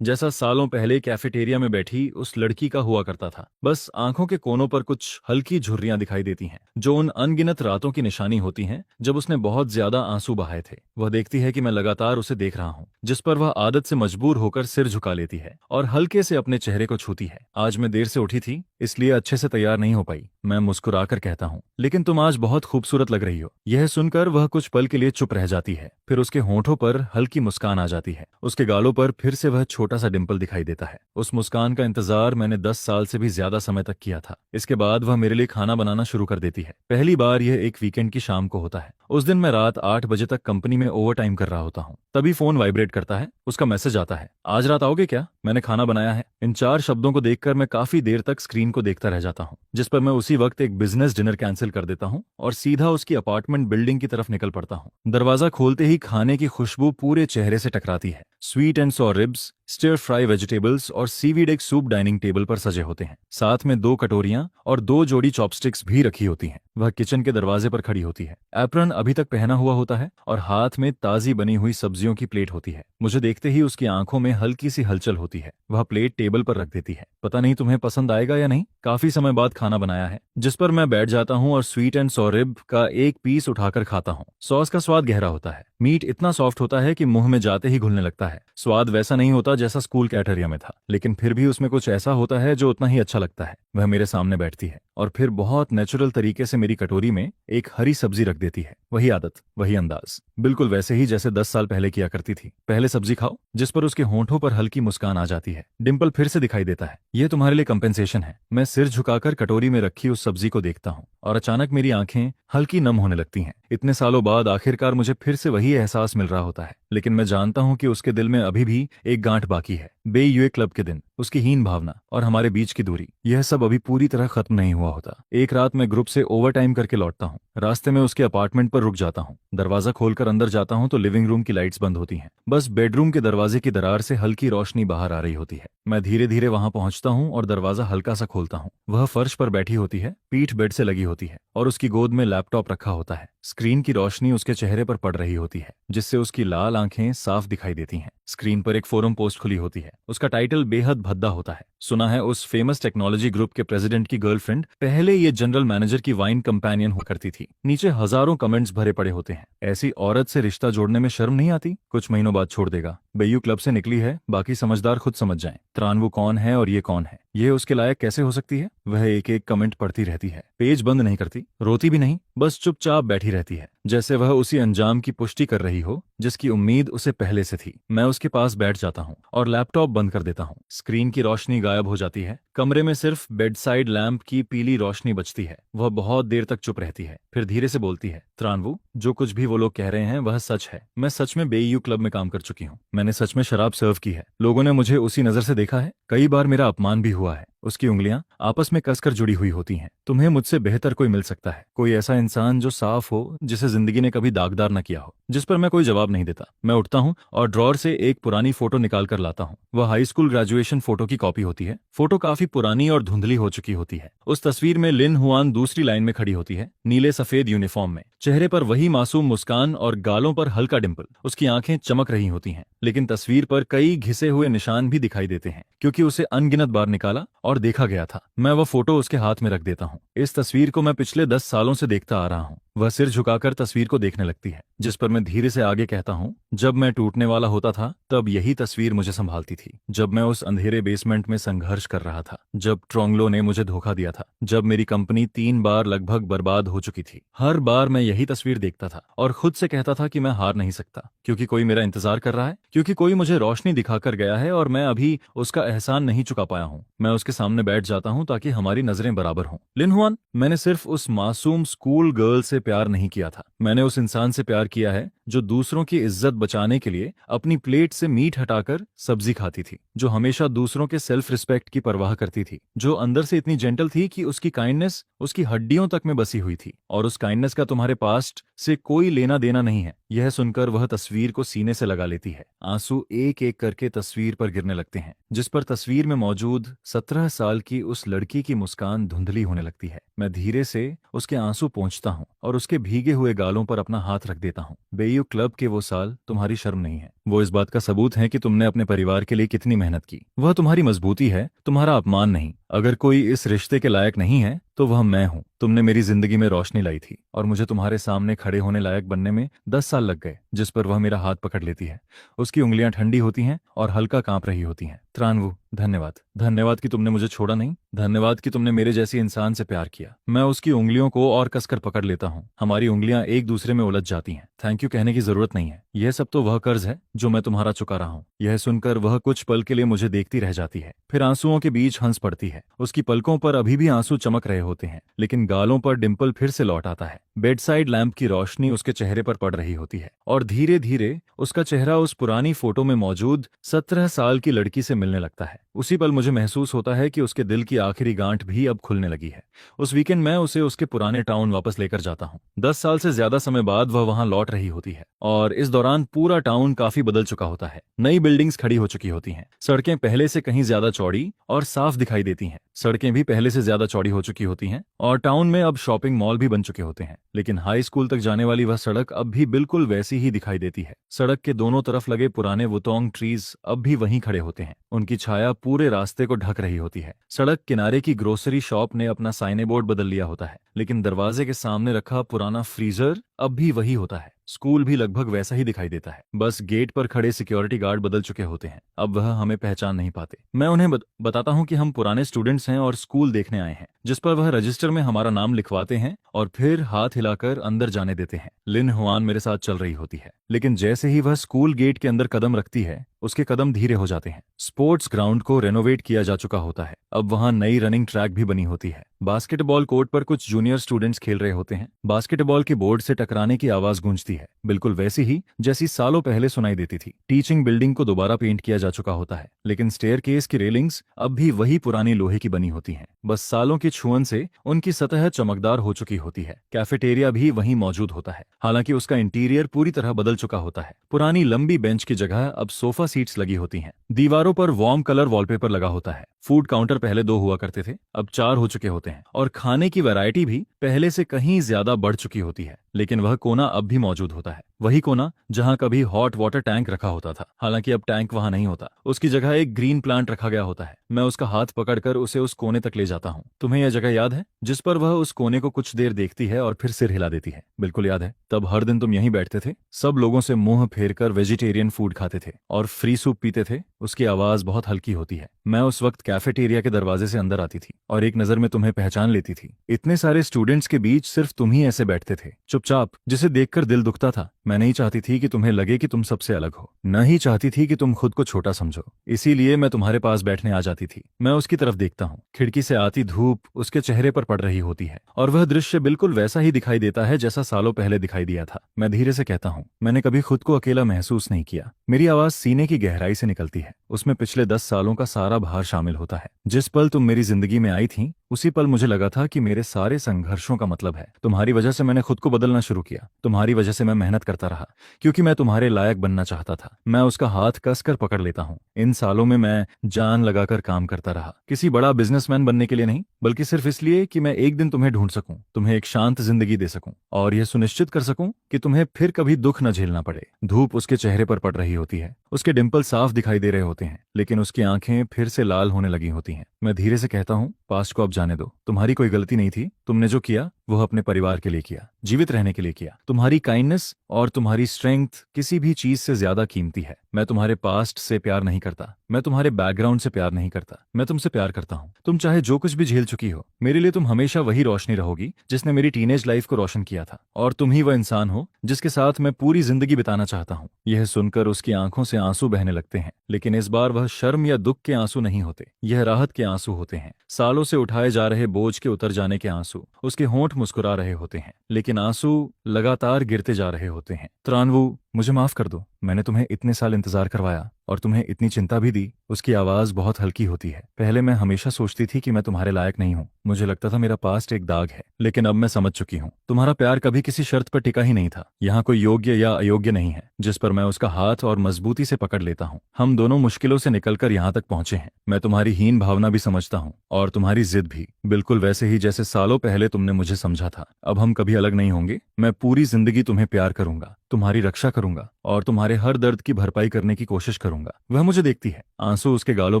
जैसा सालों पहले कैफेटेरिया में बैठी उस लड़की का हुआ करता था। बस आंखों के कोनों पर कुछ हल्की झुर्रियां दिखाई देती हैं, जो उन अनगिनत रातों की निशानी होती हैं जब उसने बहुत ज्यादा आंसू बहाए थे। वह देखती है कि मैं लगातार उसे देख रहा हूँ, जिस पर वह आदत से मजबूर होकर सिर झुका लेती है और हल्के से अपने चेहरे को छूती है। आज मैं देर से उठी थी, इसलिए अच्छे से तैयार नहीं हो पाई, मैं मुस्कुराकर कहता हूँ, लेकिन तुम आज बहुत खूबसूरत लग रही हो। यह सुनकर वह कुछ पल के लिए चुप रह जाती है, फिर उसके होंठों पर हल्की मुस्कान आ जाती है। उसके गालों पर फिर से वह छोटा सा डिंपल दिखाई देता है। उस मुस्कान का इंतजार मैंने 10 साल से भी ज्यादा समय तक किया था। इसके बाद वह मेरे लिए खाना बनाना शुरू कर देती है। पहली बार यह एक वीकेंड की शाम को होता है। उस दिन मैं रात 8 बजे तक कंपनी में ओवर टाइम कर रहा होता हूँ। तभी फोन वाइब्रेट करता है। उसका मैसेज आता है, आज रात आओगे क्या, मैंने खाना बनाया है। इन 4 शब्दों को देखकर मैं काफी देर तक स्क्रीन को देखता रह जाता हूँ, जिस पर मैं उसी वक्त एक बिजनेस डिनर कैंसिल कर देता हूँ और सीधा उसकी अपार्टमेंट बिल्डिंग की तरफ निकल पड़ता हूँ। दरवाजा खोलते ही खाने की खुशबू पूरे चेहरे से टकराती है। Sweet and sour ribs, stir fry vegetables और सीवीड एक सूप डाइनिंग टेबल पर सजे होते हैं। साथ में 2 कटोरियां और 2 जोड़ी चॉपस्टिक्स भी रखी होती हैं। वह किचन के दरवाजे पर खड़ी होती है। एप्रन अभी तक पहना हुआ होता है और हाथ में ताजी बनी हुई सब्जियों की प्लेट होती है। मुझे देखते ही उसकी आंखों में हल्की सी हलचल होती है। वह प्लेट टेबल पर रख देती है। पता नहीं तुम्हें पसंद आएगा या नहीं, काफी समय बाद खाना बनाया है। जिस पर मैं बैठ जाता हूँ और स्वीट एंड सॉर रिब का एक पीस उठाकर खाता हूँ। सॉस का स्वाद गहरा होता है। मीट इतना सॉफ्ट होता है कि मुंह में जाते ही घुलने लगता है। स्वाद वैसा नहीं होता जैसा स्कूल कैफेटेरिया में था, लेकिन फिर भी उसमें कुछ ऐसा होता है जो उतना ही अच्छा लगता है। वह मेरे सामने बैठती है और फिर बहुत नेचुरल तरीके से मेरी कटोरी में एक हरी सब्जी रख देती है। वही आदत, वही अंदाज, बिल्कुल वैसे ही जैसे 10 साल पहले किया करती थी। पहले सब्जी खाओ, जिस पर उसके होंठों पर हल्की मुस्कान आ जाती है। डिंपल फिर से दिखाई देता है। यह तुम्हारे लिए कंपेंसेशन है। मैं सिर झुकाकर कटोरी में रखी उस सब्जी को देखता हूँ और अचानक मेरी आंखें हल्की नम होने लगती हैं। इतने सालों बाद आखिरकार मुझे फिर से वही एहसास मिल रहा होता है, लेकिन मैं जानता हूँ कि उसके दिल में अभी भी एक गांठ बाकी है। बे क्लब के दिन, उसकी हीन भावना और हमारे बीच की दूरी, यह सब अभी पूरी तरह खत्म नहीं हुआ होता। एक रात मैं ग्रुप से ओवर टाइम करके लौटता हूँ। रास्ते में उसके अपार्टमेंट पर रुक जाता हूँ। दरवाजा खोलकर अंदर जाता हूँ तो लिविंग रूम की लाइट्स बंद होती हैं। बस बेडरूम के दरवाजे की दरार से हल्की रोशनी बाहर आ रही होती है। मैं धीरे धीरे वहां पहुंचता हूँ और दरवाजा हल्का सा खोलता हूँ। वह फर्श पर बैठी होती है, पीठ बेड से लगी होती है और उसकी गोद में लैपटॉप रखा होता है। स्क्रीन की रोशनी उसके चेहरे पर पड़ रही होती है, जिससे उसकी लाल आंखें साफ दिखाई देती हैं। स्क्रीन पर एक फोरम पोस्ट खुली होती है। उसका टाइटल बेहद भद्दा होता है। सुना है उस फेमस टेक्नोलॉजी ग्रुप के प्रेसिडेंट की गर्लफ्रेंड पहले ये जनरल मैनेजर की वाइन कंपेनियन हुआ करती थी। नीचे हजारों कमेंट्स भरे पड़े होते हैं। ऐसी औरत से रिश्ता जोड़ने में शर्म नहीं आती? कुछ महीनों बाद छोड़ देगा। बेयू क्लब से निकली है, बाकी समझदार खुद समझ जाएं। त्रानवु कौन है और ये कौन है, ये उसके लायक कैसे हो सकती है? वह एक एक कमेंट पढ़ती रहती है, पेज बंद नहीं करती, रोती भी नहीं, बस चुपचाप बैठी रहती है, जैसे वह उसी अंजाम की पुष्टि कर रही हो जिसकी उम्मीद उसे पहले से थी। मैं उसके पास बैठ जाता हूँ और लैपटॉप बंद कर देता हूँ। स्क्रीन की रोशनी गायब हो जाती है। कमरे में सिर्फ बेडसाइड लैंप की पीली रोशनी बचती है। वह बहुत देर तक चुप रहती है, फिर धीरे से बोलती है, त्रानवु, जो कुछ भी वो लोग कह रहे हैं वह सच है। मैं सच में बेयू क्लब में काम कर चुकी हूँ। मैंने सच में शराब सर्व की है। लोगों ने मुझे उसी नजर से देखा है। कई बार मेरा अपमान भी हुआ है। उसकी उंगलियां आपस में कसकर जुड़ी हुई होती हैं। तुम्हें मुझसे बेहतर कोई मिल सकता है, कोई ऐसा इंसान जो साफ हो, जिसे जिंदगी ने कभी दागदार न किया हो। जिस पर मैं कोई जवाब नहीं देता। मैं उठता हूँ और ड्रॉर से एक पुरानी फोटो निकाल कर लाता हूँ। वह हाई स्कूल ग्रेजुएशन फोटो की कॉपी होती है। फोटो काफी पुरानी और धुंधली हो चुकी होती है। उस तस्वीर में लिन हुआन दूसरी लाइन में खड़ी होती है, नीले सफेद यूनिफॉर्म में, चेहरे पर वही मासूम मुस्कान और गालों पर हल्का डिंपल। उसकी आंखें चमक रही होती हैं, लेकिन तस्वीर पर कई घिसे हुए निशान भी दिखाई देते हैं, क्योंकि उसे अनगिनत बार निकाला और देखा गया था। मैं वह फोटो उसके हाथ में रख देता हूँ। इस तस्वीर को मैं पिछले 10 सालों से देखता आ रहा हूँ। वह सिर झुकाकर तस्वीर को देखने लगती है, जिस पर मैं धीरे से आगे कहता हूँ, जब मैं टूटने वाला होता था तब यही तस्वीर मुझे संभालती थी। जब मैं उस अंधेरे बेसमेंट में संघर्ष कर रहा था, जब ट्रोंगलो ने मुझे धोखा दिया था, जब मेरी कंपनी 3 बार लगभग बर्बाद हो चुकी थी। हर बार मैं यही तस्वीर देखता था और खुद से कहता था कि मैं हार नहीं सकता, क्योंकि कोई मेरा इंतजार कर रहा है, क्योंकि कोई मुझे रोशनी दिखाकर गया है और मैं अभी उसका एहसान नहीं चुका पाया हूँ। मैं उसके सामने बैठ जाता हूँ ताकि हमारी नजरें बराबर हों। लिन हुआन, मैंने सिर्फ उस मासूम स्कूल गर्ल से प्यार नहीं किया था, मैंने उस इंसान से प्यार किया है जो दूसरों की इज्जत बचाने के लिए अपनी प्लेट से मीट हटाकर सब्जी खाती थी, जो हमेशा दूसरों के सेल्फ रिस्पेक्ट की परवाह करती थी, जो अंदर से इतनी जेंटल थी कि उसकी काइंडनेस उसकी हड्डियों तक में बसी हुई थी, और उस काइंडनेस का तुम्हारे पास्ट से कोई लेना देना नहीं है। यह सुनकर वह तस्वीर को सीने से लगा लेती है। आंसू एक एक करके तस्वीर पर गिरने लगते हैं, जिस पर तस्वीर में मौजूद 17 साल की उस लड़की की मुस्कान धुंधली होने लगती है। मैं धीरे से उसके आंसू पोंछता हूँ और उसके भीगे हुए गालों पर अपना हाथ रख देता हूँ। बेयू क्लब के वो साल तुम्हारी शर्म नहीं है, वो इस बात का सबूत है कि तुमने अपने परिवार के लिए कितनी मेहनत की। वह तुम्हारी मजबूती है, तुम्हारा अपमान नहीं। अगर कोई इस रिश्ते के लायक नहीं है तो वह मैं हूँ। तुमने मेरी जिंदगी में रोशनी लाई थी और मुझे तुम्हारे सामने खड़े होने लायक बनने में 10 साल लग गए। जिस पर वह मेरा हाथ पकड़ लेती है, उसकी उंगलियां ठंडी होती हैं और हल्का कांप रही होती हैं। त्रानवू, धन्यवाद, धन्यवाद कि तुमने मुझे छोड़ा नहीं, धन्यवाद कि तुमने मेरे जैसी इंसान से प्यार किया। मैं उसकी उंगलियों को और कसकर पकड़ लेता हूँ। हमारी उंगलियां एक दूसरे में उलझ जाती हैं। थैंक यू कहने की जरूरत नहीं है, यह सब तो वह कर्ज है जो मैं तुम्हारा चुका रहा हूँ। यह सुनकर वह कुछ पल के लिए मुझे देखती रह जाती है, फिर आंसुओं के बीच हंस पड़ती है। उसकी पलकों पर अभी भी आंसू चमक रहे होते हैं, लेकिन गालों पर डिंपल फिर से लौट आता है। बेडसाइड लैंप की रोशनी उसके चेहरे पर पड़ रही होती है और धीरे धीरे उसका चेहरा उस पुरानी फोटो में मौजूद 17 साल की लड़की से मिलने लगता है। उसी पल मुझे महसूस होता है कि उसके दिल की आखिरी गांठ भी अब खुलने लगी है। उस वीकेंड मैं उसे उसके पुराने टाउन वापस लेकर जाता हूँ। 10 साल से ज्यादा समय बाद वह वहां लौट रही होती है और इस दौरान पूरा टाउन काफी बदल चुका होता है। नई बिल्डिंग्स खड़ी हो चुकी होती हैं, सड़कें पहले से कहीं ज्यादा चौड़ी और साफ दिखाई देती हैं। सड़कें भी पहले से ज्यादा चौड़ी हो चुकी होती हैं और टाउन में अब शॉपिंग मॉल भी बन चुके होते हैं, लेकिन हाई स्कूल तक जाने वाली वह सड़क अब भी बिल्कुल वैसी ही दिखाई देती है। सड़क के दोनों तरफ लगे पुराने वुतोंग ट्रीज अब भी वहीं खड़े होते हैं, उनकी छाया पूरे रास्ते को ढक रही होती है। सड़क किनारे की ग्रोसरी शॉप ने अपना साइने बोर्ड बदल लिया होता है, लेकिन दरवाजे के सामने रखा पुराना फ्रीजर अब भी वही होता है। स्कूल भी लगभग वैसा ही दिखाई देता है, बस गेट पर खड़े सिक्योरिटी गार्ड बदल चुके होते हैं। अब वह हमें पहचान नहीं पाते। मैं उन्हें बताता हूँ कि हम पुराने स्टूडेंट्स हैं और स्कूल देखने आए हैं, जिस पर वह रजिस्टर में हमारा नाम लिखवाते हैं और फिर हाथ हिलाकर अंदर जाने देते हैं। लिन हुआन मेरे साथ चल रही होती है, लेकिन जैसे ही वह स्कूल गेट के अंदर कदम रखती है, उसके कदम धीरे हो जाते हैं। स्पोर्ट्स ग्राउंड को रेनोवेट किया जा चुका होता है, अब वहां नई रनिंग ट्रैक भी बनी होती है। बास्केटबॉल कोर्ट पर कुछ जूनियर स्टूडेंट्स खेल रहे होते हैं। बास्केटबॉल के बोर्ड से टकराने की आवाज गूंजती है, बिल्कुल वैसी ही जैसी सालों पहले सुनाई देती थी। टीचिंग बिल्डिंग को दोबारा पेंट किया जा चुका होता है, लेकिन स्टेयरकेस की रेलिंग्स अब भी वही पुरानी लोहे की बनी होती हैं। बस सालों की छुअन से उनकी सतह चमकदार हो चुकी होती है। कैफेटेरिया भी वहीं मौजूद होता है, हालांकि उसका इंटीरियर पूरी तरह बदल चुका होता है। पुरानी लंबी बेंच की जगह अब सोफा सीट्स लगी होती हैं। दीवारों पर वार्म कलर वॉलपेपर लगा होता है। फूड काउंटर पहले 2 हुआ करते थे, अब 4 हो चुके होते हैं और खाने की वैरायटी भी पहले से कहीं ज्यादा बढ़ चुकी होती है। लेकिन वह कोना अब भी मौजूद होता है, वही कोना जहां कभी हॉट वाटर टैंक रखा होता था। हालांकि अब टैंक वहां नहीं होता, उसकी जगह एक ग्रीन प्लांट रखा गया होता है। मैं उसका हाथ पकड़कर उसे उस कोने तक ले जाता हूँ। तुम्हें यह जगह याद है जिस पर वह उस कोने को कुछ देर देखती है और फिर सिर हिला देती है? बिल्कुल याद है। तब हर दिन तुम यहीं बैठते थे, सब लोगों से मुंह फेर कर वेजिटेरियन फूड खाते थे और फ्री सूप पीते थे। उसकी आवाज बहुत हल्की होती है। मैं उस वक्त कैफेटेरिया के दरवाजे से अंदर आती थी और एक नजर में तुम्हें पहचान लेती थी। इतने सारे स्टूडेंट्स के बीच सिर्फ तुम ही ऐसे बैठते थे, चुपचाप, जिसे देखकर दिल दुखता था। मैं नहीं चाहती थी कि तुम्हें लगे कि तुम सबसे अलग हो, न ही चाहती थी कि तुम खुद को छोटा समझो। इसीलिए मैं तुम्हारे पास बैठने आ जाती थी। मैं उसकी तरफ देखता हूँ, खिड़की से आती धूप उसके चेहरे पर पड़ रही होती है और वह दृश्य बिल्कुल वैसा ही दिखाई देता है जैसा सालों पहले दिखाई दिया था। मैं धीरे से कहता हूँ, मैंने कभी खुद को अकेला महसूस नहीं किया। मेरी आवाज सीने की गहराई से निकलती है, उसमें पिछले 10 सालों का सारा भार शामिल होता है। जिस पल तुम मेरी जिंदगी में आई थी उसी पल मुझे लगा था कि मेरे सारे संघर्षों का मतलब है तुम्हारी वजह से मैंने खुद को बदलना शुरू किया, तुम्हारी वजह से मैं मेहनत करता रहा, क्योंकि मैं तुम्हारे लायक बनना चाहता था। मैं उसका हाथ कसकर पकड़ लेता हूँ। इन सालों में मैं जान लगाकर काम करता रहा, किसी बड़ा बिजनेसमैन बनने के लिए नहीं, बल्कि सिर्फ इसलिए कि मैं एक दिन तुम्हें ढूंढ सकूं, तुम्हें एक शांत जिंदगी दे सकूं और यह सुनिश्चित कर सकूं कि तुम्हें फिर कभी दुख न झेलना पड़े। धूप उसके चेहरे पर पड़ रही होती है, उसके डिंपल साफ दिखाई दे रहे होते हैं, लेकिन उसकी आंखें फिर से लाल होने लगी होती हैं। मैं धीरे से कहता हूँ, पास्ट को अब जाने दो, तुम्हारी कोई गलती नहीं थी। तुमने जो किया वो अपने परिवार के लिए किया, जीवित रहने के लिए किया। तुम्हारी काइंडनेस और तुम्हारी स्ट्रेंथ किसी भी चीज से ज्यादा कीमती है। मैं तुम्हारे पास्ट से प्यार नहीं करता, मैं तुम्हारे बैकग्राउंड से प्यार नहीं करता, मैं तुमसे प्यार करता हूँ। तुम चाहे जो कुछ भी झेल चुकी हो, मेरे लिए तुम हमेशा वही रोशनी रहोगी जिसने मेरी टीनेज लाइफ को रोशन किया था, और तुम ही वह इंसान हो जिसके साथ मैं पूरी जिंदगी बिताना चाहता हूँ। यह सुनकर उसकी आंखों से आंसू बहने लगते हैं, लेकिन इस बार वह शर्म या दुख के आंसू नहीं होते, यह राहत के आंसू होते हैं। सालों से उठाए जा रहे बोझ के उतर जाने के आंसू। उसके होंठ मुस्कुरा रहे होते हैं, लेकिन आंसू लगातार गिरते जा रहे होते हैं। त्रानवू, मुझे माफ कर दो, मैंने तुम्हें इतने साल इंतजार करवाया और तुम्हें इतनी चिंता भी दी। उसकी आवाज बहुत हल्की होती है। पहले मैं हमेशा सोचती थी कि मैं तुम्हारे लायक नहीं हूँ, मुझे लगता था मेरा पास्ट एक दाग है, लेकिन अब मैं समझ चुकी हूँ, तुम्हारा प्यार कभी किसी शर्त पर टिका ही नहीं था। यहाँ कोई योग्य या अयोग्य नहीं है जिस पर मैं उसका हाथ और मजबूती से पकड़ लेता हूँ। हम दोनों मुश्किलों से निकलकर यहाँ तक पहुंचे हैं। मैं तुम्हारी हीन भावना भी समझता हूँ और तुम्हारी जिद भी, बिल्कुल वैसे ही जैसे सालों पहले तुमने मुझे समझा था। अब हम कभी अलग नहीं होंगे। मैं पूरी जिंदगी तुम्हें प्यार करूंगा, तुम्हारी रक्षा करूंगा और तुम्हारे हर दर्द की भरपाई करने की कोशिश करूंगा। वह मुझे देखती है, आंसू उसके गालों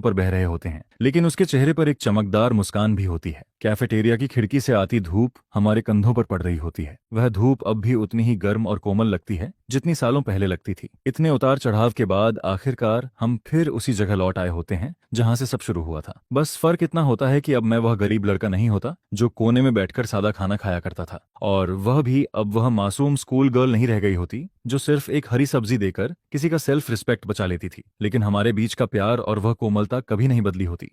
पर बह रहे होते हैं, लेकिन उसके चेहरे पर एक चमकदार मुस्कान भी होती है। कैफेटेरिया की खिड़की से आती धूप हमारे कंधों पर पड़ रही होती है। वह धूप अब भी उतनी ही गर्म और कोमल लगती है जितनी सालों पहले लगती थी। इतने उतार चढ़ाव के बाद आखिरकार हम फिर उसी जगह लौट आए होते हैं जहां से सब शुरू हुआ था। बस फर्क इतना होता है कि अब मैं वह गरीब लड़का नहीं होता जो कोने में बैठकर सादा खाना खाया करता था, और वह भी अब वह मासूम स्कूल गर्ल नहीं रह गई होती जो सिर्फ एक हरी सब्जी देकर किसी का सेल्फ रिस्पेक्ट बचा लेती थी। लेकिन हमारे बीच का प्यार और वह कोमलता कभी नहीं बदली होती।